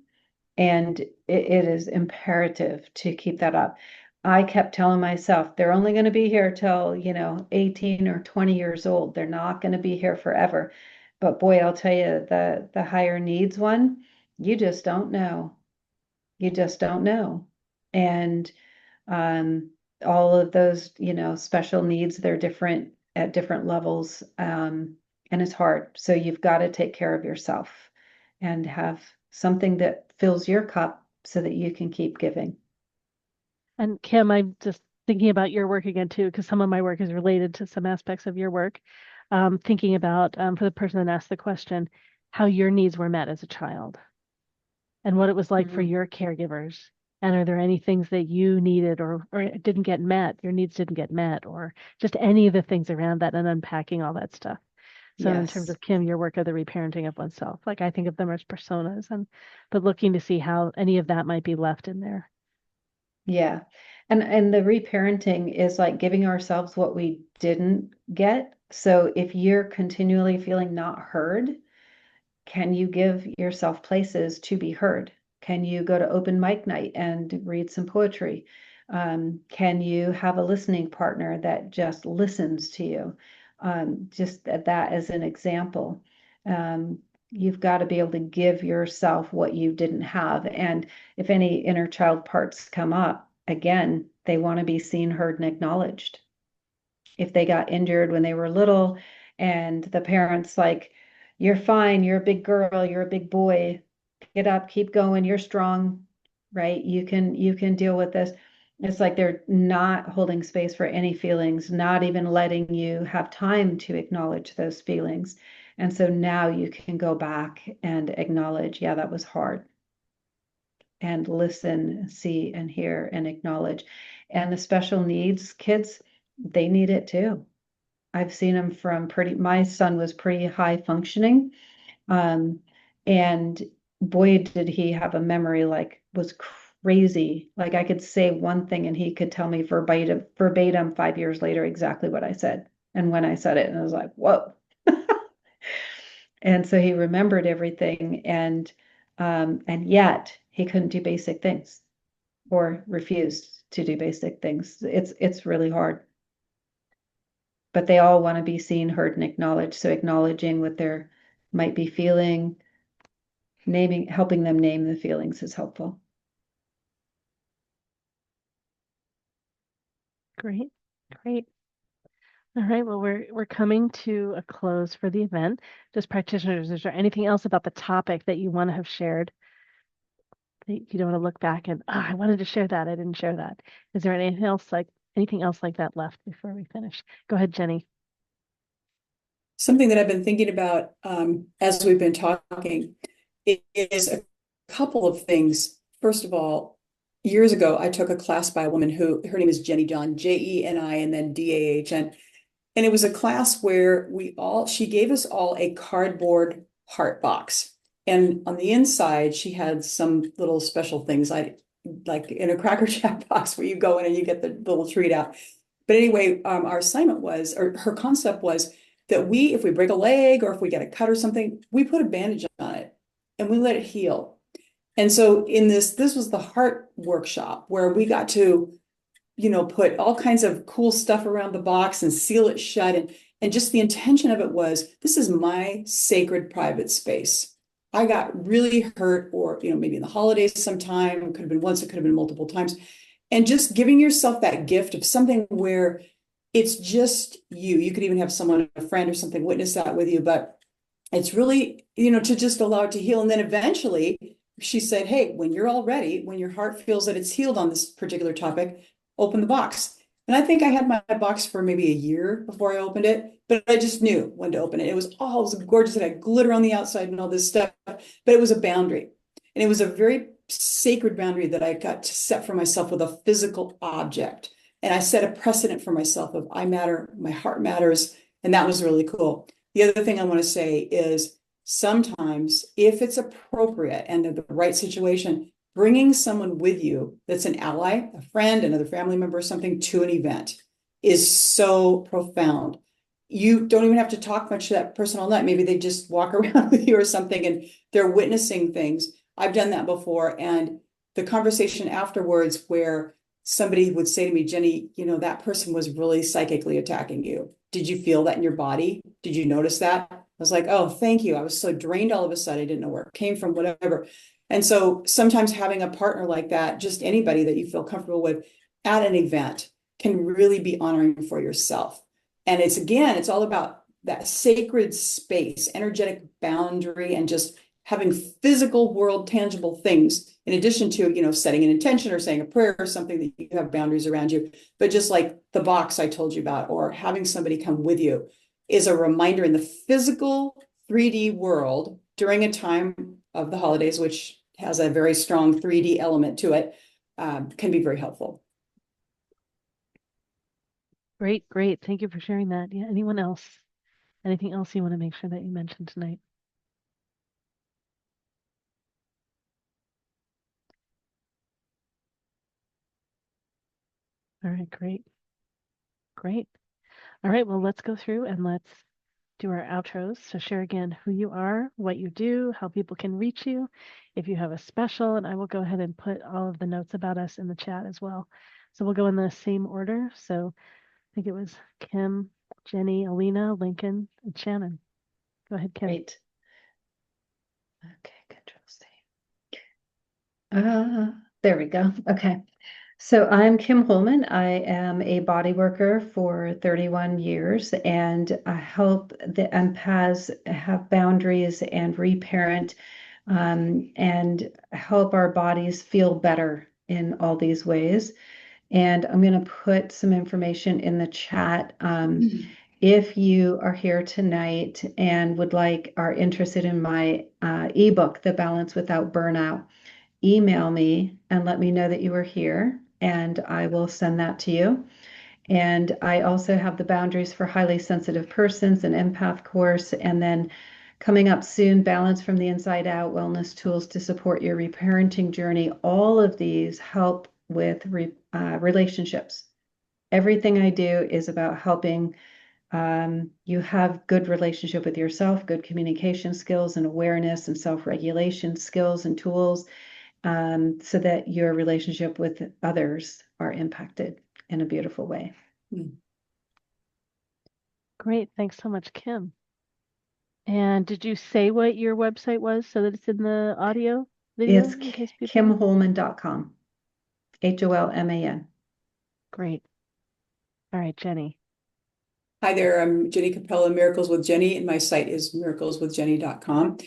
And it is imperative to keep that up. I kept telling myself they're only going to be here till, 18 or 20 years old. They're not going to be here forever. But boy, I'll tell you, the higher needs one, you just don't know. You just don't know. And um, all of those, special needs, they're different at different levels. And it's hard. So you've got to take care of yourself and have something that fills your cup so that you can keep giving. And Kim, I'm just thinking about your work again too, because some of my work is related to some aspects of your work. Thinking about for the person that asked the question, how your needs were met as a child and what it was like for Mhm. your caregivers. And are there any things that you needed or didn't get met, your needs didn't get met, or just any of the things around that and unpacking all that stuff? So in terms Yes. of Kim, your work of the reparenting of oneself, like I think of them as personas but looking to see how any of that might be left in there. Yeah. And the reparenting is like giving ourselves what we didn't get. So if you're continually feeling not heard, can you give yourself places to be heard? Can you go to open mic night and read some poetry? Can you have a listening partner that just listens to you? Just that as an example. Um, you've got to be able to give yourself what you didn't have. And if any inner child parts come up, again, they want to be seen, heard, and acknowledged. If they got injured when they were little and the parents like, you're fine, you're a big girl, you're a big boy, get up, keep going, you're strong, right? You can deal with this. It's like they're not holding space for any feelings, not even letting you have time to acknowledge those feelings. And so now you can go back and acknowledge, yeah, that was hard, and listen, see, and hear and acknowledge. And the special needs kids, they need it too. I've seen him from my son was pretty high functioning. Um, and boy, did he have a memory like was crazy. Like I could say one thing and he could tell me verbatim 5 years later exactly what I said and when I said it. And I was like, whoa. And so he remembered everything and yet he couldn't do basic things or refused to do basic things. It's really hard, but they all want to be seen, heard, and acknowledged. So acknowledging what they're might be feeling, helping them name the feelings is helpful. Great, great. All right, well, we're coming to a close for the event. Just practitioners, is there anything else about the topic that you want to have shared that you don't want to look back and, I wanted to share that, I didn't share that. Is there anything else like that left before we finish? Go ahead, Jenny. Something that I've been thinking about as we've been talking is a couple of things. First of all, years ago, I took a class by a woman who her name is Jenny John, Jeni, and then Dahn. And it was a class where she gave us all a cardboard heart box. And on the inside, she had some little special things like in a Cracker Jack box where you go in and you get the little treat out. But anyway, our assignment was, or her concept was that if we break a leg or if we get a cut or something, we put a bandage on it and we let it heal. And so this was the heart workshop where we got to, put all kinds of cool stuff around the box and seal it shut. And just the intention of it was, this is my sacred private space. I got really hurt, or, maybe in the holidays sometime, it could have been once, it could have been multiple times. And just giving yourself that gift of something where it's just you. You could even have someone, a friend or something, witness that with you, but it's really, to just allow it to heal. And then eventually she said, hey, when you're all ready, when your heart feels that it's healed on this particular topic, open the box. And I think I had my box for maybe a year before I opened it, but I just knew when to open it. It was gorgeous. It had glitter on the outside and all this stuff, but it was a boundary. And it was a very sacred boundary that I got to set for myself with a physical object. And I set a precedent for myself of I matter, my heart matters. And that was really cool. The other thing I want to say is sometimes if it's appropriate and the right situation, bringing someone with you that's an ally, a friend, another family member, or something to an event is so profound. you don't even have to talk much to that person all night. Maybe they just walk around with you or something and they're witnessing things. I've done that before. And the conversation afterwards where somebody would say to me, Jenny, that person was really psychically attacking you. Did you feel that in your body? Did you notice that? I was like, oh, thank you. I was so drained all of a sudden. I didn't know where it came from, whatever. And so sometimes having a partner like that, just anybody that you feel comfortable with at an event, can really be honoring for yourself. And it's all about that sacred space, energetic boundary, and just having physical world tangible things in addition to, setting an intention or saying a prayer or something that you have boundaries around you. But just like the box I told you about, or having somebody come with you, is a reminder in the physical 3D world during a time of the holidays, which has a very strong 3D element to it, can be very helpful. Great, great. Thank you for sharing that. Yeah, anyone else? Anything else you want to make sure that you mentioned tonight? All right, great. Great. All right, well, let's go through and let's do our outros. So share again who you are, what you do, how people can reach you, if you have a special, and I will go ahead and put all of the notes about us in the chat as well. So we'll go in the same order. So I think it was Kim, Jenny, Alina, Lincoln, and Shannon. Go ahead, Kim. Great. Okay, Control C. There we go. Okay. So I'm Kim Holman. I am a body worker for 31 years, and I help the empaths have boundaries and reparent, and help our bodies feel better in all these ways. And I'm going to put some information in the chat. If you are here tonight and are interested in my ebook, The Balance Without Burnout, email me and let me know that you are here, and I will send that to you. And I also have the Boundaries for Highly Sensitive Persons, an empath course, and then coming up soon, Balance from the Inside Out, wellness tools to support your reparenting journey. All of these help with relationships. Everything I do is about helping you have good relationship with yourself, good communication skills and awareness and self-regulation skills and tools, so that your relationship with others are impacted in a beautiful way. Great. Thanks so much, Kim. And did you say what your website was so that it's in the audio video? It's kimholman.com. HOLMAN. Great. All right, Jenny. Hi there, I'm Jenny Capella, Miracles with Jenny, and my site is miracleswithjenny.com.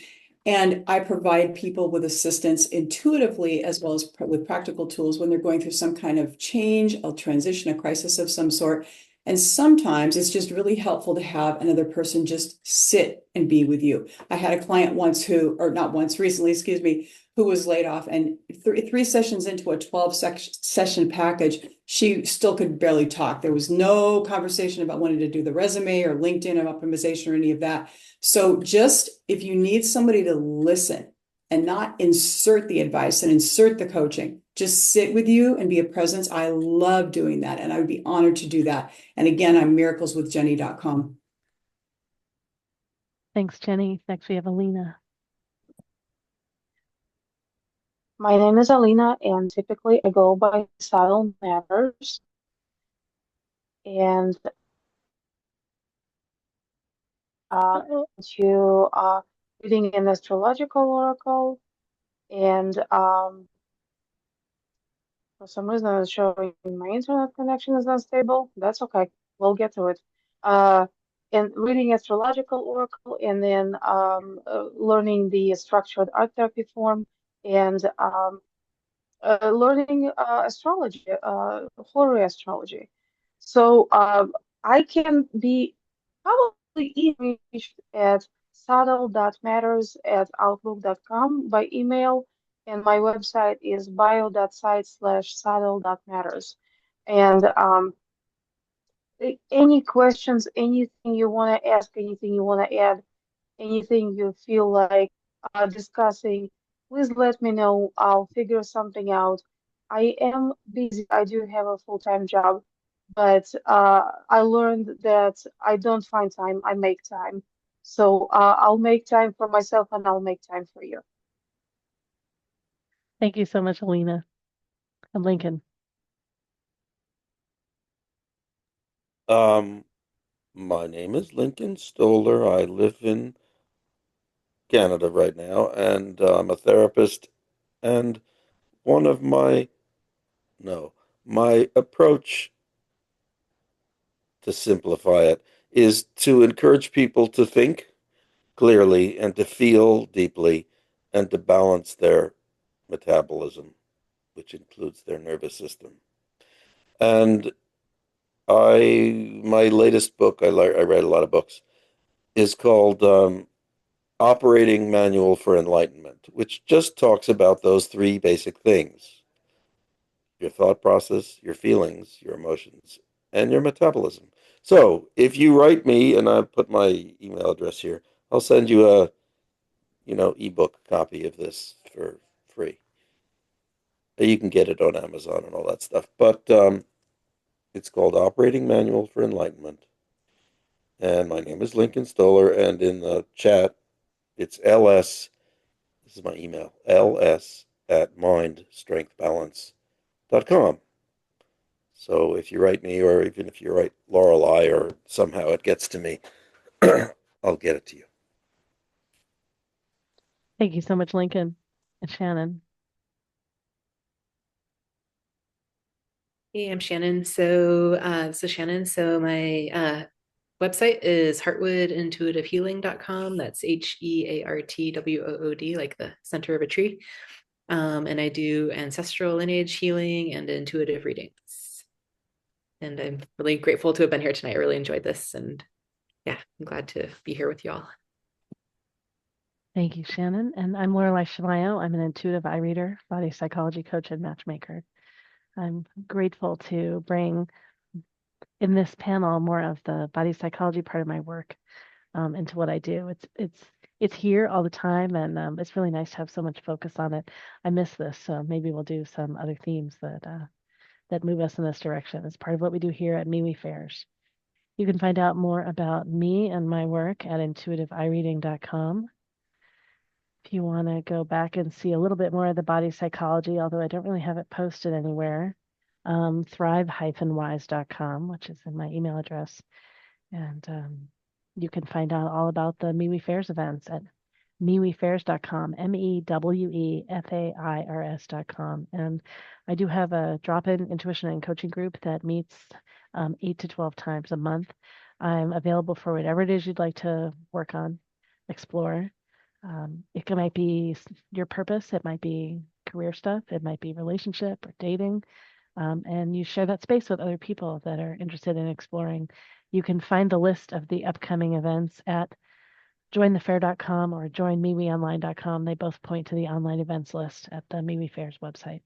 And I provide people with assistance intuitively as well as with practical tools when they're going through some kind of change, a transition, a crisis of some sort. And sometimes it's just really helpful to have another person just sit and be with you. I had a client recently, who was laid off, and three sessions into a 12-session package, she still could barely talk. There was no conversation about wanting to do the resume or LinkedIn optimization or any of that. So just if you need somebody to listen and not insert the advice and insert the coaching, just sit with you and be a presence. I love doing that, and I would be honored to do that. And again, I'm miracleswithjenny.com. Thanks, Jenny. Next, we have Alina. My name is Alina, and typically I go by Subtle Matters. And to reading an astrological oracle, and for some reason it's showing my internet connection is unstable. That's okay. We'll get to it. And reading astrological oracle, and then learning the structured art therapy form, and learning astrology, horary astrology. So I can be probably reached at subtle.matters@outlook.com by email, and my website is bio.site/subtle.matters. And any questions, anything you want to ask, anything you want to add, anything you feel like discussing, please let me know. I'll figure something out. I am busy. I do have a full-time job, but I learned that I don't find time, I make time. So I'll make time for myself and I'll make time for you. Thank you so much, Alina. And Lincoln. My name is Lincoln Stoller. I live in Canada right now, and I'm a therapist. And one of my, no, my approach, to simplify it, is to encourage people to think clearly and to feel deeply and to balance their metabolism, which includes their nervous system. And my latest book, I read a lot of books, is called Operating Manual for Enlightenment, which just talks about those three basic things: your thought process, your feelings, your emotions, and your metabolism. So if you write me, and I put my email address here, I'll send you a ebook copy of this for free. You can get it on Amazon and all that stuff. But it's called Operating Manual for Enlightenment. And my name is Lincoln Stoller. And in the chat, it's LS. This is my email, ls@mindstrengthbalance.com. So if you write me, or even if you write Laureli, or somehow it gets to me, I'll get it to you. Thank you so much, Lincoln and Shannon. Hey, I'm Shannon. So Shannon. So my website is heartwoodintuitivehealing.com. That's HEARTWOOD, like the center of a tree. And I do ancestral lineage healing and intuitive readings. And I'm really grateful to have been here tonight. I really enjoyed this. And yeah, I'm glad to be here with y'all. Thank you, Shannon. And I'm Laureli Shimayo. I'm an intuitive eye reader, body psychology coach, and matchmaker. I'm grateful to bring in this panel more of the body psychology part of my work into what I do. It's here all the time, and it's really nice to have so much focus on it. I miss this, so maybe we'll do some other themes that move us in this direction. It's part of what we do here at MeWe Fairs. You can find out more about me and my work at intuitiveeyereading.com. If you want to go back and see a little bit more of the body psychology, although I don't really have it posted anywhere, thrive-wise.com, which is in my email address. And you can find out all about the MeWe Fairs events at mewefairs.com, MEWEFAIRS.com. And I do have a drop-in intuition and coaching group that meets 8 to 12 times a month. I'm available for whatever it is you'd like to work on, explore. It might be your purpose, it might be career stuff, it might be relationship or dating. And you share that space with other people that are interested in exploring. You can find the list of the upcoming events at jointhefair.com or joinmeweonline.com. They both point to the online events list at the MeWe Fairs website.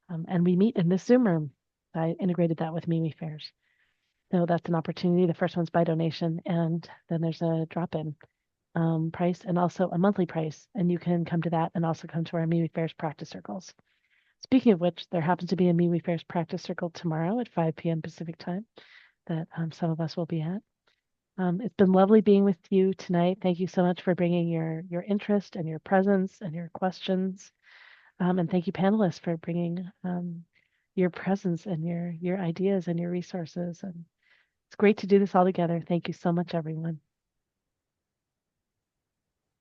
And we meet in this Zoom room. I integrated that with MeWe Fairs. So that's an opportunity. The first one's by donation, and then there's a drop-in price and also a monthly price. And you can come to that and also come to our MeWe Fairs practice circles. Speaking of which, there happens to be a MeWe Fairs practice circle tomorrow at 5 p.m. Pacific time that some of us will be at. It's been lovely being with you tonight. Thank you so much for bringing your interest and your presence and your questions. And thank you, panelists, for bringing your presence and your ideas and your resources. And it's great to do this all together. Thank you so much, everyone.